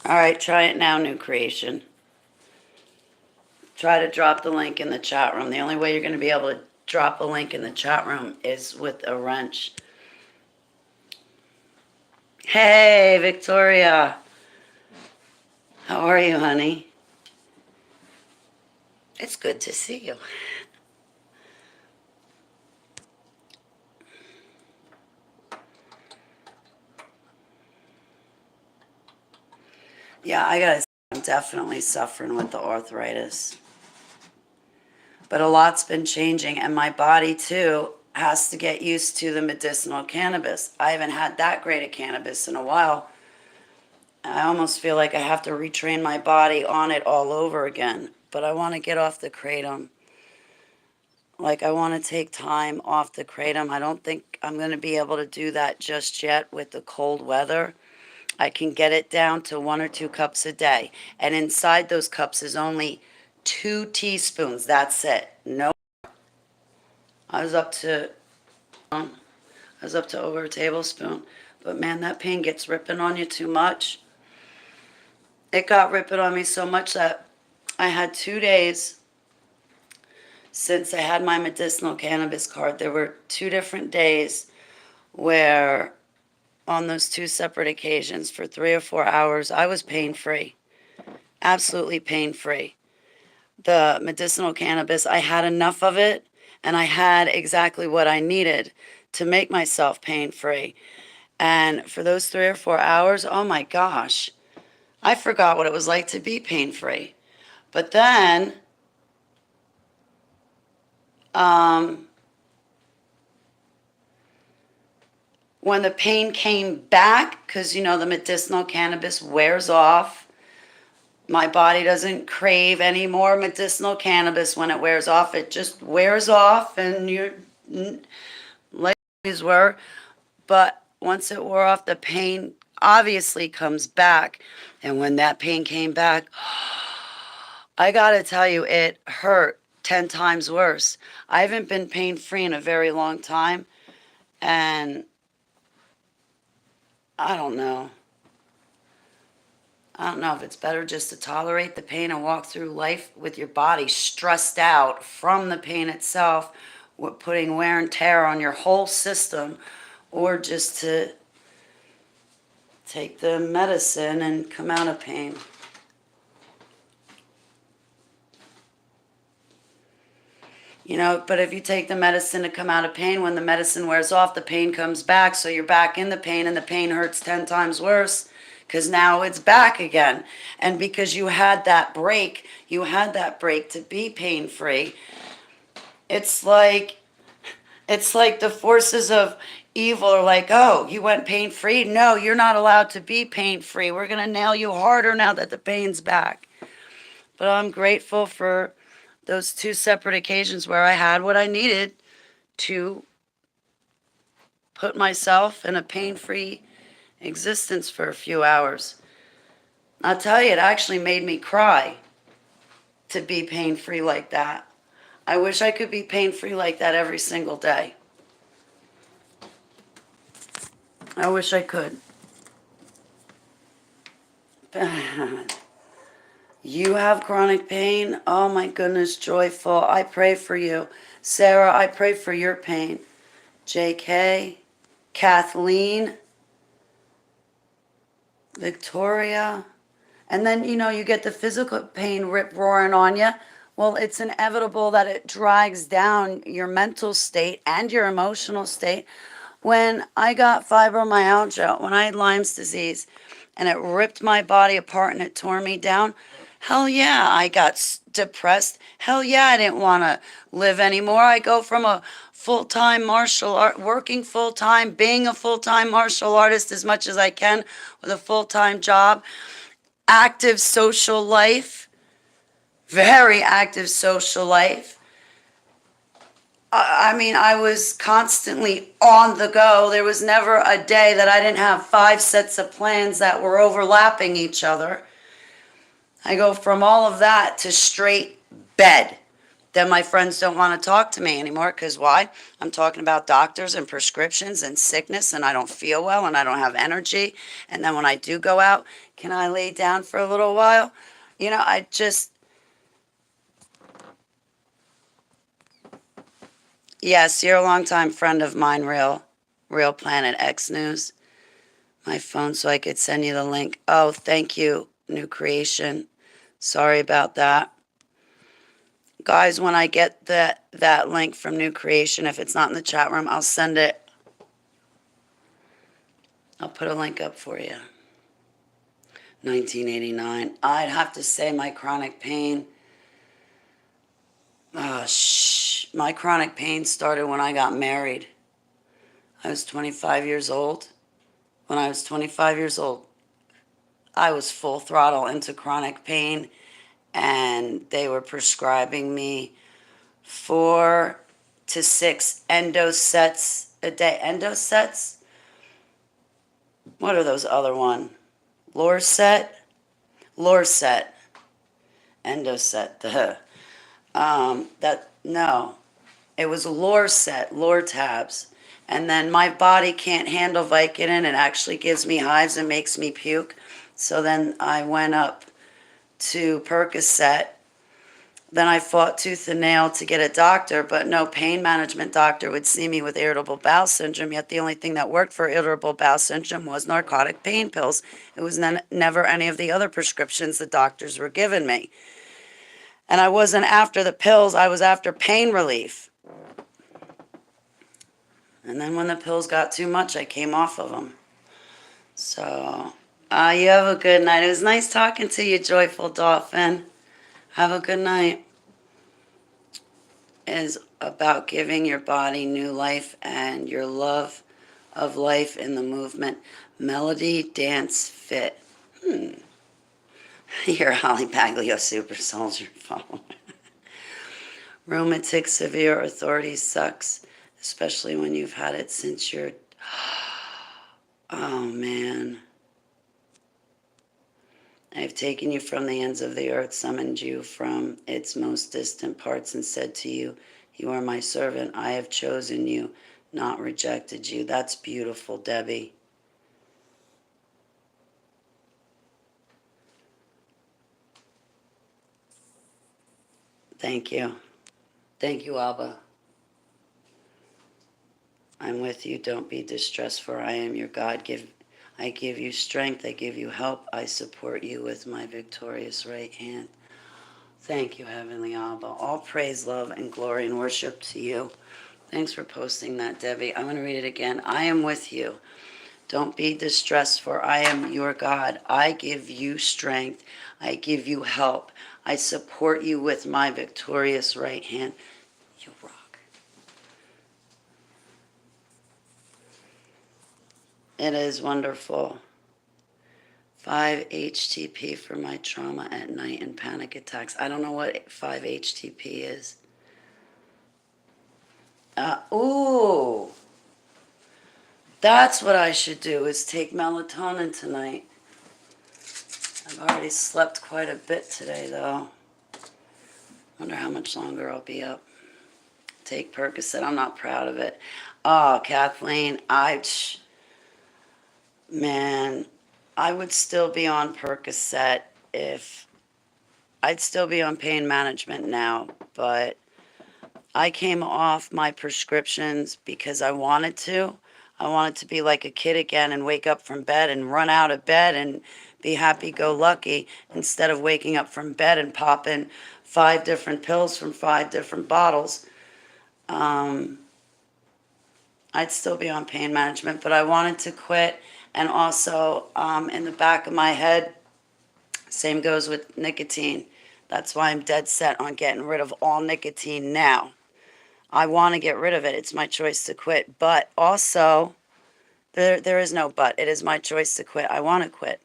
all right, try it now, New Creation. Try to drop the link in the chat room. The only way you're going to be able to drop a link in the chat room is with a wrench. Hey, Victoria. How are you, honey? It's good to see you. Yeah, I gotta say, I'm definitely suffering with the arthritis. But a lot's been changing, and my body too has to get used to the medicinal cannabis. I haven't had that great of cannabis in a while. I almost feel like I have to retrain my body on it all over again. But I want to get off the kratom. Like, I want to take time off the kratom. I don't think I'm going to be able to do that just yet with the cold weather. I can get it down to 1 or 2 cups a day. And inside those cups is only 2 teaspoons. That's it. No. I was up to over a tablespoon. But man, that pain gets ripping on you too much. It got ripping on me so much that I had 2 days since I had my medicinal cannabis card. There were 2 different days where on those 2 separate occasions for 3 or 4 hours, I was pain-free. Absolutely pain-free. The medicinal cannabis, I had enough of it, and I had exactly what I needed to make myself pain-free. And for those 3 or 4 hours, oh my gosh, I forgot what it was like to be pain-free. But then, when the pain came back, because the medicinal cannabis wears off, my body doesn't crave any more medicinal cannabis when it wears off. It just wears off, and you're like always were. But once it wore off, the pain obviously comes back. And when that pain came back, I gotta tell you, it hurt 10 times worse. I haven't been pain-free in a very long time, and I don't know. I don't know if it's better just to tolerate the pain and walk through life with your body stressed out from the pain itself, with putting wear and tear on your whole system, or just to take the medicine and come out of pain. But if you take the medicine to come out of pain, when the medicine wears off, the pain comes back, so you're back in the pain, and the pain hurts 10 times worse because now it's back again. And because you had that break to be pain-free, it's like the forces of evil are like, oh, you went pain-free? No, you're not allowed to be pain-free. We're going to nail you harder now that the pain's back. But I'm grateful for those 2 separate occasions where I had what I needed to put myself in a pain-free existence for a few hours. I'll tell you, it actually made me cry to be pain-free like that. I wish I could be pain-free like that every single day. I wish I could. You have chronic pain? Oh my goodness, Joyful. I pray for you. Sarah, I pray for your pain. JK, Kathleen, Victoria. And then, you get the physical pain rip-roaring on you. Well, it's inevitable that it drags down your mental state and your emotional state. When I got fibromyalgia, when I had Lyme's disease, and it ripped my body apart and it tore me down, hell yeah, I got depressed. Hell yeah, I didn't want to live anymore. I go from a full-time martial art, working full-time, being a full-time martial artist as much as I can with a full-time job, active social life, very active social life. I was constantly on the go. There was never a day that I didn't have 5 sets of plans that were overlapping each other. I go from all of that to straight bed. Then my friends don't want to talk to me anymore because why? I'm talking about doctors and prescriptions and sickness, and I don't feel well and I don't have energy. And then when I do go out, can I lay down for a little while? Yes, you're a longtime friend of mine, Real Planet X News. My phone so I could send you the link. Oh, thank you, New Creation. Sorry about that. Guys, when I get that link from New Creation, if it's not in the chat room, I'll send it. I'll put a link up for you. 1989. I'd have to say my chronic pain. My chronic pain started when I got married. I was 25 years old. When I was 25 years old, I was full throttle into chronic pain, and they were prescribing me 4 to 6 endo sets a day. Endo sets? What are those other one? Lorset? Lorset. Endo set. No. It was Lorset, Lortabs. And then my body can't handle Vicodin. It actually gives me hives and makes me puke. So then I went up to Percocet. Then I fought tooth and nail to get a doctor, but no pain management doctor would see me with irritable bowel syndrome, yet the only thing that worked for irritable bowel syndrome was narcotic pain pills. It was never any of the other prescriptions the doctors were giving me. And I wasn't after the pills, I was after pain relief. And then when the pills got too much, I came off of them. So, you have a good night. It was nice talking to you, Joyful Dolphin. Have a good night. It is about giving your body new life and your love of life in the movement. Melody Dance Fit. You're Holly Baglio Super Soldier phone. Rheumatic severe arthritis sucks, especially when you've had it since you're... Oh, man. I have taken you from the ends of the earth, summoned you from its most distant parts, and said to you, you are my servant. I have chosen you, not rejected you. That's beautiful, Debbie. Thank you. Thank you, Abba. I'm with you. Don't be distressed, for I am your God. I give you strength. I give you help. I support you with my victorious right hand. Thank you, Heavenly Abba. All praise, love, and glory and worship to you. Thanks for posting that, Debbie. I'm going to read it again. I am with you. Don't be distressed, for I am your God. I give you strength. I give you help. I support you with my victorious right hand. You rock. It is wonderful. 5 HTP for my trauma at night and panic attacks. I don't know what 5 HTP is. Ooh. That's what I should do, is take melatonin tonight. I've already slept quite a bit today, though. Wonder how much longer I'll be up. Take Percocet. I'm not proud of it. Oh, Kathleen, man, I would still be on Percocet if... I'd still be on pain management now, but I came off my prescriptions because I wanted to. I wanted to be like a kid again and wake up from bed and run out of bed and be happy-go-lucky instead of waking up from bed and popping 5 different pills from 5 different bottles. I'd still be on pain management, but I wanted to quit. And also, in the back of my head, same goes with nicotine. That's why I'm dead set on getting rid of all nicotine now. I want to get rid of it. It's my choice to quit. But also, there is no but. It is my choice to quit. I want to quit.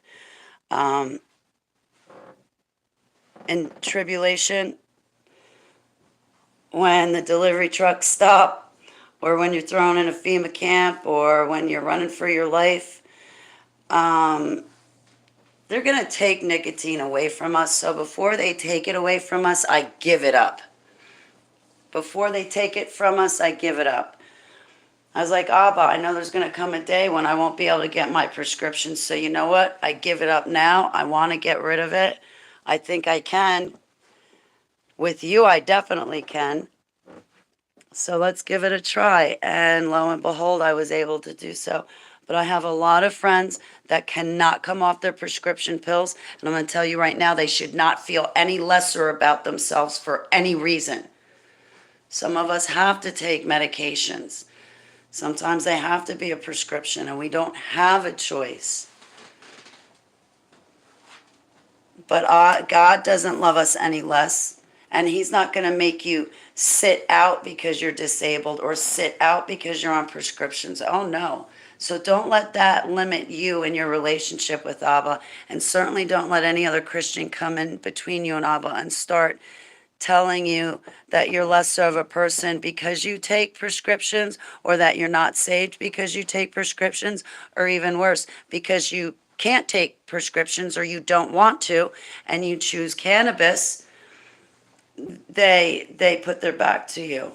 In tribulation, when the delivery trucks stop, or when you're thrown in a FEMA camp, or when you're running for your life, they're going to take nicotine away from us. So before they take it away from us, I give it up. Before they take it from us, I give it up. I was like, Abba, I know there's going to come a day when I won't be able to get my prescription. So you know what? I give it up now. I want to get rid of it. I think I can. With you, I definitely can. So let's give it a try. And lo and behold, I was able to do so. But I have a lot of friends that cannot come off their prescription pills. And I'm going to tell you right now, they should not feel any lesser about themselves for any reason. Some of us have to take medications. Sometimes they have to be a prescription, and we don't have a choice. But God doesn't love us any less. And he's not going to make you sit out because you're disabled or sit out because you're on prescriptions. Oh, no. So don't let that limit you in your relationship with Abba. And certainly don't let any other Christian come in between you and Abba and start telling you that you're lesser of a person because you take prescriptions, or that you're not saved because you take prescriptions, or even worse, because you can't take prescriptions or you don't want to and you choose cannabis. They put their back to you.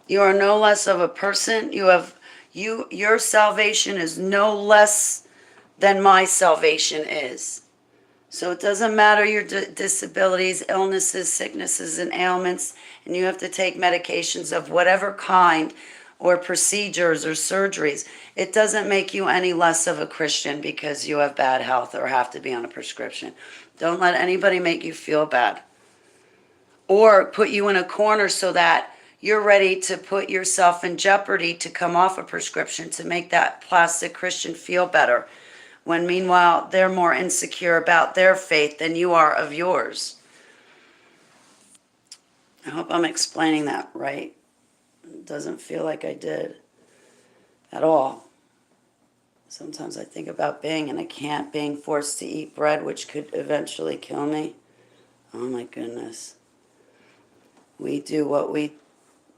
You are no less of a person. Your salvation is no less than my salvation is. So it doesn't matter your disabilities, illnesses, sicknesses, and ailments, and you have to take medications of whatever kind, or procedures or surgeries. It doesn't make you any less of a Christian because you have bad health or have to be on a prescription. Don't let anybody make you feel bad or put you in a corner so that you're ready to put yourself in jeopardy to come off a prescription to make that plastic Christian feel better, when meanwhile they're more insecure about their faith than you are of yours. I hope I'm explaining that right. It doesn't feel like I did at all. Sometimes I think about being in a camp, being forced to eat bread, which could eventually kill me. Oh my goodness. We do what we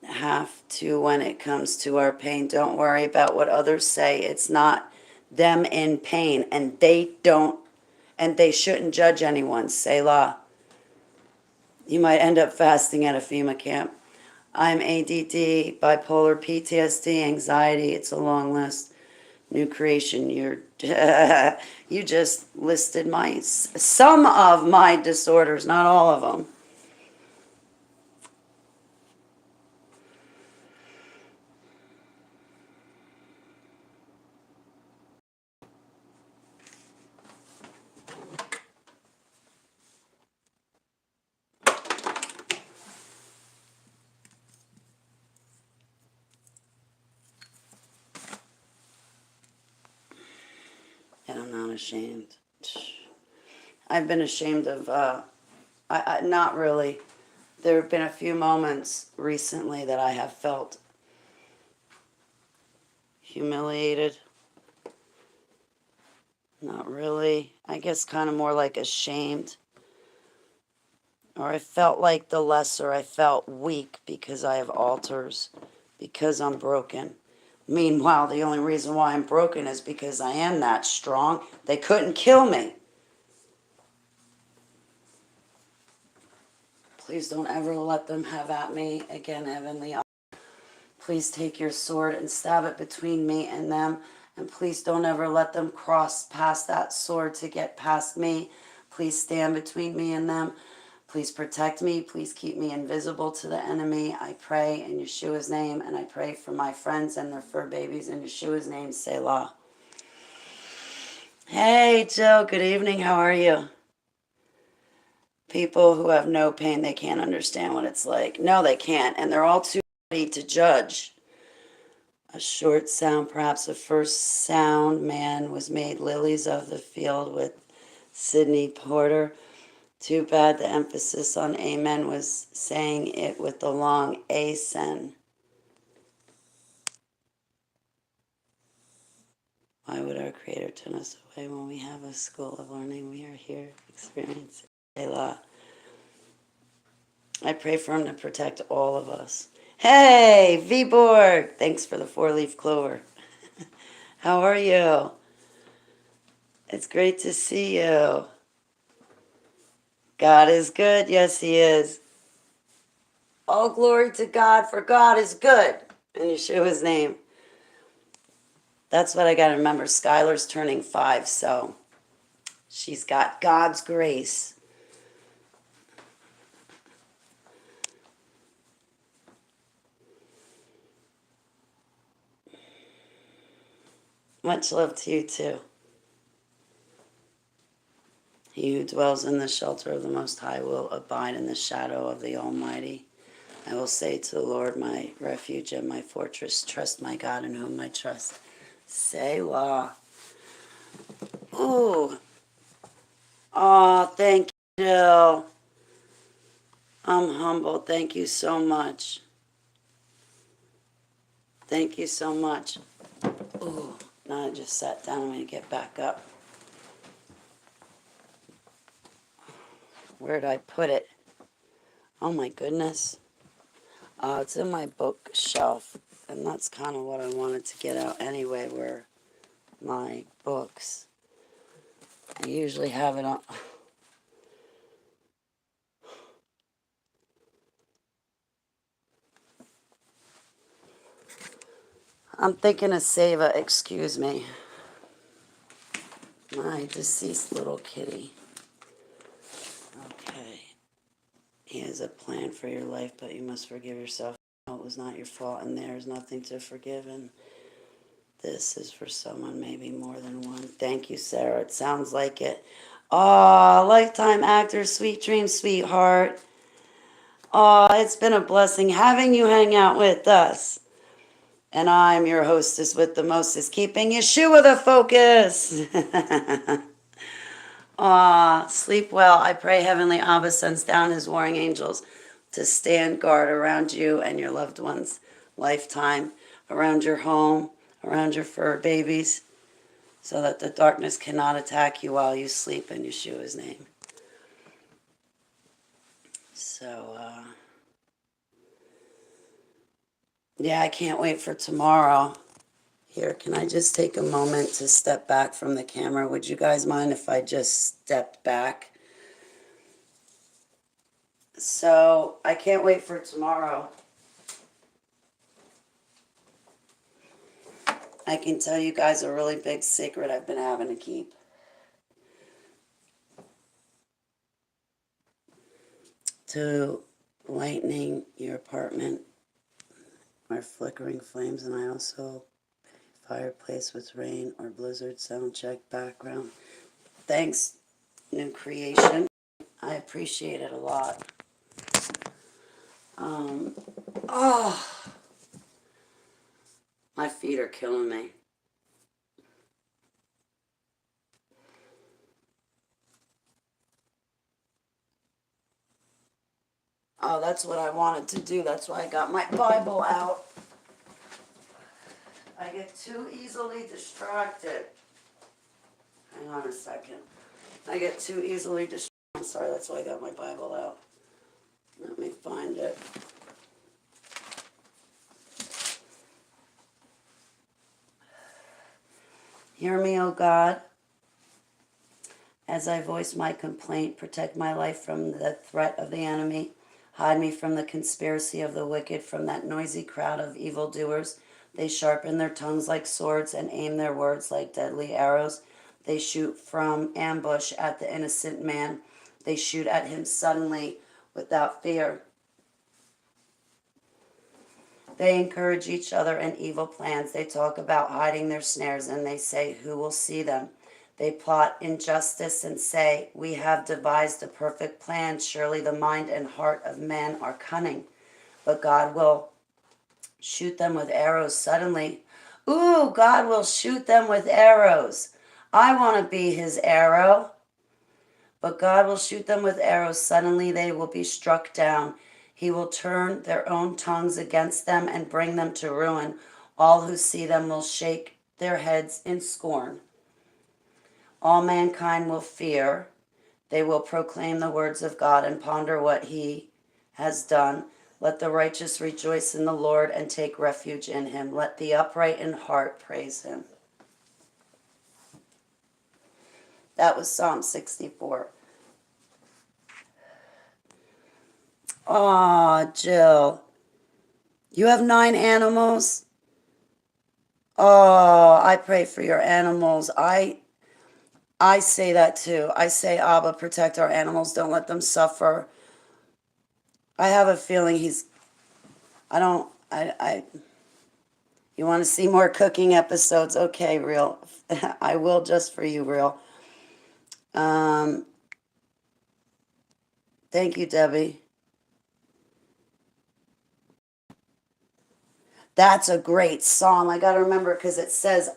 have to when it comes to our pain. Don't worry about what others say. It's not them in pain, and they shouldn't judge anyone. Selah. You might end up fasting at a FEMA camp. I'm ADD, bipolar, PTSD, anxiety. It's a long list. New creation. You just listed some of my disorders, not all of them. And I'm not ashamed. I've been ashamed of, not really. There have been a few moments recently that I have felt humiliated. Not really. I guess kind of more like ashamed. Or I felt like the lesser. I felt weak because I have altars, because I'm broken. Meanwhile, the only reason why I'm broken is because I am that strong. They couldn't kill me. Please don't ever let them have at me again, Heavenly. Please take your sword and stab it between me and them. And please don't ever let them cross past that sword to get past me. Please stand between me and them. Please protect me. Please keep me invisible to the enemy. I pray in Yeshua's name, and I pray for my friends and their fur babies in Yeshua's name. Selah. Hey, Joe. Good evening. How are you? People who have no pain, they can't understand what it's like. No, they can't. And they're all too ready to judge. A short sound, perhaps a first sound man was made lilies of the field with Sidney Porter. Too bad the emphasis on amen was saying it with the long asen. Why would our Creator turn us away when we have a school of learning? We are here experiencing Selah. I pray for him to protect all of us. Hey, V-Borg! Thanks for the 4-leaf clover. How are you? It's great to see you. God is good. Yes, he is. All glory to God, for God is good. In Yeshua's name. That's what I got to remember. Skylar's turning 5, so she's got God's grace. Much love to you, too. He who dwells in the shelter of the Most High will abide in the shadow of the Almighty. I will say to the Lord, my refuge and my fortress, trust my God in whom I trust. Selah. Ooh. Oh, thank you, Jill. I'm humbled. Thank you so much. Thank you so much. Ooh. Now I just sat down. I'm going to get back up. Where did I put it? Oh my goodness. It's in my bookshelf. And that's kind of what I wanted to get out anyway, were my books. I usually have it on. I'm thinking of Seva, excuse me. My deceased little kitty. Okay. He has a plan for your life, but you must forgive yourself. No, it was not your fault, and there is nothing to forgive, and this is for someone, maybe more than one. Thank you, Sarah. It sounds like it. Aw, lifetime actor, sweet dreams, sweetheart. Aw, it's been a blessing having you hang out with us. And I'm your hostess with the mostest, keeping Yeshua the focus. Aw, sleep well. I pray Heavenly Abba sends down his warring angels to stand guard around you and your loved ones' lifetime, around your home, around your fur babies, so that the darkness cannot attack you while you sleep in Yeshua's name. So, yeah, I can't wait for tomorrow. Here, can I just take a moment to step back from the camera? Would you guys mind if I just stepped back? So, I can't wait for tomorrow. I can tell you guys a really big secret I've been having to keep. To lightening your apartment are flickering flames, and I also fireplace with rain or blizzard sound check background. Thanks, new creation. I appreciate it a lot. Oh, my feet are killing me. Oh, that's what I wanted to do. That's why I got my Bible out. I get too easily distracted. Hang on a second. I get too easily distracted. I'm sorry, that's why I got my Bible out. Let me find it. Hear me, O God, as I voice my complaint. Protect my life from the threat of the enemy. Hide me from the conspiracy of the wicked, from that noisy crowd of evildoers. They sharpen their tongues like swords and aim their words like deadly arrows. They shoot from ambush at the innocent man. They shoot at him suddenly without fear. They encourage each other in evil plans. They talk about hiding their snares, and they say, "Who will see them?" They plot injustice and say, "We have devised a perfect plan. Surely the mind and heart of man are cunning." But God will shoot them with arrows suddenly. Ooh, God will shoot them with arrows. I want to be his arrow. But God will shoot them with arrows. Suddenly they will be struck down. He will turn their own tongues against them and bring them to ruin. All who see them will shake their heads in scorn. All mankind will fear. They will proclaim the words of God and ponder what he has done. Let the righteous rejoice in the Lord and take refuge in him. Let the upright in heart praise him. That was Psalm 64. Aw, Jill. You have 9 animals? Oh, I pray for your animals. I say that too. I say, Abba, protect our animals. Don't let them suffer. I have a feeling you want to see more cooking episodes? Okay, real. I will just for you, real. Thank you, Debbie. That's a great song. I got to remember because it says,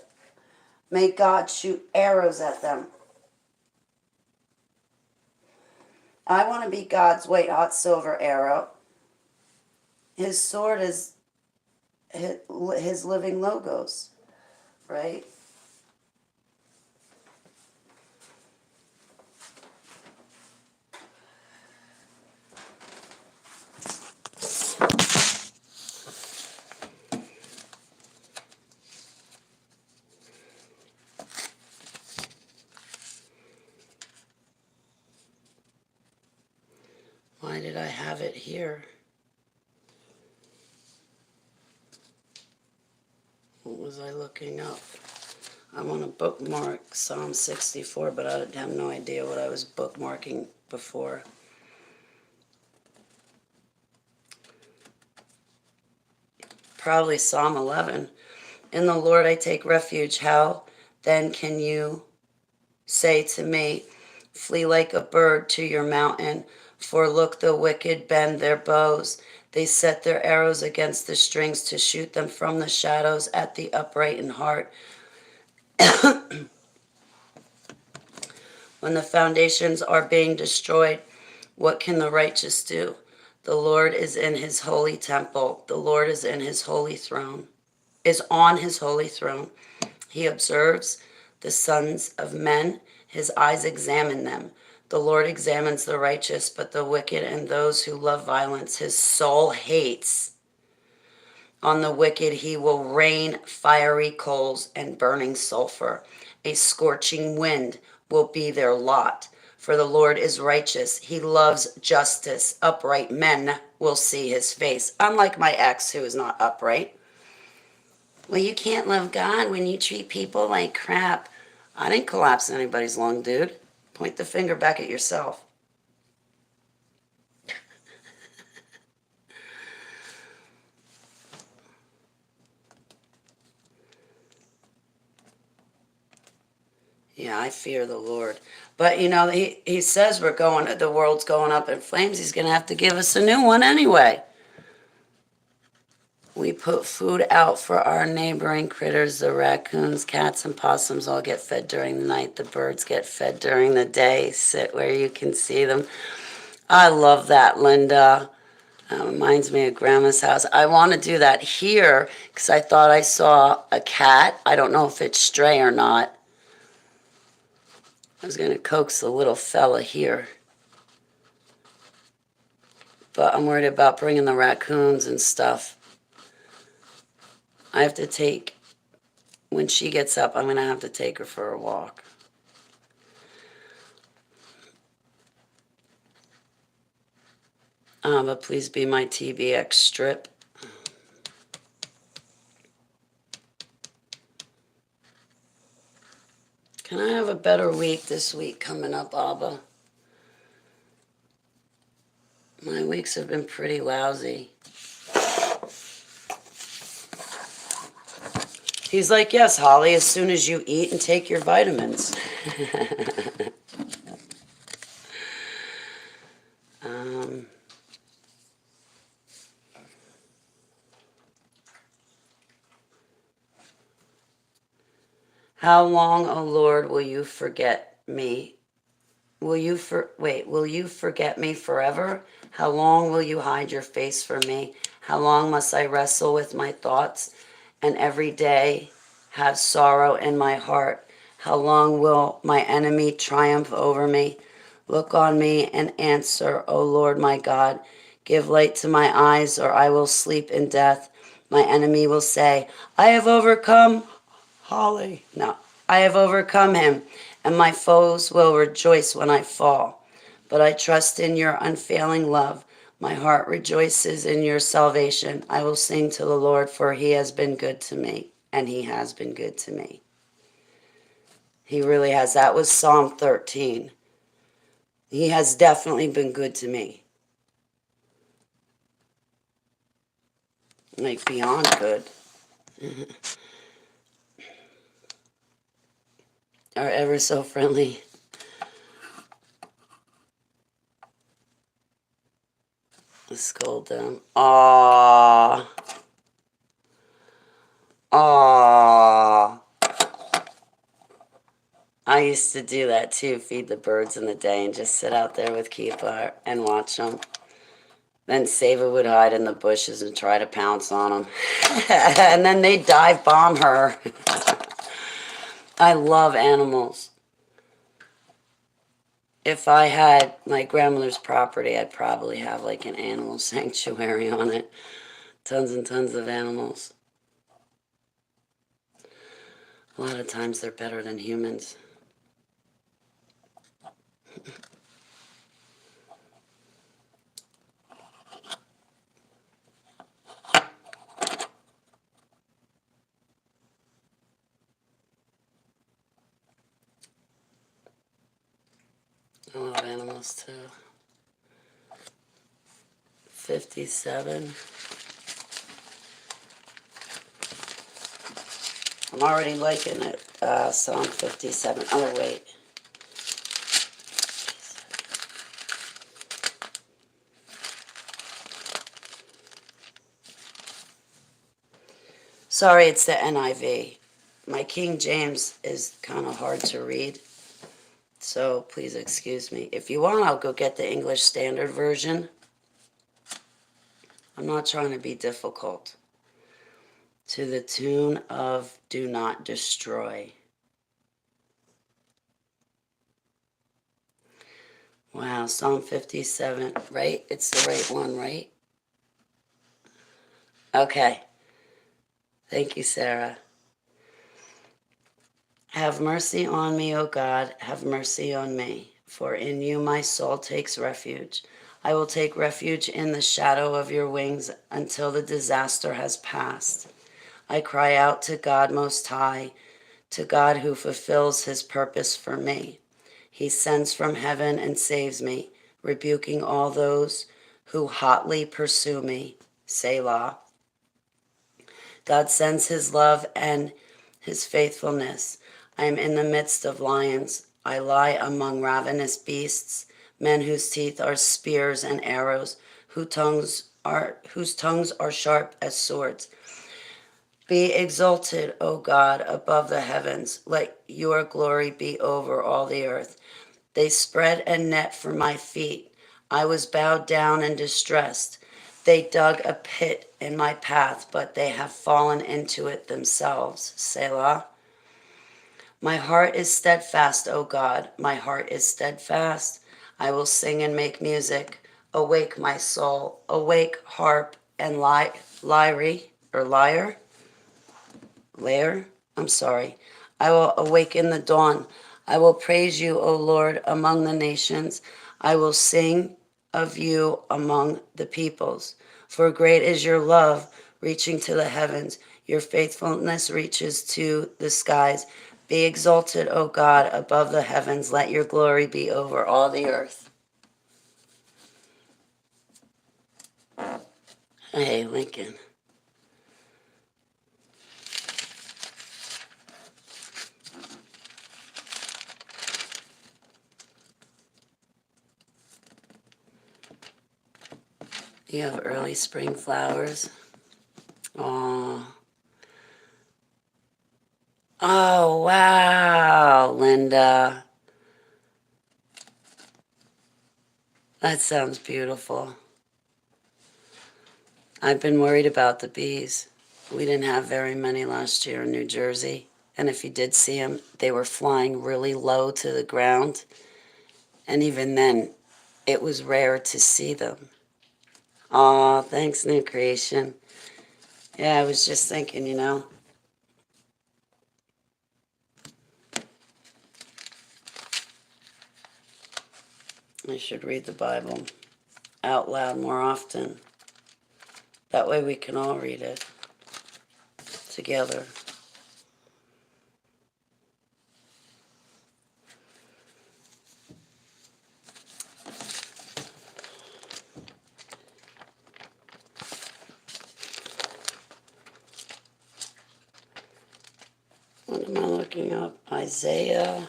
May God shoot arrows at them. I want to be God's white hot silver arrow. His sword is his living logos, right? Why did I have it here? What was I looking up? I want to bookmark Psalm 64, but I have no idea what I was bookmarking before. Probably Psalm 11. In the Lord I take refuge. How then can you say to me, flee like a bird to your mountain? For look, the wicked bend their bows. They set their arrows against the strings to shoot them from the shadows at the upright in heart. When the foundations are being destroyed, what can the righteous do? The Lord is in his holy temple. The Lord is in his holy throne, is on his holy throne. He observes the sons of men. His eyes examine them. The Lord examines the righteous, but the wicked and those who love violence his soul hates. On the wicked he will rain fiery coals and burning sulfur. A scorching wind will be their lot. For the Lord is righteous. He loves justice. Upright men will see his face. Unlike my ex, who is not upright. Well, you can't love God when you treat people like crap. I didn't collapse anybody's lung, dude. Point the finger back at yourself. Yeah, I fear the Lord. But, you know, he says the world's going up in flames. He's going to have to give us a new one anyway. We put food out for our neighboring critters. The raccoons, cats, and possums all get fed during the night. The birds get fed during the day. Sit where you can see them. I love that, Linda. Reminds me of Grandma's house. I want to do that here because I thought I saw a cat. I don't know if it's stray or not. I was going to coax the little fella here. But I'm worried about bringing the raccoons and stuff. I have to take, when she gets up, I'm going to have to take her for a walk. But please be my TBX strip. Can I have a better week this week coming up, Abba? My weeks have been pretty lousy. He's like, yes, Holly, as soon as you eat and take your vitamins. How long, O Lord, will you forget me? Will you forget me forever? How long will you hide your face from me? How long must I wrestle with my thoughts and every day have sorrow in my heart? How long will my enemy triumph over me? Look on me and answer, O Lord my God. Give light to my eyes, or I will sleep in death. My enemy will say, I have overcome Holly. No, I have overcome him, and my foes will rejoice when I fall. But I trust in your unfailing love. My heart rejoices in your salvation. I will sing to the Lord, for he has been good to me, and he has been good to me. He really has. That was Psalm 13. He has definitely been good to me. Like beyond good. Are ever so friendly. Let's scroll down. Aww. I used to do that too, feed the birds in the day and just sit out there with Keepa and watch them. Then Sava would hide in the bushes and try to pounce on them. And then they'd dive bomb her. I love animals. If I had my grandmother's property, I'd probably have like an animal sanctuary on it. Tons and tons of animals. A lot of times they're better than humans. I love animals too. 57. I'm already liking it. Psalm 57. Oh, wait. Sorry, it's the NIV. My King James is kind of hard to read, so please excuse me. If you want, I'll go get the English Standard Version. I'm not trying to be difficult. To the tune of Do Not Destroy. Wow, Psalm 57, right? It's the right one, right? Okay. Thank you, Sarah. Have mercy on me, O God, have mercy on me, for in you my soul takes refuge. I will take refuge in the shadow of your wings until the disaster has passed. I cry out to God Most High, to God who fulfills his purpose for me. He sends from heaven and saves me, rebuking all those who hotly pursue me. Selah. God sends his love and his faithfulness. I am in the midst of lions. I lie among ravenous beasts, men whose teeth are spears and arrows, whose tongues are sharp as swords. Be exalted, O God, above the heavens. Let your glory be over all the earth. They spread a net for my feet. I was bowed down and distressed. They dug a pit in my path, but they have fallen into it themselves. Selah. My heart is steadfast, O God. My heart is steadfast. I will sing and make music. Awake, my soul. Awake, harp and lyre. I'm sorry. I will awaken the dawn. I will praise you, O Lord, among the nations. I will sing of you among the peoples. For great is your love, reaching to the heavens. Your faithfulness reaches to the skies. Be exalted, O God, above the heavens. Let your glory be over all the earth. Hey, Lincoln. You have early spring flowers. Aww. Oh, wow, Linda. That sounds beautiful. I've been worried about the bees. We didn't have very many last year in New Jersey. And if you did see them, they were flying really low to the ground. And even then, it was rare to see them. Aw, thanks, New Creation. Yeah, I was just thinking, you know. I should read the Bible out loud more often. That way we can all read it together. What am I looking up? Isaiah.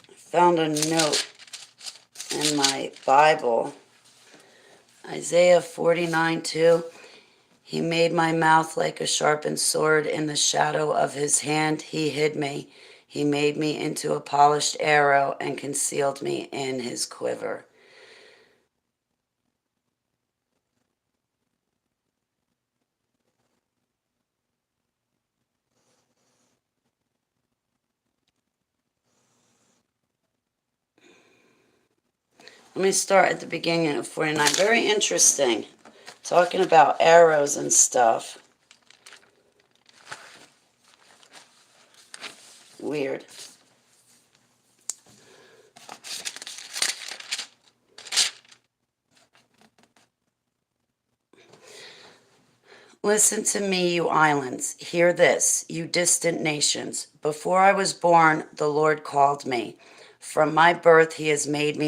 I found a note in my Bible. Isaiah 49:2. He made my mouth like a sharpened sword. In the shadow of his hand he hid me. He made me into a polished arrow and concealed me in his quiver. Let me start at the beginning of 49. Very interesting. Talking about arrows and stuff. Weird. Listen to me, you islands. Hear this, you distant nations. Before I was born, the Lord called me. From my birth, he has made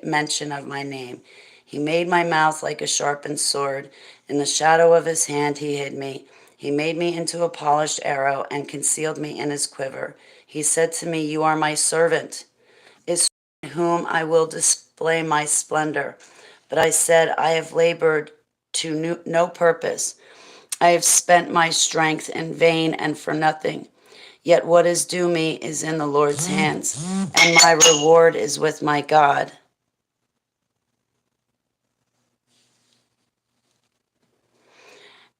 mention of my name. He made my mouth like a sharpened sword. In the shadow of his hand, he hid me. He made me into a polished arrow and concealed me in his quiver. He said to me, you are my servant, Israel, in whom I will display my splendor. But I said, I have labored to no purpose. I have spent my strength in vain and for nothing. Yet what is due me is in the Lord's hands, and my reward is with my God.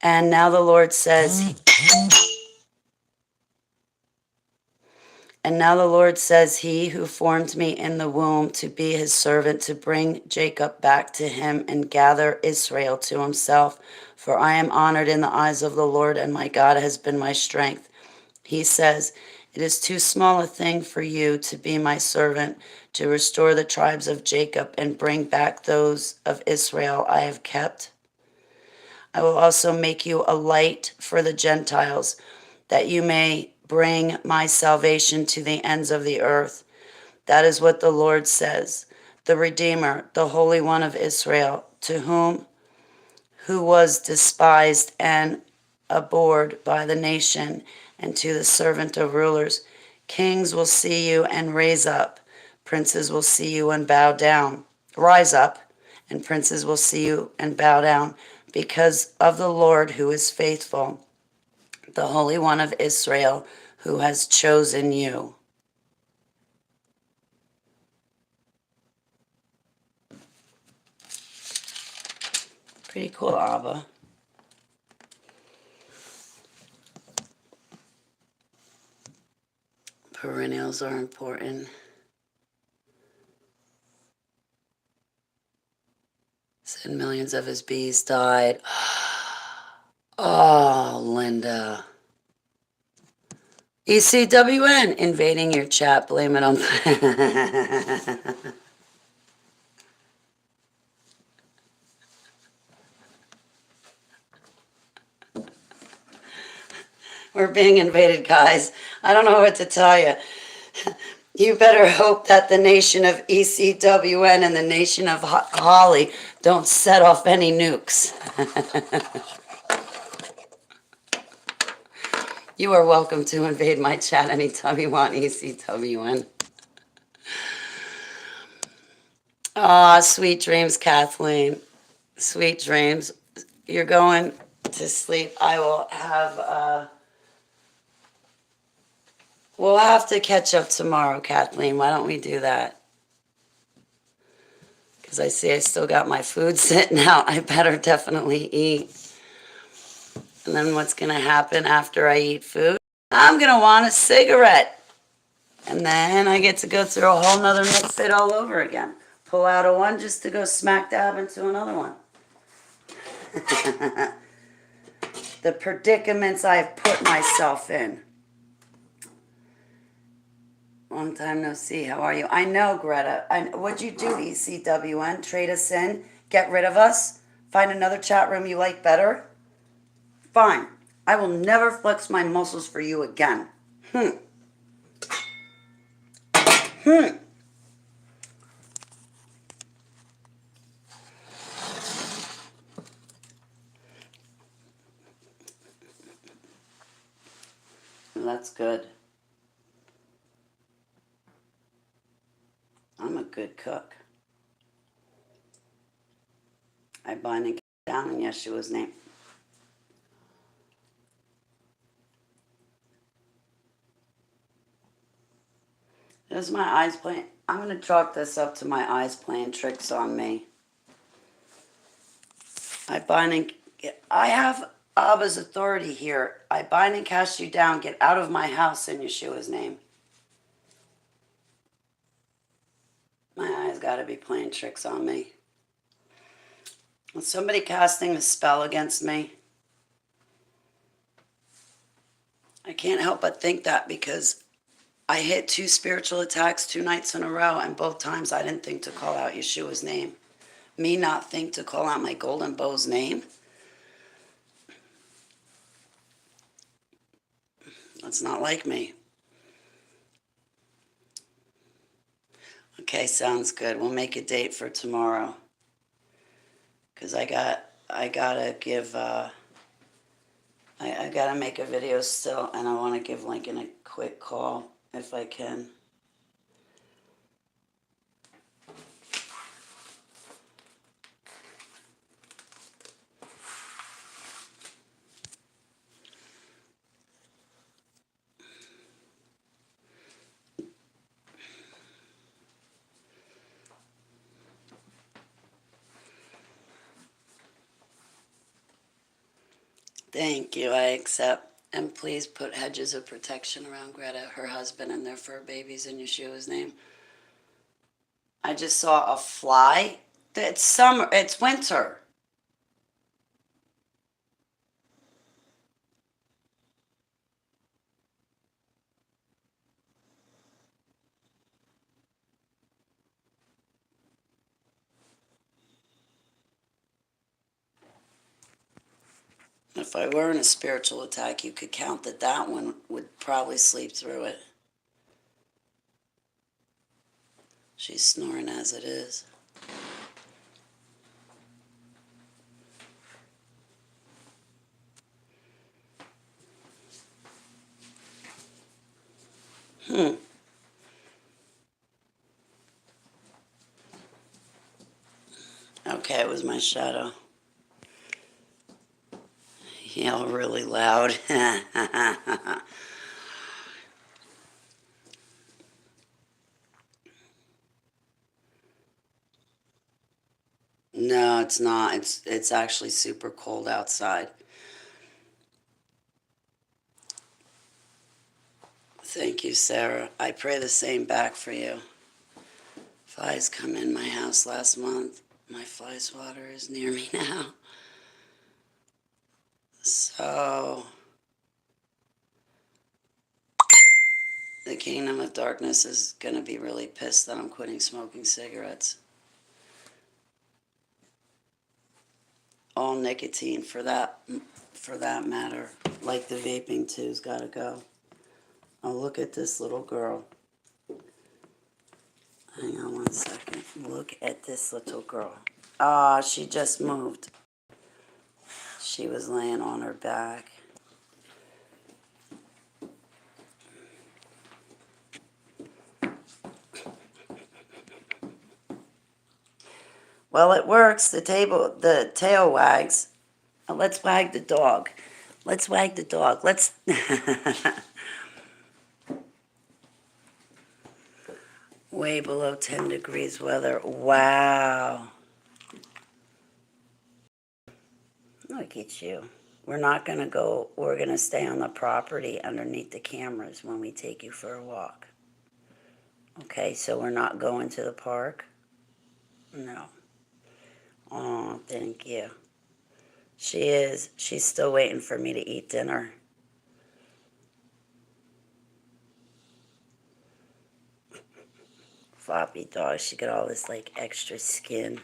And now the Lord says, he who formed me in the womb to be his servant, to bring Jacob back to him and gather Israel to himself. For I am honored in the eyes of the Lord, and my God has been my strength. He says, it is too small a thing for you to be my servant, to restore the tribes of Jacob and bring back those of Israel I have kept. I will also make you a light for the Gentiles, that you may bring my salvation to the ends of the earth. That is what the Lord says, the Redeemer, the Holy One of Israel, who was despised and abhorred by the nation, and to the servant of rulers. Kings will see you and raise up. Princes will see you and bow down. Rise up, and princes will see you and bow down, because of the Lord who is faithful, the Holy One of Israel, who has chosen you. Pretty cool, Abba. Perennials are important. Said millions of his bees died. Oh, Linda. ECWN, invading your chat, blame it on... We're being invaded, guys. I don't know what to tell you. You better hope that the nation of ECWN and the nation of Holly don't set off any nukes. You are welcome to invade my chat anytime you want, ECWN. Ah, sweet dreams, Kathleen. Sweet dreams. You're going to sleep. I will have... We'll have to catch up tomorrow, Kathleen. Why don't we do that? Because I see I still got my food sitting out. I better definitely eat. And then what's going to happen after I eat food? I'm going to want a cigarette. And then I get to go through a whole nother fit all over again. Pull out a one just to go smack dab into another one. The predicaments I've put myself in. Long time no see. How are you? I know, Greta. What'd you do, ECWN? Trade us in? Get rid of us? Find another chat room you like better? Fine. I will never flex my muscles for you again. That's good. I'm a good cook. I bind and down in Yeshua's name. Is my eyes playing? I'm going to chalk this up to my eyes playing tricks on me. I bind and I have Abba's authority here. I bind and cast you down. Get out of my house in Yeshua's name. My eyes got to be playing tricks on me. Is somebody casting a spell against me? I can't help but think that because I hit 2 spiritual attacks 2 nights in a row, and both times I didn't think to call out Yeshua's name. Me not think to call out my golden bow's name? That's not like me. Okay, sounds good. We'll make a date for tomorrow. Because I gotta give, I gotta make a video still, and I want to give Lincoln a quick call if I can. Thank you, I accept. And please put hedges of protection around Greta, her husband, and their fur babies in Yeshua's name. I just saw a fly. It's summer, it's winter. If I were in a spiritual attack, you could count that one would probably sleep through it. She's snoring as it is. Okay, it was my shadow. Yell really loud. No, it's not. It's actually super cold outside. Thank you, Sarah. I pray the same back for you. Flies come in my house last month. My fly swatter is near me now. So, the kingdom of darkness is going to be really pissed that I'm quitting smoking cigarettes. All nicotine for that matter. Like the vaping too's got to go. Oh, look at this little girl. Hang on one second. Look at this little girl. Ah, she just moved. She was laying on her back. Well, it works. The tail wags. Now, let's wag the dog. Let's wag the dog. Let's... Way below 10 degrees weather. Wow. Look at you. We're not going to go, we're going to stay on the property underneath the cameras when we take you for a walk. Okay, so we're not going to the park? No. Oh, thank you. She is. She's still waiting for me to eat dinner. Floppy dog. She got all this, like, extra skin.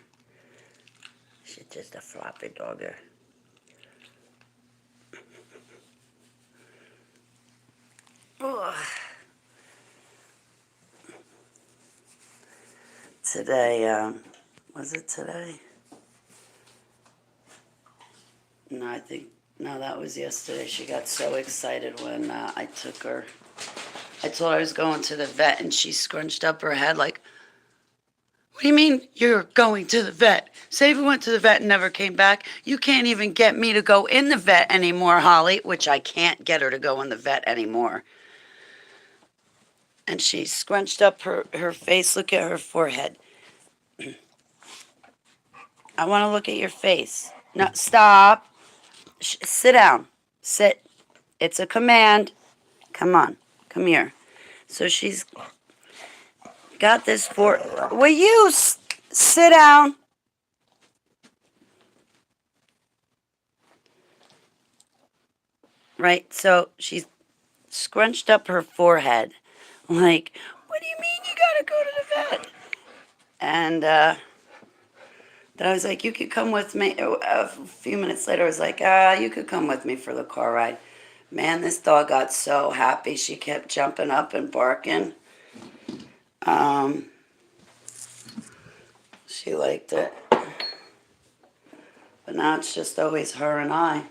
She's just a floppy dogger. Oh. Today, was it today? No, that was yesterday. She got so excited when I took her. I told her I was going to the vet, and she scrunched up her head like, what do you mean you're going to the vet? Say we went to the vet and never came back. You can't even get me to go in the vet anymore, Holly, which I can't get her to go in the vet anymore. And she scrunched up her face. Look at her forehead. I want to look at your face. No, stop. Sit down. Sit. It's a command. Come on. Come here. So she's got this for... Will you sit down? Right? So she's scrunched up her forehead. Like, what do you mean you gotta go to the vet? And then I was like, you could come with me. A few minutes later, I was like, you could come with me for the car ride. Man, this dog got so happy. She kept jumping up and barking. She liked it. But now it's just always her and I.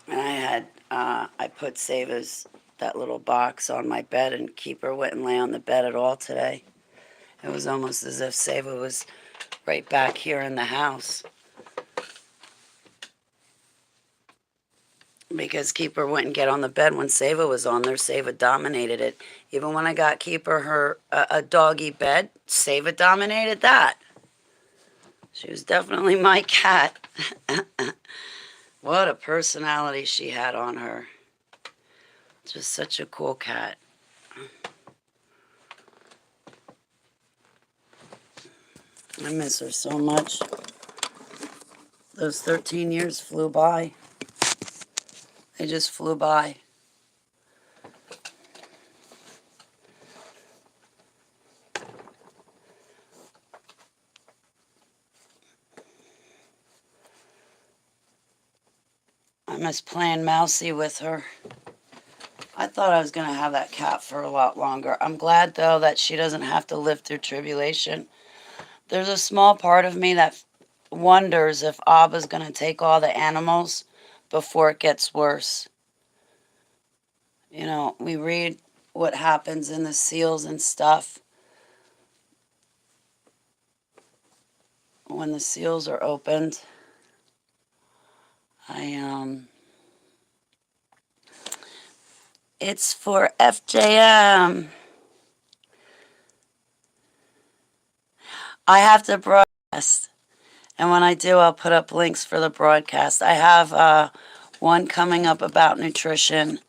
And I put Seva's, that little box on my bed, and Keeper wouldn't lay on the bed at all today. It was almost as if Seva was right back here in the house. Because Keeper wouldn't get on the bed when Seva was on there. Seva dominated it. Even when I got Keeper a doggy bed, Seva dominated that. She was definitely my cat. What a personality she had on her. Just such a cool cat. I miss her so much. Those 13 years flew by. They just flew by. I miss playing mousy with her. I thought I was going to have that cat for a lot longer. I'm glad, though, that she doesn't have to live through tribulation. There's a small part of me that wonders if Abba's going to take all the animals before it gets worse. You know, we read what happens in the seals and stuff. When the seals are opened, it's for FJM. I have to broadcast. And when I do, I'll put up links for the broadcast. I have one coming up about nutrition.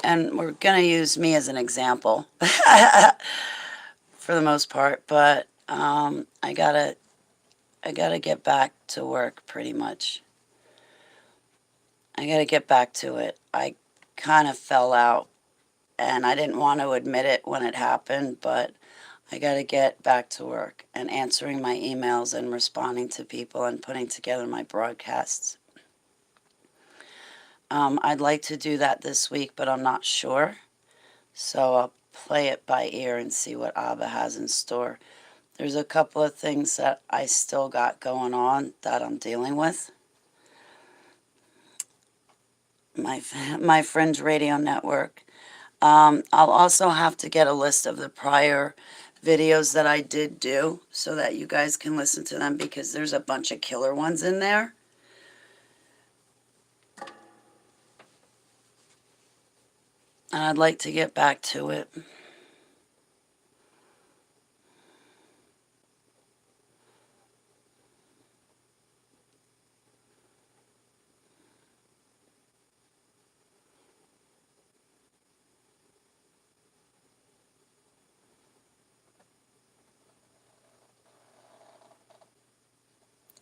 And we're going to use me as an example for the most part. But I gotta get back to work pretty much. I got to get back to it. I kind of fell out, and I didn't want to admit it when it happened, but I got to get back to work and answering my emails and responding to people and putting together my broadcasts. I'd like to do that this week, but I'm not sure. So I'll play it by ear and see what Abba has in store. There's a couple of things that I still got going on that I'm dealing with. My Fringe Radio Network. I'll also have to get a list of the prior videos that I did do so that you guys can listen to them, because there's a bunch of killer ones in there. And I'd like to get back to it.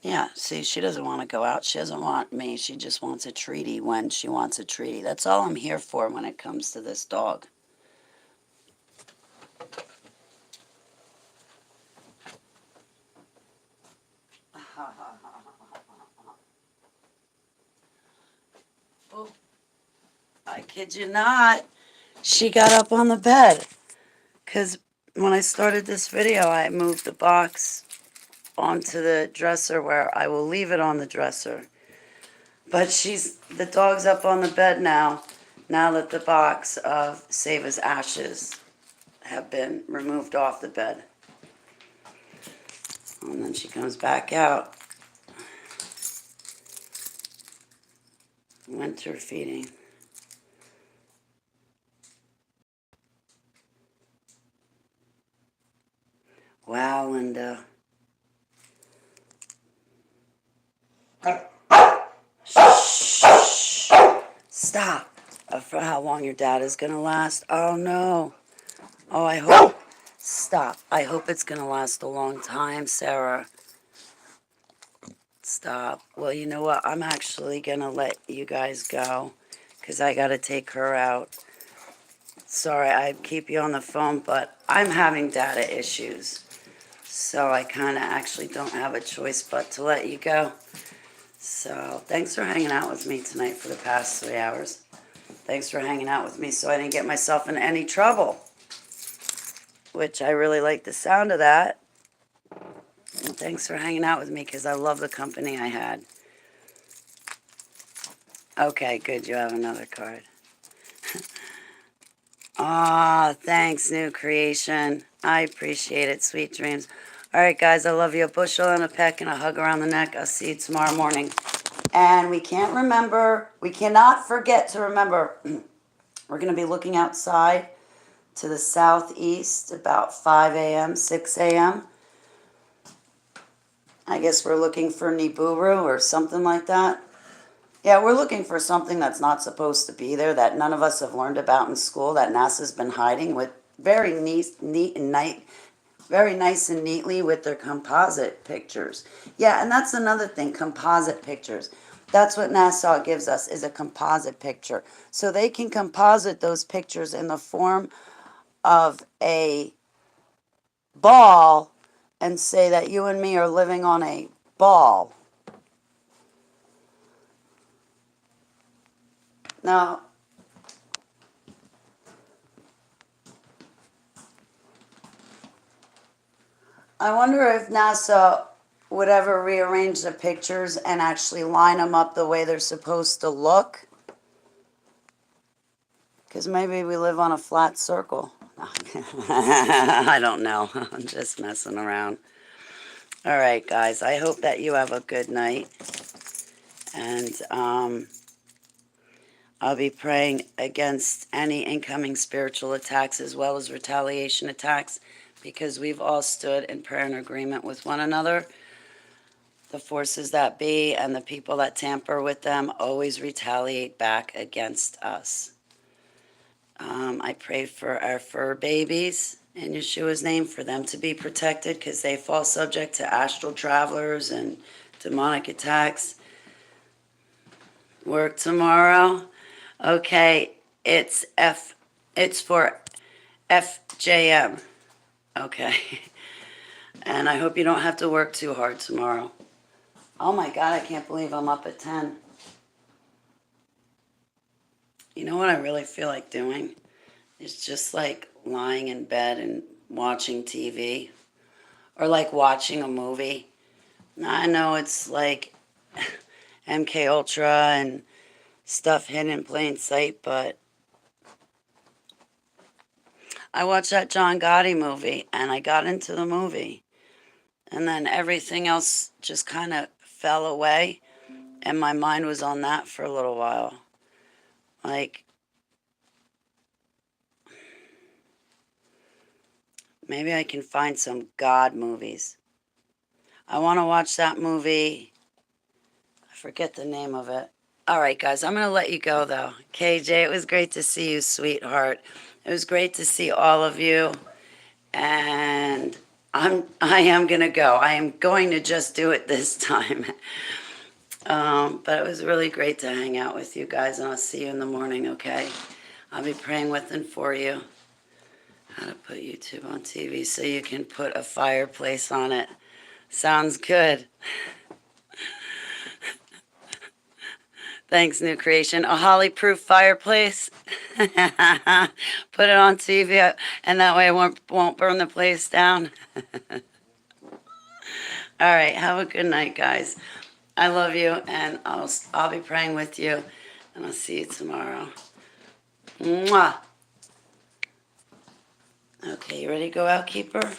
Yeah, see, she doesn't want to go out. She doesn't want me. She just wants a treaty when she wants a treaty. That's all I'm here for when it comes to this dog. Oh, I kid you not. She got up on the bed. Because when I started this video, I moved the box onto the dresser where I will leave it on the dresser. But the dog's up on the bed now that the box of Seva's ashes have been removed off the bed. And then she comes back out. Winter feeding. Wow, Linda. Shh. Stop. For how long your dad is going to last? Oh, no. Oh, I hope. Stop. I hope it's going to last a long time, Sarah. Stop. Well, you know what? I'm actually going to let you guys go because I got to take her out. Sorry, I keep you on the phone, but I'm having data issues. So I kind of actually don't have a choice but to let you go. So thanks for hanging out with me tonight for the past 3 hours. Thanks for hanging out with me so I didn't get myself in any trouble, which I really like the sound of that. And thanks for hanging out with me because I love the company I had. Okay, good. You have another card. Aw, thanks, new creation. I appreciate it. Sweet dreams. All right, guys, I love you. A bushel and a peck and a hug around the neck. I'll see you tomorrow morning. And we cannot forget to remember, we're going to be looking outside to the southeast about 5 a.m., 6 a.m. I guess we're looking for Nibiru or something like that. Yeah, we're looking for something that's not supposed to be there, that none of us have learned about in school, that NASA's been hiding with very very nice and neatly with their composite pictures. Yeah, and that's another thing, composite pictures. That's what NASA gives us, is a composite picture. So they can composite those pictures in the form of a ball and say that you and me are living on a ball. Now, I wonder if NASA would ever rearrange the pictures and actually line them up the way they're supposed to look. Because maybe we live on a flat circle. I don't know. I'm just messing around. All right, guys. I hope that you have a good night. And I'll be praying against any incoming spiritual attacks as well as retaliation attacks, because we've all stood in prayer and agreement with one another. The forces that be and the people that tamper with them always retaliate back against us. I pray for our fur babies in Yeshua's name, for them to be protected because they fall subject to astral travelers and demonic attacks. Work tomorrow. Okay, it's for FJM. Okay. And I hope you don't have to work too hard tomorrow. Oh my God, I can't believe I'm up at 10. You know what I really feel like doing? It's just like lying in bed and watching TV, or like watching a movie. Now, I know it's like MK Ultra and stuff hidden in plain sight, but I watched that John Gotti movie and I got into the movie, and then everything else just kind of fell away, and my mind was on that for a little while. Like, maybe I can find some God movies. I want to watch that movie. I forget the name of it. All right, guys, I'm going to let you go, though. KJ, it was great to see you, sweetheart. It was great to see all of you. And I am going to go. I am going to just do it this time. But it was really great to hang out with you guys, and I'll see you in the morning, okay? I'll be praying with and for you. How to put YouTube on TV so you can put a fireplace on it. Sounds good. Thanks, new creation. A holly-proof fireplace. Put it on TV, and that way it won't burn the place down. All right, have a good night, guys. I love you, and I'll be praying with you, and I'll see you tomorrow. Mwah. Okay, you ready to go out, Keeper?